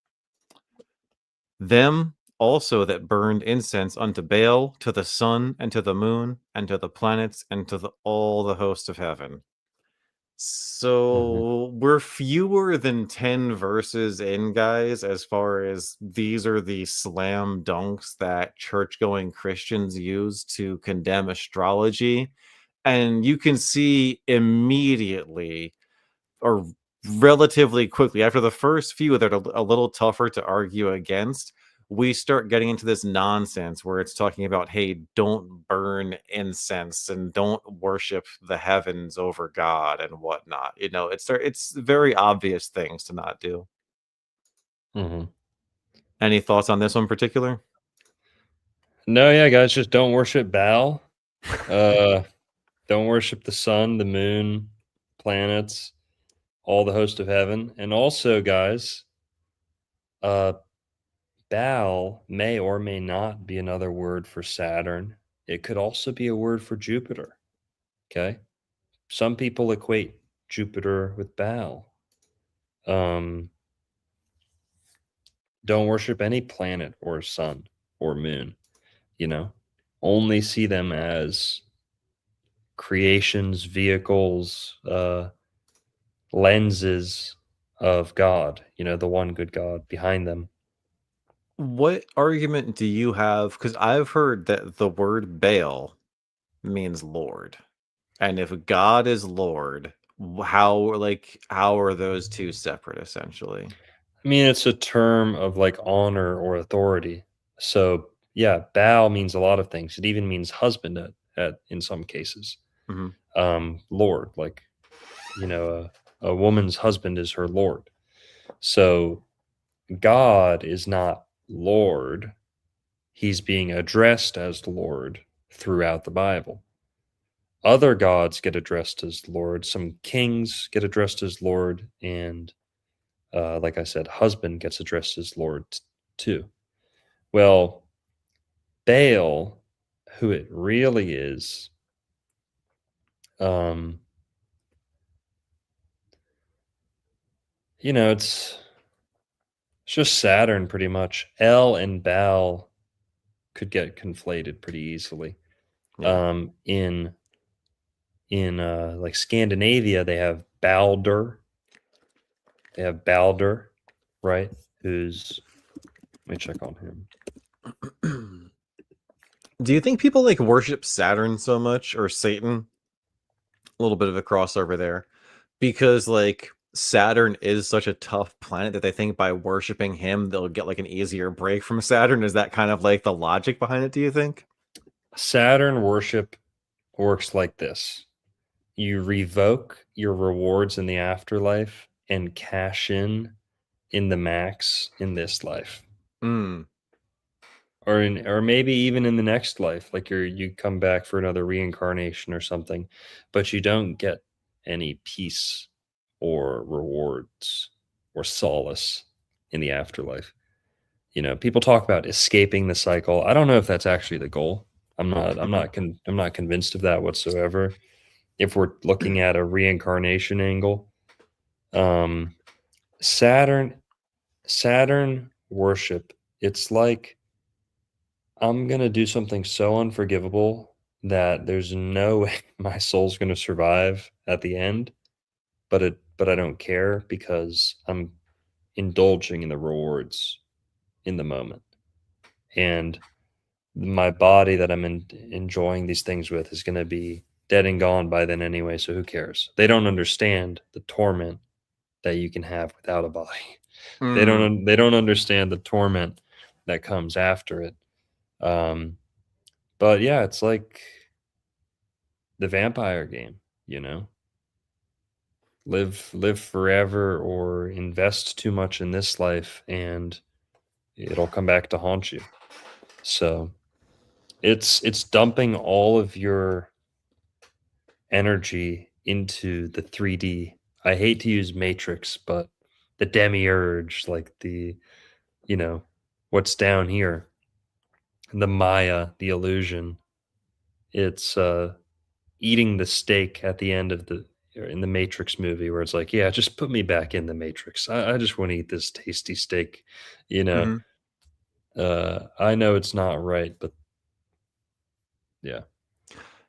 Them also that burned incense unto Baal, to the sun, and to the moon, and to the planets, and to all the host of heaven. So we're fewer than 10 verses in, guys, as far as these are the slam dunks that church-going Christians use to condemn astrology. And you can see immediately, or relatively quickly, after the first few that are a little tougher to argue against, we start getting into this nonsense where it's talking about, hey, don't burn incense and don't worship the heavens over God and whatnot. You know, it's very obvious things to not do. Any thoughts on this one in particular? No, yeah, guys, just don't worship Baal. Don't worship the sun, the moon, planets, all the host of heaven. And also, guys, Baal may or may not be another word for Saturn. It could also be a word for Jupiter. Okay. Some people equate Jupiter with Baal. Don't worship any planet or sun or moon, you know, only see them as creations, vehicles, lenses of God, you know, the one good God behind them. What argument do you have? Because I've heard that the word Baal means Lord. And if God is Lord, how are those two separate essentially? I mean, it's a term of like honor or authority. So yeah, Baal means a lot of things. It even means husband at in some cases. Lord, like, you know, a woman's husband is her Lord. So God is not Lord. He's being addressed as Lord throughout the Bible. Other gods get addressed as Lord. Some kings get addressed as Lord. And like I said, husband gets addressed as Lord too. Well, Baal, who it really is, you know, it's just Saturn pretty much. El and Baal could get conflated pretty easily. In like Scandinavia, they have Balder. They have Balder, right? who's, let me check on him. Do you think people like worship Saturn so much, or Satan? A little bit of a crossover there, because like Saturn is such a tough planet that they think by worshiping him they'll get like an easier break from Saturn. Is that kind of like the logic behind it, do you think? Saturn worship works like this. You revoke your rewards in the afterlife and cash in the max in this life. Mm. Or maybe even in the next life, like you come back for another reincarnation or something, but you don't get any peace or rewards or solace in the afterlife. You know, people talk about escaping the cycle. I don't know if that's actually the goal. I'm not convinced of that whatsoever. If we're looking at a reincarnation angle, Saturn worship, it's like, I'm going to do something so unforgivable that there's no way my soul's going to survive at the end, but I don't care because I'm indulging in the rewards in the moment. And my body that I'm enjoying these things with is going to be dead and gone by then anyway, so who cares? They don't understand the torment that you can have without a body. They don't understand the torment that comes after it. But yeah, it's like the vampire game, you know. Live forever or invest too much in this life and it'll come back to haunt you. So it's dumping all of your energy into the 3D. I hate to use Matrix, but the demiurge, like the, you know, what's down here, the Maya, the illusion. It's eating the steak at the end of in the Matrix movie, where it's like, yeah, just put me back in the Matrix. I just want to eat this tasty steak, you know. I know it's not right, but yeah.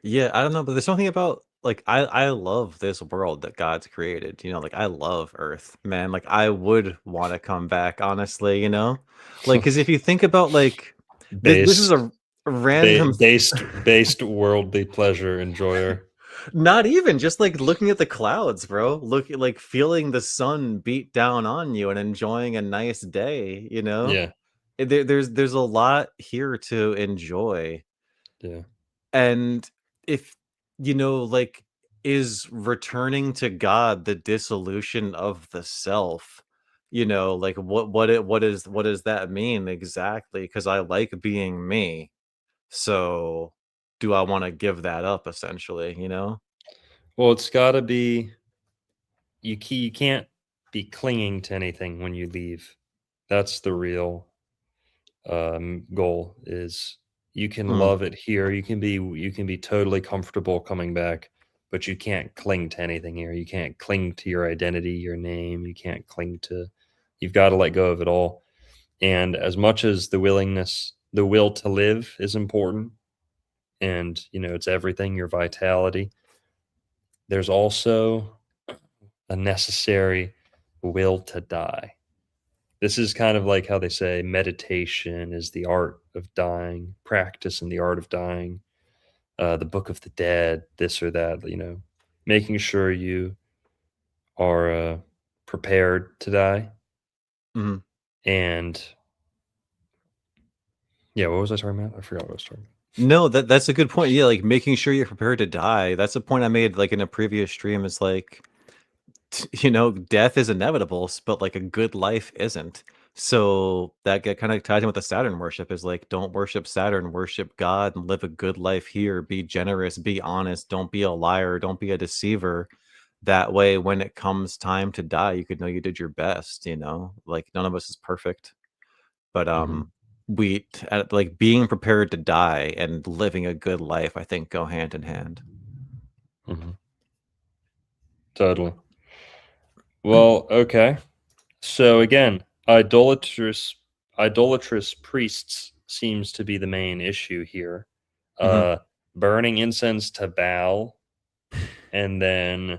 Yeah, I don't know, but there's something about like I love this world that God's created. You know, like I love Earth, man. Like I would want to come back, honestly. You know, like because if you think about like this is a random based worldly pleasure enjoyer. Not even just like looking at the clouds, bro. Look, like feeling the sun beat down on you and enjoying a nice day. You know, Yeah. There's a lot here to enjoy. Yeah. And if you know, like, is returning to God the dissolution of the self? You know, like what does that mean exactly? Because I like being me. So do I want to give that up essentially, you know? Well, it's got to be, you can't be clinging to anything when you leave. That's the real goal. Is you can love it here. You can be totally comfortable coming back, but you can't cling to anything here. You can't cling to your identity, your name. You can't cling to. You've got to let go of it all. And as much as the will to live is important, and you know it's everything, your vitality, there's also a necessary will to die. This is kind of like how they say meditation is the art of dying, practice in the art of dying, the book of the dead, this or that, you know, making sure you are prepared to die. And yeah, what was I talking about? I forgot what I was talking about. No, that's a good point. Yeah, like making sure you're prepared to die. That's a point I made like in a previous stream. Is like, you know, death is inevitable, but like a good life isn't. So that kind of ties in with the Saturn worship. Is like, don't worship Saturn, worship God, and live a good life here. Be generous, be honest. Don't be a liar. Don't be a deceiver. That way, when it comes time to die, you could know you did your best. You know, like none of us is perfect, but like being prepared to die and living a good life, I think go hand in hand. Totally. Well, okay. So again, idolatrous priests seems to be the main issue here. Burning incense to Baal, and then,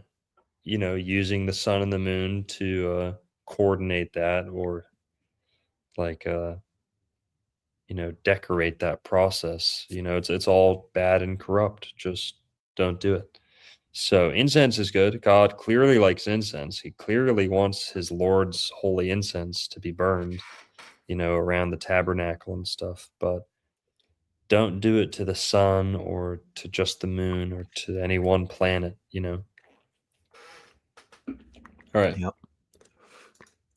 you know, using the sun and the moon to coordinate that, or like decorate that process. It's all bad and corrupt. Just don't do it. So incense is good. God clearly likes incense. He clearly wants his Lord's holy incense to be burned, around the tabernacle and stuff. But don't do it to the sun or to just the moon or to any one planet. All right. Yep.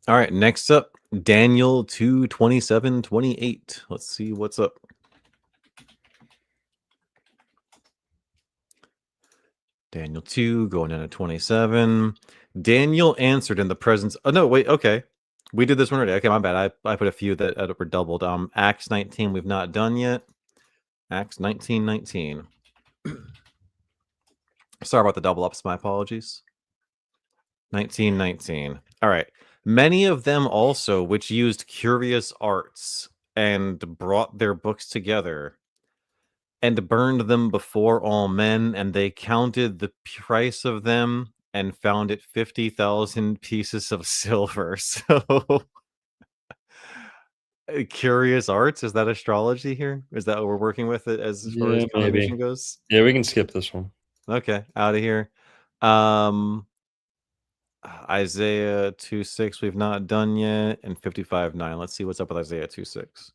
All right, next up, Daniel 2:27-28. Let's see what's up. Daniel 2 going in at 27. Daniel answered in the presence. Oh no, wait, okay. We did this one already. Okay, my bad. I put a few that were doubled. Acts 19 we've not done yet. Acts 19:19. Sorry about the double ups, my apologies. 19:19. All right. Many of them also which used curious arts and brought their books together and burned them before all men, and they counted the price of them and found it 50,000 pieces of silver. So curious arts, is that astrology here? Is that what we're working with it as far as condemnation goes? Yeah, we can skip this one. Okay, out of here. Isaiah 2:6 we've not done yet, and 55:9. Let's see what's up with Isaiah 2:6.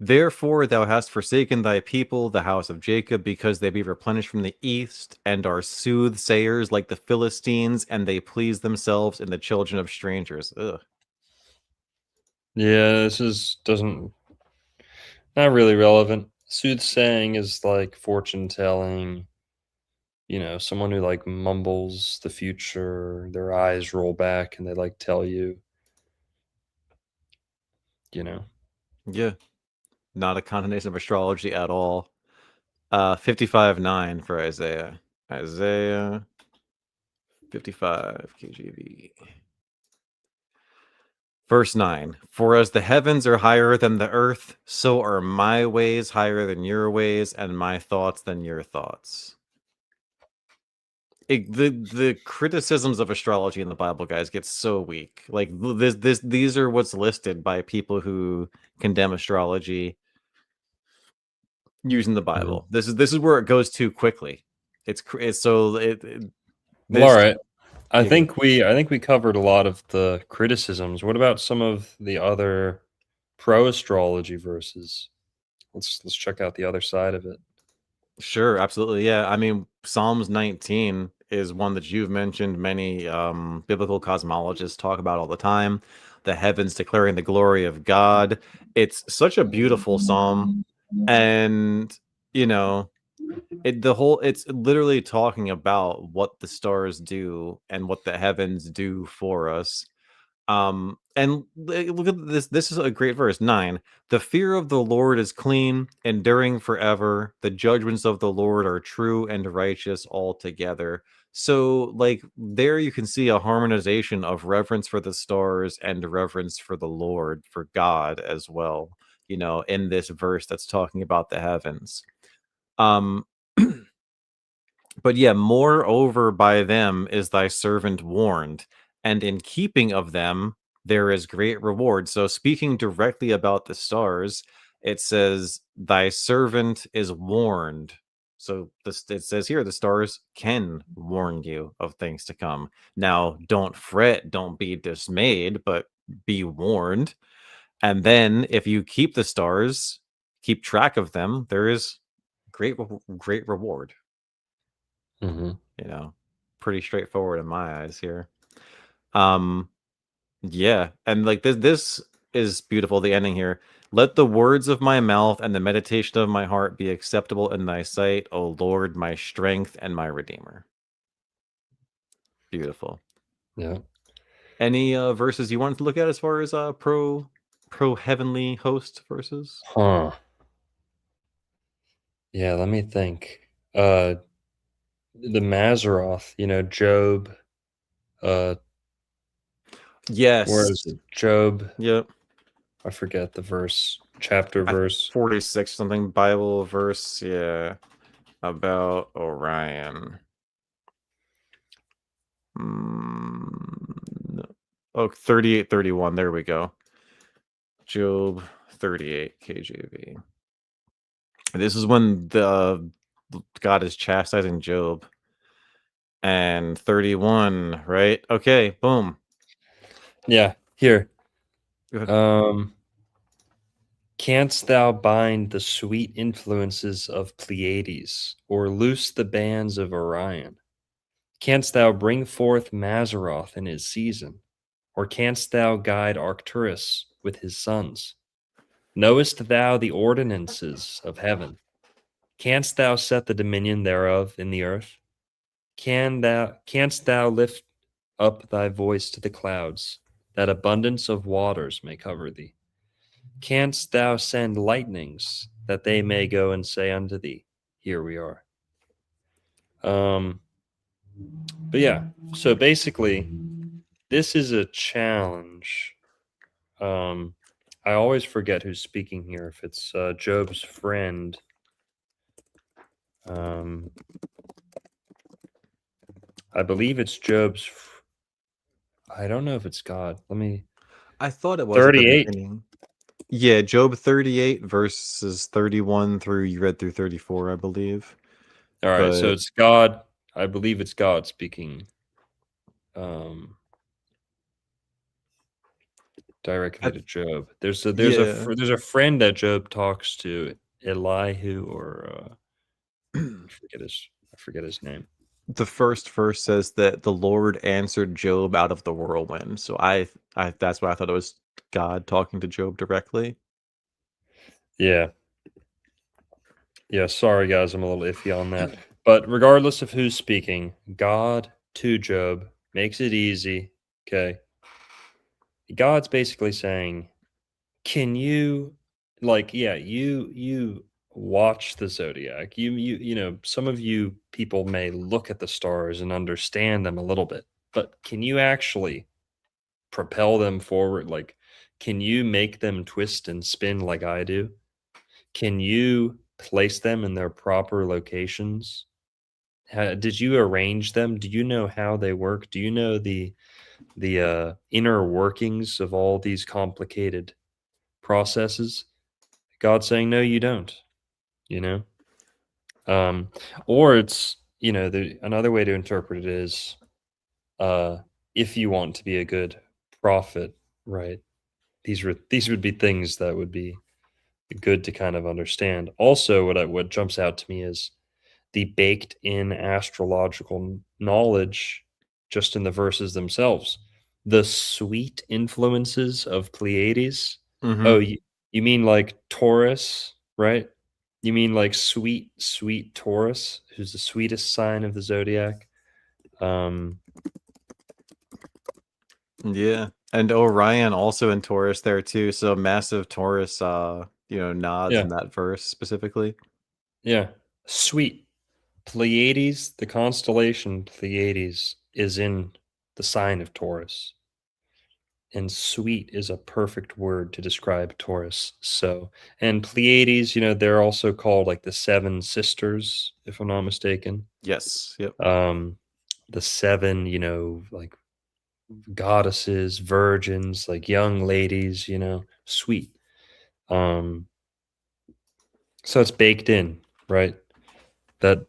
Therefore thou hast forsaken thy people, the house of Jacob, because they be replenished from the east, and are soothsayers like the Philistines, and they please themselves in the children of strangers. Ugh. Yeah, doesn't not really relevant. Soothsaying is like fortune telling. Someone who like mumbles the future, their eyes roll back and they like tell you. Yeah. Not a condemnation of astrology at all. 55:9 for Isaiah. Isaiah 55 KJV. Verse 9. For as the heavens are higher than the earth, so are my ways higher than your ways, and my thoughts than your thoughts. The criticisms of astrology in the Bible, guys, get so weak. Like these are what's listed by people who condemn astrology using the Bible. This is where it goes too quickly. All right. I think we covered a lot of the criticisms. What about some of the other pro astrology verses? Let's check out the other side of it. Sure, absolutely. Yeah. I mean, Psalms 19 is one that you've mentioned. Many biblical cosmologists talk about all the time. The heavens declaring the glory of God. It's such a beautiful psalm. And it's literally talking about what the stars do and what the heavens do for us. And look at this. This is a great verse 9. The fear of the Lord is clean, enduring forever. The judgments of the Lord are true and righteous altogether. So, like, there you can see a harmonization of reverence for the stars and reverence for the Lord, for God as well, in this verse that's talking about the heavens. But yeah, moreover by them is thy servant warned, and in keeping of them there is great reward. So speaking directly about the stars, it says thy servant is warned. So it says here the stars can warn you of things to come. Now, don't fret, don't be dismayed, but be warned. And then if you keep the stars, keep track of them, there is great reward. Pretty straightforward in my eyes here. Yeah, and like this is beautiful, the ending here. Let the words of my mouth and the meditation of my heart be acceptable in thy sight, O Lord, my strength and my redeemer. Beautiful. Yeah. Any verses you wanted to look at as far as pro heavenly host verses? Yeah, let me think. The Mazzaroth, Job. Yes. Where is it? Job. Yep. I forget the chapter verse. 46 something Bible verse, yeah, about Orion. No. Oh, 38, 31. There we go. Job 38 KJV. This is when the God is chastising Job. And 31, right? Okay, boom. Yeah, here. Go ahead. Canst thou bind the sweet influences of Pleiades, or loose the bands of Orion? Canst thou bring forth Mazzaroth in his season, or canst thou guide Arcturus with his sons? Knowest thou the ordinances of heaven? Canst thou set the dominion thereof in the earth? Canst thou lift up thy voice to the clouds, that abundance of waters may cover thee? Canst thou send lightnings, that they may go and say unto thee, here we are? But yeah, so basically, this is a challenge. I always forget who's speaking here. If it's Job's friend, I believe it's Job's. I don't know if it's God. Let me. I thought it was 38. at the beginning. Yeah, Job 38 verses 31 through you read through 34, I believe. All right, so it's God. I believe it's God speaking. Directly to Job. There's a friend that Job talks to, Elihu, or I forget his name. The first verse says that the Lord answered Job out of the whirlwind. So I that's why I thought it was God talking to Job directly. Yeah. Yeah, sorry guys, I'm a little iffy on that. But regardless of who's speaking, God to Job makes it easy. Okay. God's basically saying, can you you watch the zodiac. You know, some of you people may look at the stars and understand them a little bit, but can you actually propel them forward? Like, can you make them twist and spin like I do? Can you place them in their proper locations? Did you arrange them? Do you know how they work? Do you know the inner workings of all these complicated processes? God's saying, no, you don't. You know, or it's, you know, another way to interpret it is, if you want to be a good prophet, right? These would be things that would be good to kind of understand. Also, what jumps out to me is the baked in astrological knowledge just in the verses themselves. The sweet influences of Pleiades. Mhm. Oh, you mean like Taurus, right? You mean like sweet Taurus, who's the sweetest sign of the zodiac? Yeah. And Orion also in Taurus there too. So massive Taurus nods Yeah. in that verse specifically. Yeah. Sweet. Pleiades, the constellation Pleiades, is in the sign of Taurus. And sweet is a perfect word to describe Taurus. So, and Pleiades, you know, they're also called like the seven sisters, if I'm not mistaken. Yes. Yep. The seven, you know, like goddesses, virgins, like young ladies, you know, sweet. So it's baked in, right? That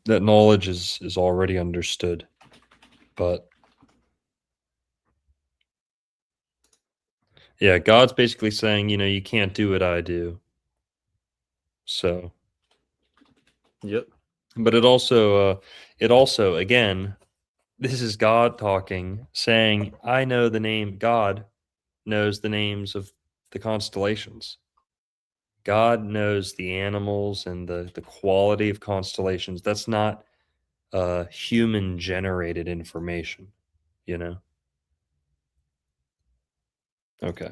knowledge is already understood. But yeah, God's basically saying, you know, you can't do what I do. So, yep. But it also again, this is God talking, saying, I know the name. God knows the names of the constellations. God knows the animals and the quality of constellations. That's not human generated information, you know? Okay.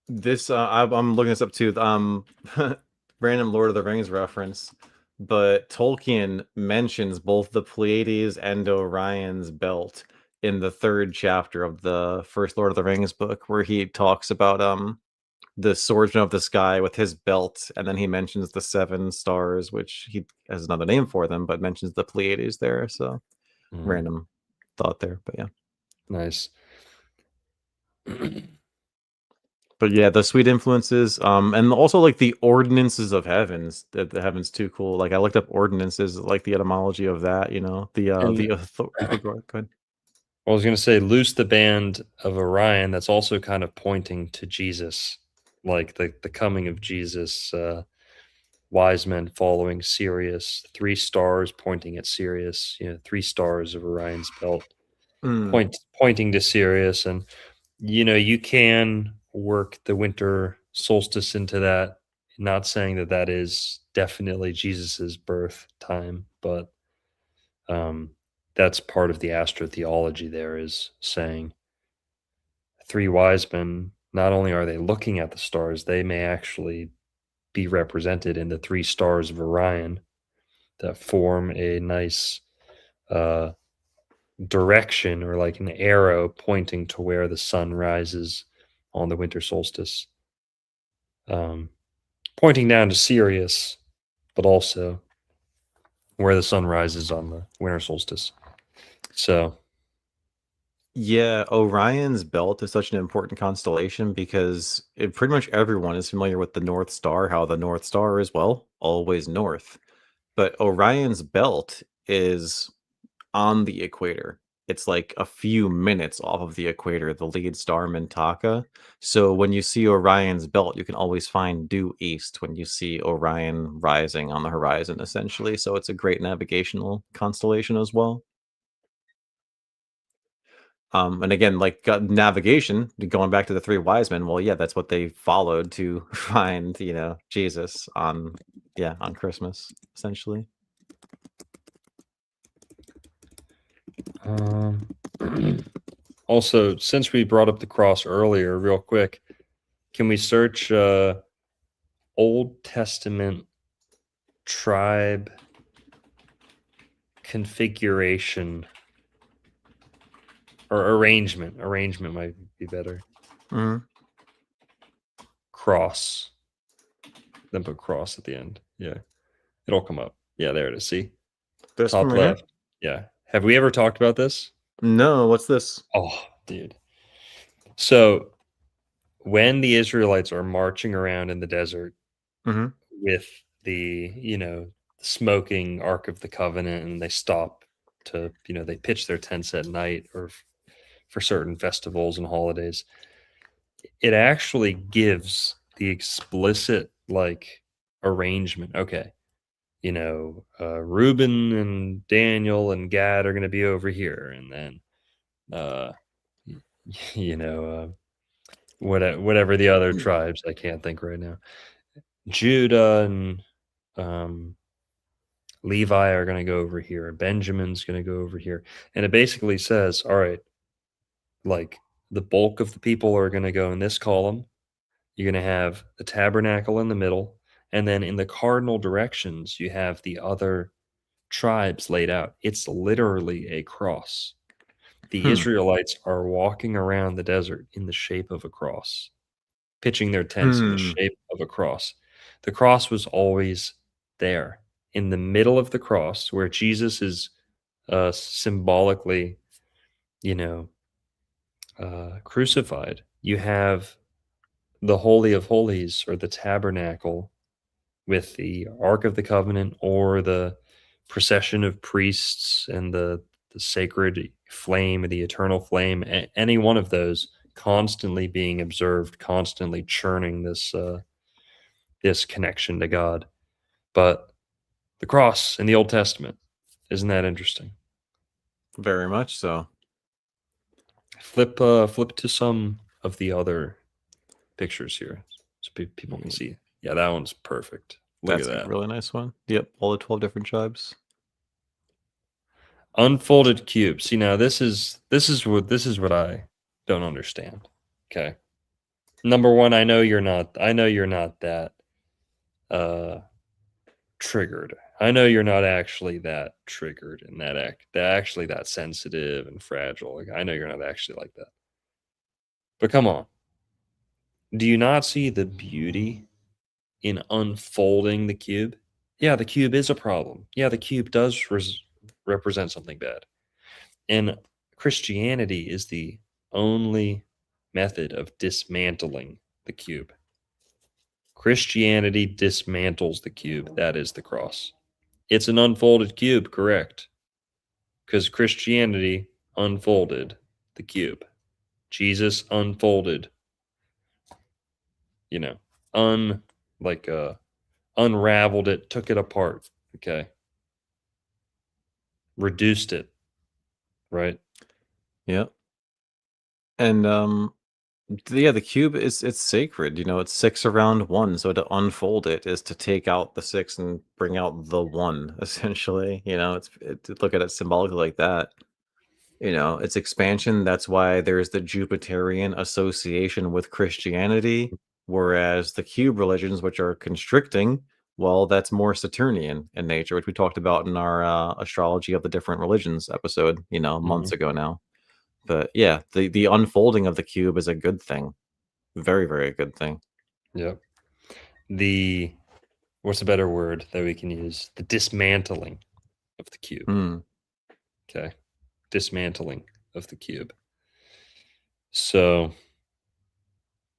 This I'm looking this up too. Random Lord of the Rings reference, but Tolkien mentions both the Pleiades and Orion's belt in the 3rd chapter of the first Lord of the Rings book, where he talks about the swordsman of the sky with his belt, and then he mentions the 7 stars, which he has another name for them, but mentions the Pleiades there. So random thought there, but yeah. Nice. But yeah, the sweet influences, and also like the ordinances of heavens. The heavens too cool. Like I looked up ordinances, like the etymology of that. You know, the authority. Go ahead. I was going to say, loose the band of Orion. That's also kind of pointing to Jesus, like the coming of Jesus. Wise men following Sirius, 3 stars pointing at Sirius. 3 stars of Orion's belt, pointing to Sirius, and you can work the winter solstice into that. Not saying that that is definitely Jesus's birth time, but that's part of the astrotheology. There is saying 3 wise men. Not only are they looking at the stars, they may actually be represented in the 3 stars of Orion that form a nice direction, or like an arrow pointing to where the sun rises on the winter solstice, pointing down to Sirius, but also where the sun rises on the winter solstice. So yeah, Orion's belt is such an important constellation because pretty much everyone is familiar with the North Star, how the North Star is, well, always north. But Orion's belt is on the equator. It's like a few minutes off of the equator, the lead star Mintaka. So when you see Orion's belt, you can always find due east when you see Orion rising on the horizon, essentially. So it's a great navigational constellation as well. And again, like navigation, going back to the 3 wise men, well, yeah, that's what they followed to find, Jesus on Christmas, essentially. Also, since we brought up the cross earlier, real quick, can we search Old Testament tribe configuration or arrangement? Arrangement might be better. Cross. Then put cross at the end. Yeah. It'll come up. Yeah, there it is. See? This Top one right left. Yeah. Have we ever talked about this? No, what's this? Oh, dude. So when the Israelites are marching around in the desert with the, smoking Ark of the Covenant, and they stop to, they pitch their tents at night or for certain festivals and holidays, it actually gives the explicit like arrangement. Okay. Reuben and Daniel and Gad are going to be over here. And then, whatever the other tribes, I can't think right now. Judah and Levi are going to go over here. Benjamin's going to go over here. And it basically says, all right, like the bulk of the people are going to go in this column. You're going to have the tabernacle in the middle. And then in the cardinal directions, you have the other tribes laid out. It's literally a cross. The Israelites are walking around the desert in the shape of a cross, pitching their tents in the shape of a cross. The cross was always there. In the middle of the cross, where Jesus is symbolically, crucified, you have the Holy of Holies, or the tabernacle, with the Ark of the Covenant, or the procession of priests and the sacred flame, the eternal flame, any one of those constantly being observed, constantly churning this connection to God. But the cross in the Old Testament, isn't that interesting? Very much so. Flip to some of the other pictures here so people can see. Yeah, that one's perfect. Look That's at that. A really nice one. Yep, all the 12 different tribes. Unfolded cube. See, now this is what I don't understand. Okay. Number one, I know you're not that triggered. I know you're not actually that triggered and that sensitive and fragile. Like, I know you're not actually like that. But come on. Do you not see the beauty in unfolding the cube? Yeah, the cube is a problem. Yeah, the cube does represent something bad. And Christianity is the only method of dismantling the cube. Christianity dismantles the cube. That is the cross. It's an unfolded cube, correct? Because Christianity unfolded the cube. Jesus unfolded, you know, unraveled it, took it apart, okay? Reduced it, right? Yeah. And yeah, the cube it's sacred. You know, it's 6 around 1. So to unfold it is to take out the 6 and bring out the 1, essentially. You know, to look at it symbolically like that. You know, it's expansion. That's why there's the Jupiterian association with Christianity, whereas the cube religions, which are constricting, well, that's more Saturnian in nature, which we talked about in our astrology of the different religions episode, you know, months ago now. But yeah, the unfolding of the cube is a good thing. Very, very good thing. Yep. What's a better word that we can use? The dismantling of the cube. Okay. Dismantling of the cube. So,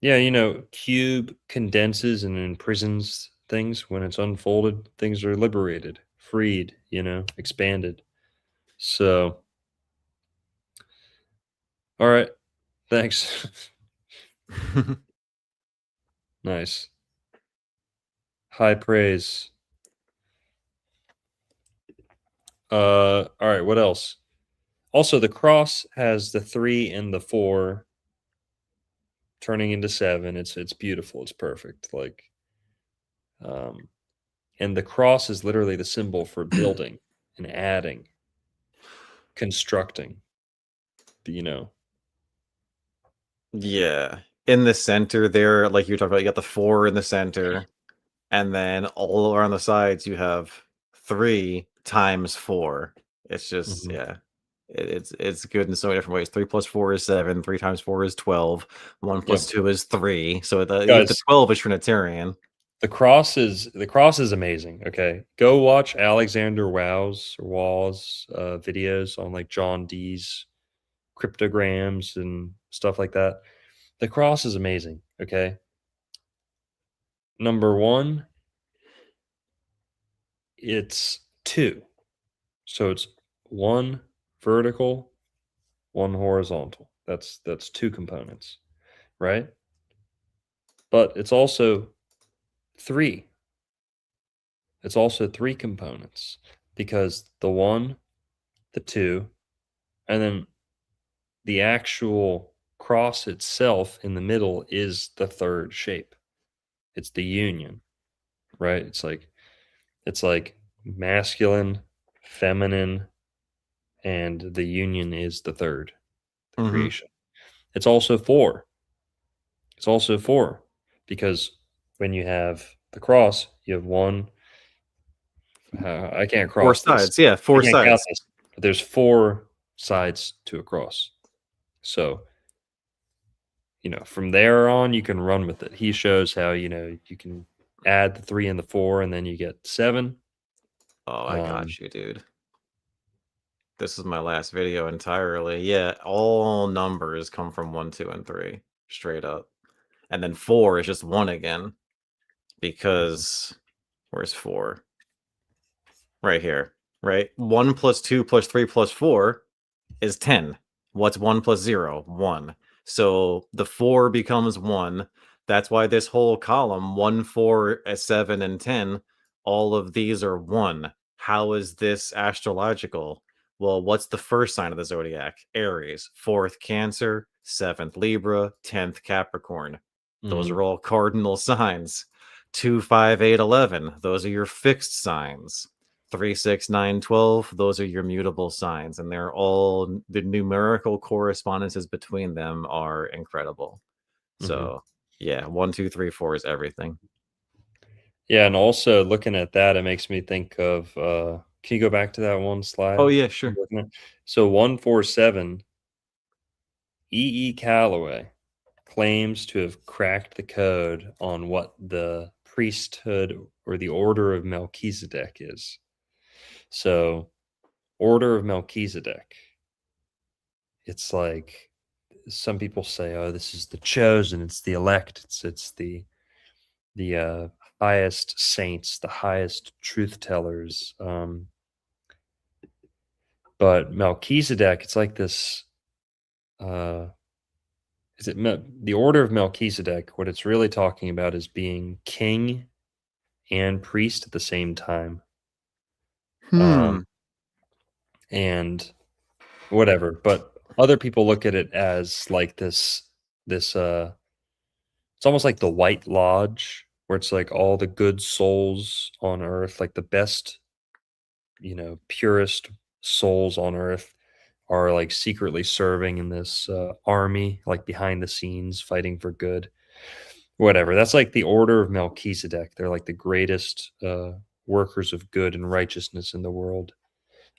yeah, you know, cube condenses and imprisons things. When it's unfolded, things are liberated, freed, you know, expanded. So, all right. Thanks. Nice. High praise. All right, what else? Also, the cross has the 3 and the 4 turning into 7. It's beautiful. It's perfect. Like, and the cross is literally the symbol for building and adding, constructing. You know. Yeah. In the center there, like you were talking about, you got the 4 in the center, and then all around the sides you have 3 times 4. It's just yeah. It's good in so many different ways. 3 plus 4 is 7. 3 times 4 is 12. 1 plus 2 is 3. So the 12 is Trinitarian. The cross is amazing. Okay, go watch Alexander Wau's videos on like John Dee's cryptograms and stuff like that. The cross is amazing. Okay, number 1, it's 2, so it's 1 vertical, 1 horizontal. That's 2 components, right? But it's also 3. It's also 3 components, because the 1, the 2, and then the actual cross itself in the middle is the 3rd shape. It's the union, right? It's like masculine, feminine, and the union is the 3rd, the creation. It's also 4. It's also 4 because when you have the cross, you have 1. I can't cross 4 sides. Yeah, 4 sides. But there's 4 sides to a cross. So, you know, from there on, you can run with it. He shows how, you know, you can add the 3 and the 4, and then you get 7. Oh, I got you, dude. This is my last video entirely. Yeah, all numbers come from 1, 2, and 3, straight up. And then 4 is just 1 again. Because where's 4? Right here, right? 1 plus 2 plus 3 plus 4 is 10. What's 1 plus 0? 1. So the 4 becomes 1. That's why this whole column, 1, 4, 7, and 10, all of these are 1. How is this astrological? Well, what's the first sign of the zodiac? Aries. 4th, Cancer. 7th, Libra. 10th, Capricorn. Those are all cardinal signs. 2, 5, 8, 11. Those are your fixed signs. 3, 6, 9, 12. Those are your mutable signs. And they're all, the numerical correspondences between them are incredible. So, yeah, 1, 2, 3, 4 is everything. Yeah, and also looking at that, it makes me think of, can you go back to that one slide? Oh, yeah, sure. So 147, E. Calloway claims to have cracked the code on what the priesthood or the order of Melchizedek is. So, order of Melchizedek, it's like some people say, oh, this is the chosen, it's the elect, it's the highest saints, the highest truth tellers. But Melchizedek, it's like this. Is it the order of Melchizedek? What it's really talking about is being king and priest at the same time. And whatever, but other people look at it as like this it's almost like the White Lodge, where it's like all the good souls on earth, like the best, purest souls on earth are like secretly serving in this army, like behind the scenes, fighting for good. Whatever. That's like the order of Melchizedek. They're like the greatest workers of good and righteousness in the world.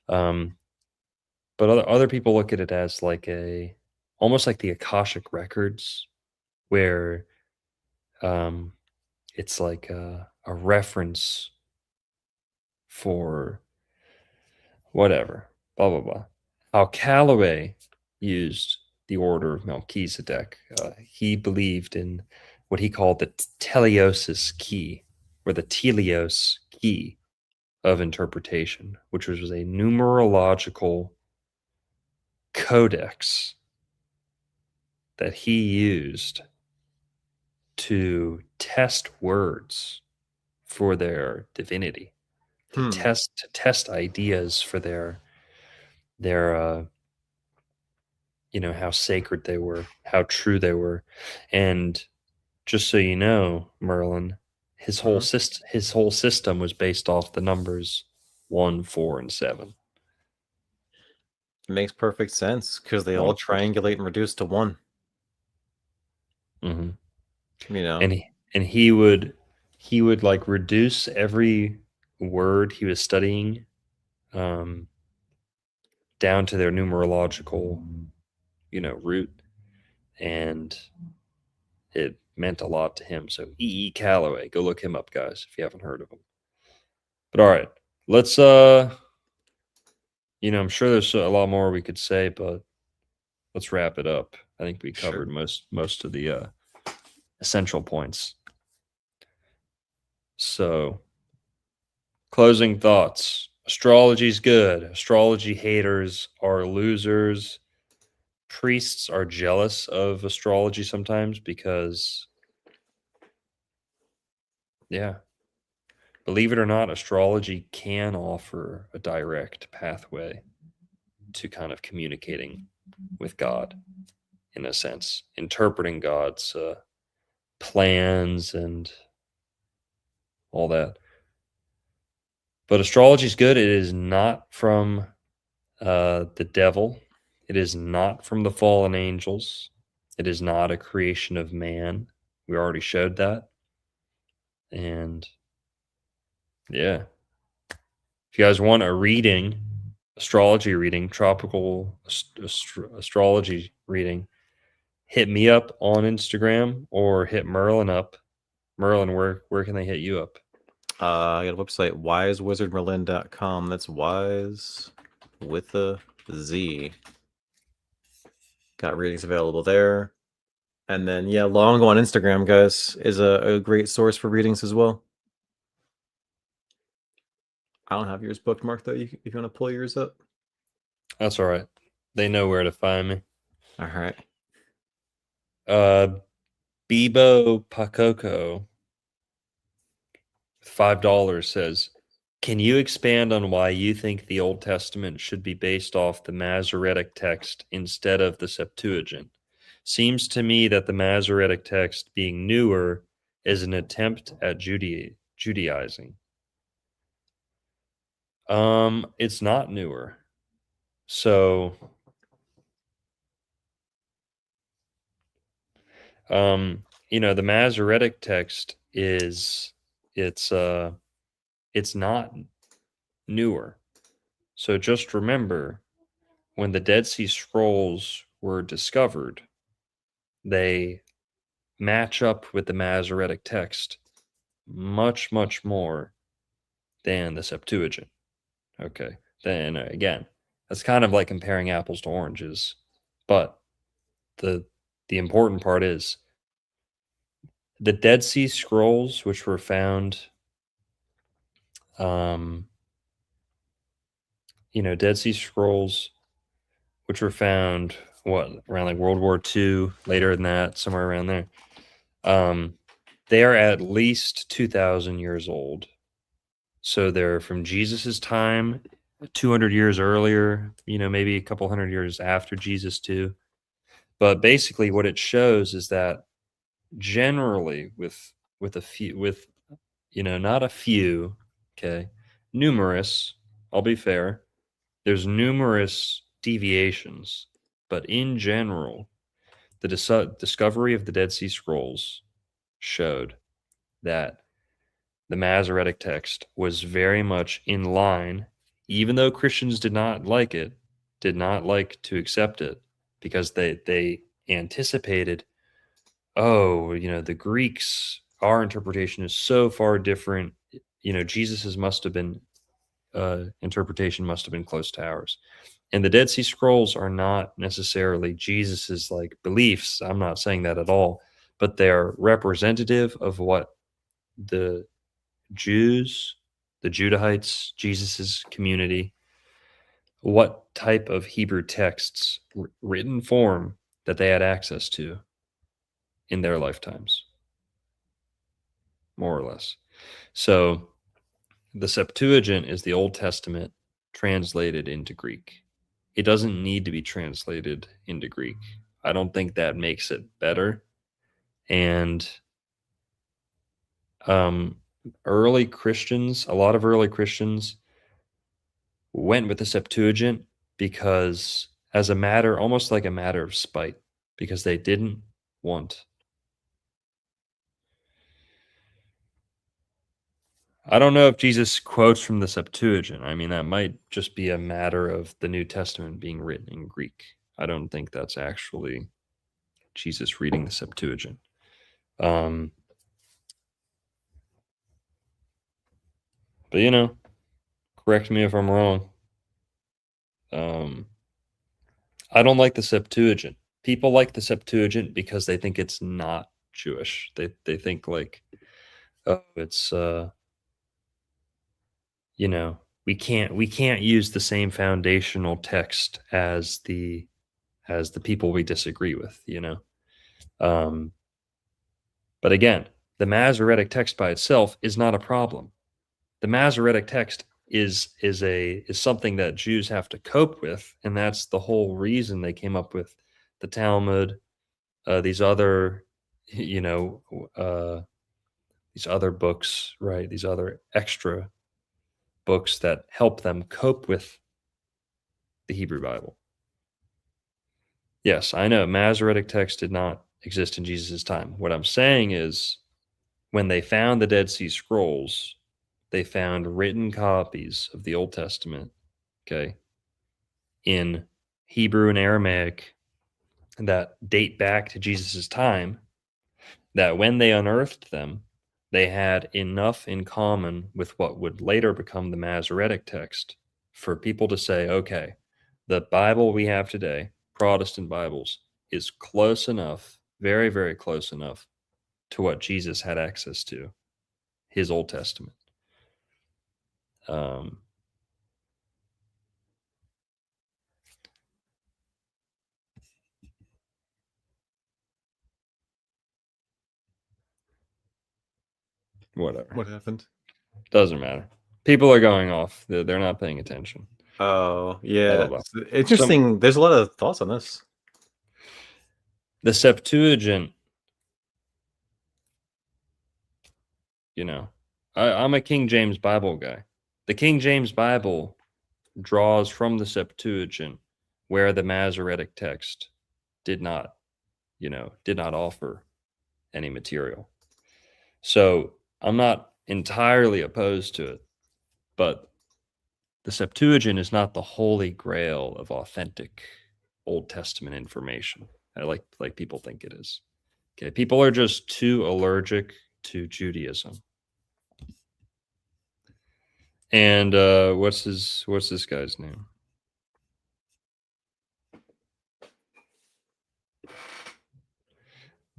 But other people look at it as like almost like the Akashic records, where it's like a reference for whatever, blah blah blah. How Callaway used the order of Melchizedek. He believed in what he called the teleosis key, or the teleos key of interpretation, which was a numerological codex that he used to test words for their divinity, to test ideas for their how sacred they were, how true they were. And just so you know, Merlin, his whole system was based off the numbers 1, 4, and 7. It makes perfect sense because they all triangulate and reduce to 1. Mm-hmm. And he would like reduce every word he was studying down to their numerological root, and it meant a lot to him. So E. Callaway, go look him up, guys, if you haven't heard of him. But all right, let's I'm sure there's a lot more we could say, but let's wrap it up. I think we covered most of the essential points. So, closing thoughts. Astrology's good. Astrology haters are losers. Priests are jealous of astrology sometimes because, believe it or not, astrology can offer a direct pathway to kind of communicating with God, in a sense, interpreting God's plans and all that. But astrology is good. It is not from the devil. It is not from the fallen angels. It is not a creation of man. We already showed that. And yeah, if you guys want a reading, astrology reading, tropical astrology reading, hit me up on Instagram or hit Merlin up. Merlin, where can they hit you up? I got a website, wisewizardmerlin.com. That's wise with a Z. Got readings available there. And then, Longo on Instagram, guys, is a great source for readings as well. I don't have yours bookmarked, though. If you want to pull yours up. That's all right. They know where to find me. All right. Bibo Pakoko, $5, says, can you expand on why you think the Old Testament should be based off the Masoretic text instead of the Septuagint? Seems to me that the Masoretic text, being newer, is an attempt at Judaizing. It's not newer. So, the Masoretic text it's not newer. So just remember, when the Dead Sea Scrolls were discovered, they match up with the Masoretic text much, much more than the Septuagint. Okay. Then again, that's kind of like comparing apples to oranges. But the important part is the Dead Sea Scrolls, which were found, Dead Sea Scrolls, which were found around like World War II, later than that, somewhere around there. They are at least 2,000 years old. So they're from Jesus's time, 200 years earlier, maybe a couple hundred years after Jesus too. But basically what it shows is that generally with a few, not a few, okay, numerous, I'll be fair, there's numerous deviations, but in general, the discovery of the Dead Sea Scrolls showed that the Masoretic text was very much in line, even though Christians did not like to accept it, because they anticipated, the Greeks, our interpretation is so far different. Jesus's must have been interpretation must have been close to ours. And the Dead Sea Scrolls are not necessarily Jesus's like beliefs. I'm not saying that at all, but they're representative of what the Jews, the Judahites, Jesus's community, what type of Hebrew texts, written form, that they had access to in their lifetimes, more or less. So the Septuagint is the Old Testament translated into Greek. It doesn't need to be translated into Greek. I don't think that makes it better. And a lot of early Christians went with the Septuagint because almost like a matter of spite, because they didn't want. I don't know if Jesus quotes from the Septuagint. I mean, that might just be a matter of the New Testament being written in Greek. I don't think that's actually Jesus reading the Septuagint. But correct me if I'm wrong. I don't like the Septuagint. People like the Septuagint because they think it's not Jewish. They think like, oh, it's we can't use the same foundational text as the people we disagree with, but again, the Masoretic text by itself is not a problem. The Masoretic text is something that Jews have to cope with, and that's the whole reason they came up with the Talmud, these other books, right? These other extra books that help them cope with the Hebrew Bible. Yes, I know Masoretic text did not exist in Jesus' time. What I'm saying is, when they found the Dead Sea Scrolls, they found written copies of the Old Testament, okay, in Hebrew and Aramaic that date back to Jesus' time, that when they unearthed them, they had enough in common with what would later become the Masoretic text for people to say, okay, the Bible we have today, Protestant Bibles, is close enough, very, very close enough to what Jesus had access to, his Old Testament. Whatever. What happened? Doesn't matter. People are going off. They're not paying attention. Oh, yeah. Blah, blah, blah. It's interesting. There's a lot of thoughts on this. The Septuagint, I'm a King James Bible guy. The King James Bible draws from the Septuagint, where the Masoretic text did not offer any material. So I'm not entirely opposed to it, but the Septuagint is not the holy grail of authentic Old Testament information, like people think it is. Okay, people are just too allergic to Judaism. And what's this guy's name?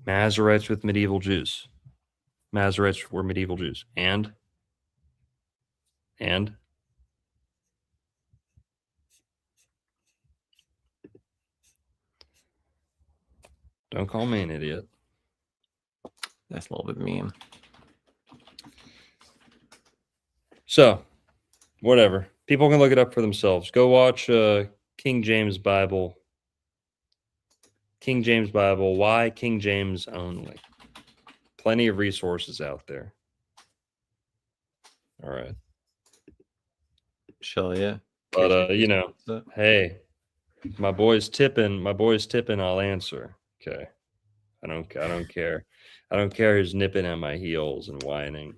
Masoretes with medieval Jews. Masoretes were medieval Jews. And don't call me an idiot. That's a little bit mean. So, whatever. People can look it up for themselves. Go watch King James Bible. King James Bible. Why King James only? Plenty of resources out there. All right. Sure, yeah. But you know, hey, my boy's tipping. I'll answer. Okay. I don't care. I don't care who's nipping at my heels and whining.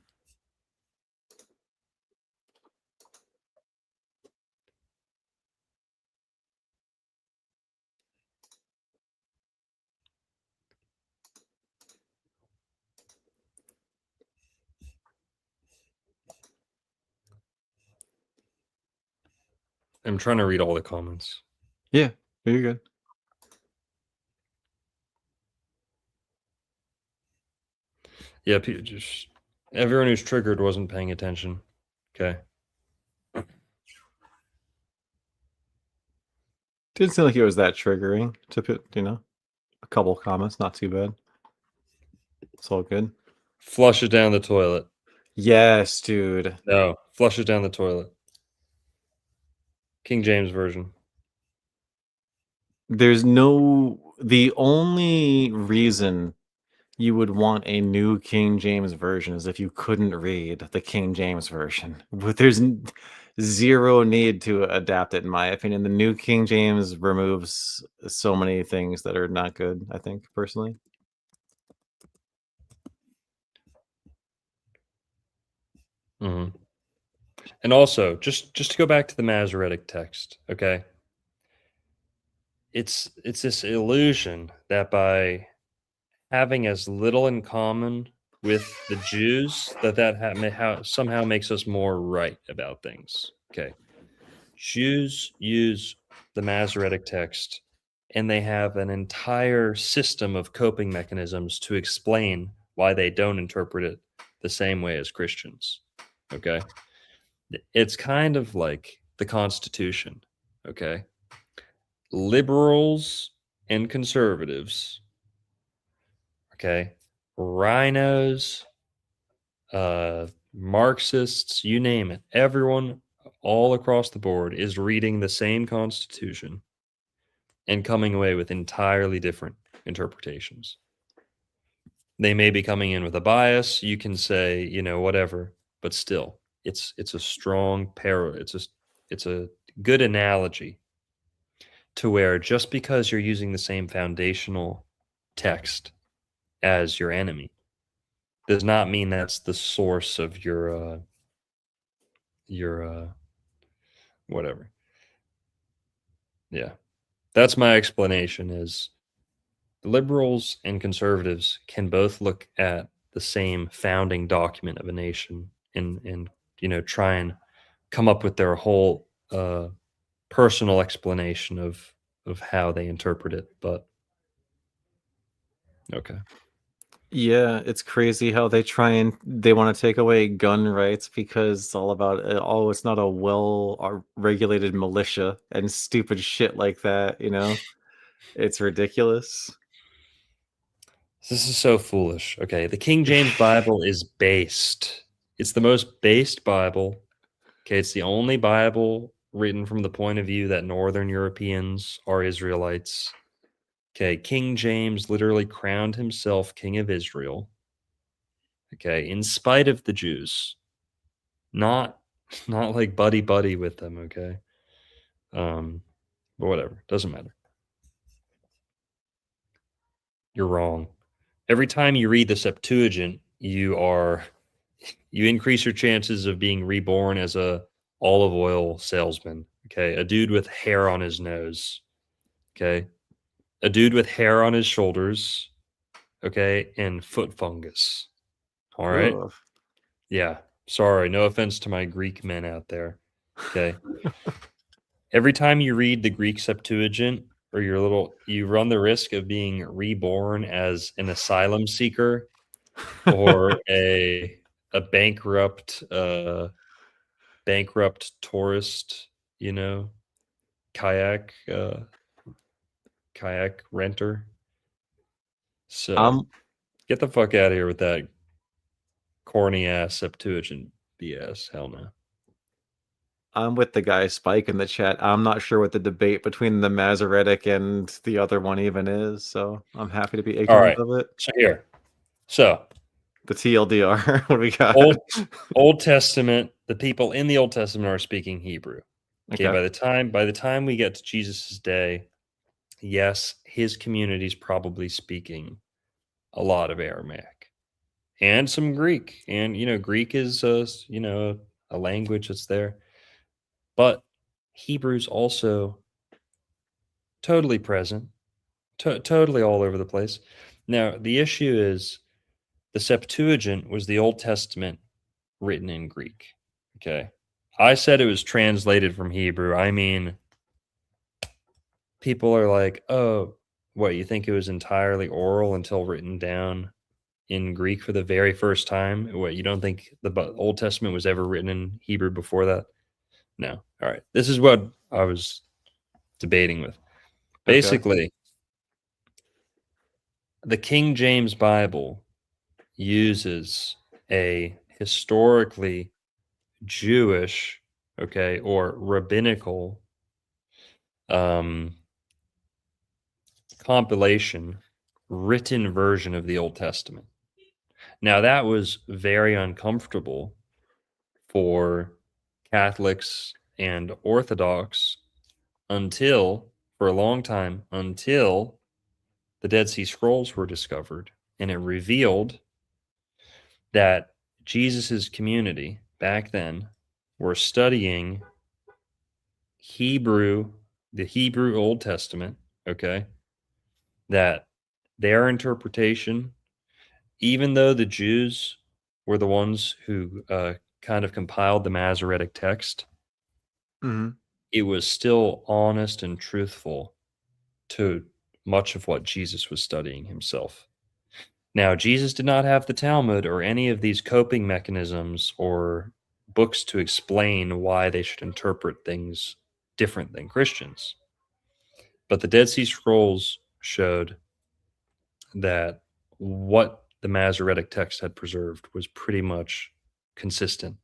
I'm trying to read all the comments. Yeah, you're good. Yeah, just everyone who's triggered wasn't paying attention. Okay. Didn't seem like it was that triggering to put, a couple comments, not too bad. It's all good. Flush it down the toilet. Yes, dude. No, flush it down the toilet. King James Version. The only reason you would want a new King James Version is if you couldn't read the King James Version. But there's zero need to adapt it, in my opinion. The new King James removes so many things that are not good, I think, personally. Mm-hmm. And also, just to go back to the Masoretic text, okay? It's this illusion that by having as little in common with the Jews, that somehow makes us more right about things. Okay. Jews use the Masoretic text, and they have an entire system of coping mechanisms to explain why they don't interpret it the same way as Christians. Okay. It's kind of like the Constitution. Okay. Liberals and conservatives, okay, rhinos, Marxists, you name it, everyone all across the board is reading the same Constitution and coming away with entirely different interpretations. They may be coming in with a bias. You can say, whatever, but still, it's a strong it's a good analogy to where just because you're using the same foundational text as your enemy does not mean that's the source of your whatever. Yeah. That's my explanation is liberals and conservatives can both look at the same founding document of a nation and try and come up with their whole personal explanation of how they interpret it, but okay. Yeah, it's crazy how they want to take away gun rights because it's all about it's not a well regulated militia and stupid shit like that, It's ridiculous. This is so foolish. Okay, the King James Bible is based. It's the most based Bible. Okay, it's the only Bible written from the point of view that Northern Europeans are Israelites. Okay, King James literally crowned himself King of Israel. Okay, in spite of the Jews. Not like buddy with them, okay? But whatever, doesn't matter. You're wrong. Every time you read the Septuagint, you increase your chances of being reborn as a olive oil salesman, okay? A dude with hair on his nose, okay? A dude with hair on his shoulders, okay? And foot fungus, all right? Ugh. Yeah, sorry, no offense to my Greek men out there, okay? Every time you read the Greek Septuagint, or you run the risk of being reborn as an asylum seeker or a bankrupt tourist, kayak kayak renter. So get the fuck out of here with that corny ass Septuagint BS. Hell no. I'm with the guy Spike in the chat. I'm not sure what the debate between the Masoretic and the other one even is, so I'm happy to be ignorant of it. So the TLDR. What do we got? Old Testament. The people in the Old Testament are speaking Hebrew. Okay. By the time we get to Jesus's day, yes, his community is probably speaking a lot of Aramaic and some Greek, and Greek is a language that's there. But Hebrew's also totally present, totally all over the place. Now, the issue is the Septuagint was the Old Testament written in Greek. Okay. I said it was translated from Hebrew. I mean, people are like, oh, what, you think it was entirely oral until written down in Greek for the very first time? What, you don't think the Old Testament was ever written in Hebrew before that? No. All right. This is what I was debating with. Basically, the King James Bible uses a historically Jewish, or rabbinical compilation written version of the Old Testament. Now, that was very uncomfortable for Catholics and Orthodox for a long time, until the Dead Sea Scrolls were discovered, and it revealed that Jesus's community back then were studying Hebrew, the Hebrew Old Testament, that their interpretation, even though the Jews were the ones who kind of compiled the Masoretic text, it was still honest and truthful to much of what Jesus was studying himself. Now, Jesus did not have the Talmud or any of these coping mechanisms or books to explain why they should interpret things different than Christians. But the Dead Sea Scrolls showed that what the Masoretic text had preserved was pretty much consistent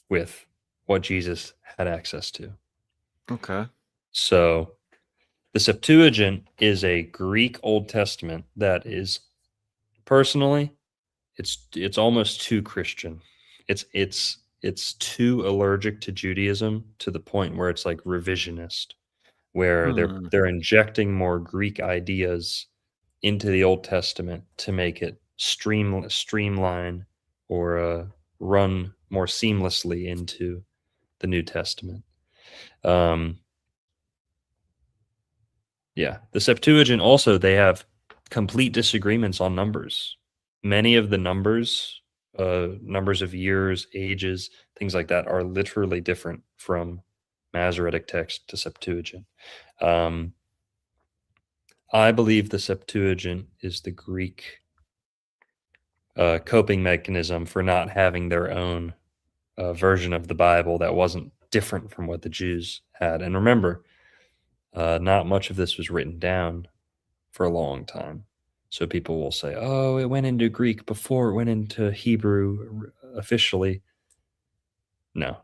with what Jesus had access to. Okay. So the Septuagint is a Greek Old Testament that is, personally, it's almost too Christian. It's too allergic to Judaism to the point where it's like revisionist, where they're injecting more Greek ideas into the Old Testament to make it streamline or run more seamlessly into the New Testament. Yeah, the Septuagint also, they have complete disagreements on numbers. Many of the numbers of years, ages, things like that are literally different from Masoretic text to Septuagint. I believe the Septuagint is the Greek coping mechanism for not having their own version of the Bible that wasn't different from what the Jews had. And remember, not much of this was written down for a long time. So people will say, oh, it went into Greek before it went into Hebrew officially. No.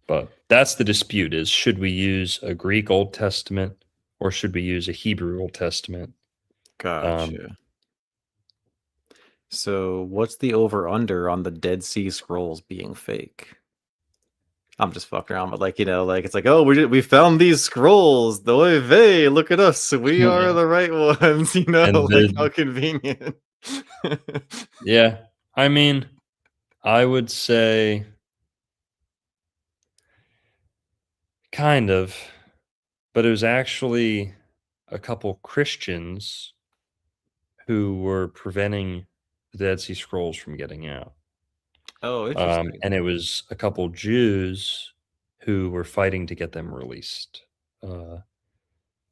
But that's the dispute, is should we use a Greek Old Testament or should we use a Hebrew Old Testament? Gotcha. So what's the over-under on the Dead Sea Scrolls being fake? I'm just fucking around, but it's like, oh, we found these scrolls. The way they look at us, we are the right ones. How convenient. Yeah, I mean, I would say kind of, but it was actually a couple Christians who were preventing the Dead Sea Scrolls from getting out. Oh, interesting. And it was a couple Jews who were fighting to get them released.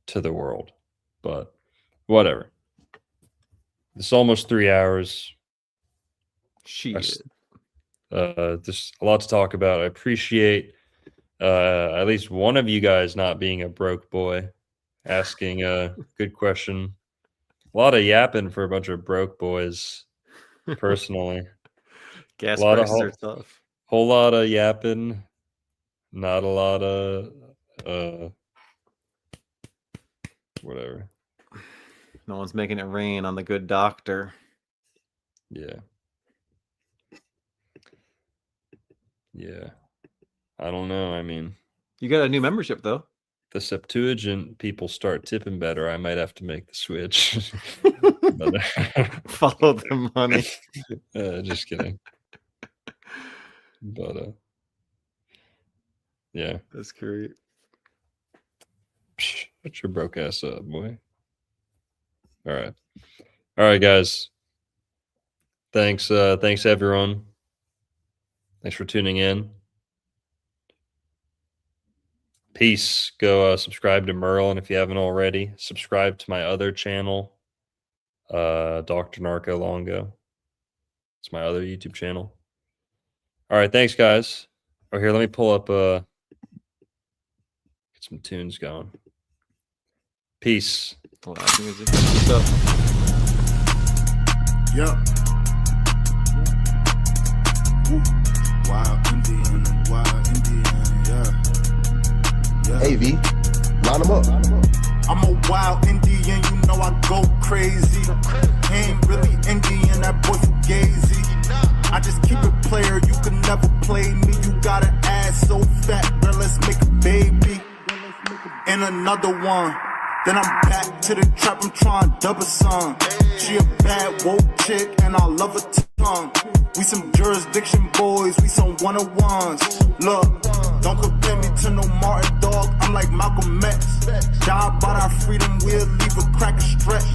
to the world. But whatever. It's almost 3 hours. Shit. There's a lot to talk about. I appreciate at least one of you guys not being a broke boy, asking a good question. A lot of yapping for a bunch of broke boys, personally. Gas prices are tough. Whole lot of yapping, not a lot of whatever. No one's making it rain on the good doctor. Yeah. Yeah. I don't know. I mean, you got a new membership though. The Septuagint people start tipping better. I might have to make the switch. Follow the money. Just kidding. But yeah, that's great. Shut your broke ass up, boy. All right, guys. Thanks everyone. Thanks for tuning in. Peace. Go subscribe to Merlin if you haven't already. Subscribe to my other channel, Dr. Narco Longo. It's my other YouTube channel. All right, thanks, guys. Oh, here, let me pull up, get some tunes going. Peace. What's up? Yep. Wild Indian, yeah. Hey, V, line them up. I'm a wild Indian, you know I go crazy. Ain't really Indian, that boy fugazi. I just keep it player, you can never play me. You got an ass so fat, girl, let's make a baby. And another one. Then I'm back to the trap, I'm trying to double some. She a bad woke chick, and I love her tongue. We some jurisdiction boys, we some one-on-ones. Look, don't compare me to no Martin dog, I'm like Malcolm X. Die about our freedom, we'll leave a crack and stretch.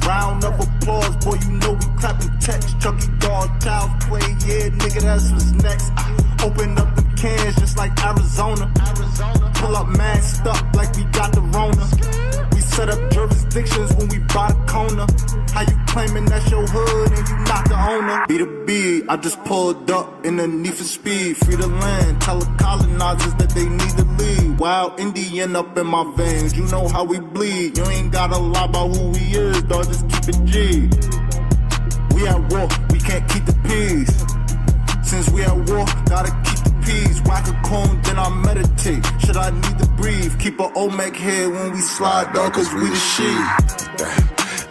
Round of applause, boy, you know we clapping text. Chucky dog, child's play, yeah, nigga, that's what's next. Open up the cans just like Arizona. Pull up masked up like we got the Rona. We set up jurisdictions when we buy the corner. How you claiming that's your hood and you not the owner? Be the B, I just pulled up in the need for speed. Free the land, tell the colonizers that they need to leave. Wild Indian up in my veins, you know how we bleed. You ain't gotta lie about who we is, dog, just keep it G. We at war, we can't keep the peace. Since we at war, gotta keep the peace. Whack a cone, then I meditate. Should I need to breathe? Keep a Olmec head when we slide, dog, cause we the shit.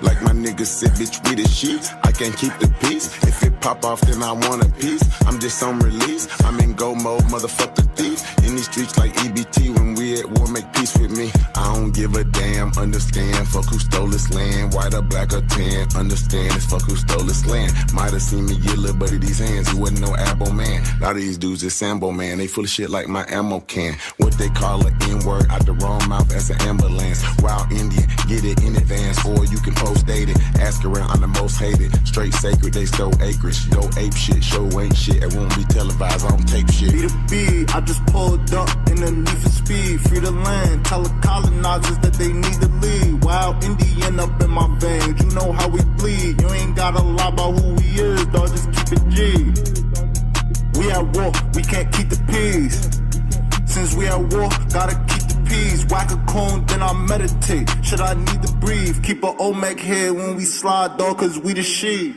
Like my niggas said, bitch, we the shit. I can't keep the peace. If it pop off, then I want a piece. I'm just on release. I'm in go mode, motherfuck the thief. In these streets like EBT, when we at war, make peace with me. I don't give a damn, understand. Fuck who stole this land, white or black or tan. Understand, it's fuck who stole this land. Might have seen me get little buddy these hands. He wasn't no abo man. A lot of these dudes is Sambo man. They full of shit like my ammo can. What they call an N-word out the wrong mouth as an ambulance. Wild Indian, get it in advance, or you can post date it. Ask around, I'm the most hated. Straight sacred, they stole acreage. Go ape shit, show ain't shit. It won't be televised, I don't tape shit. Be the B, I just pulled up in the need for speed. Free the land, tell the colonizers that they need to leave. Wild Indian up in my veins, you know how we bleed. You ain't gotta lie about who we is, dog, just keep it G. We at war, we can't keep the peace. Since we at war, gotta keep the peace. Whack a cone, then I meditate. Should I need to breathe? Keep a Olmec head when we slide, dog, cause we the shit.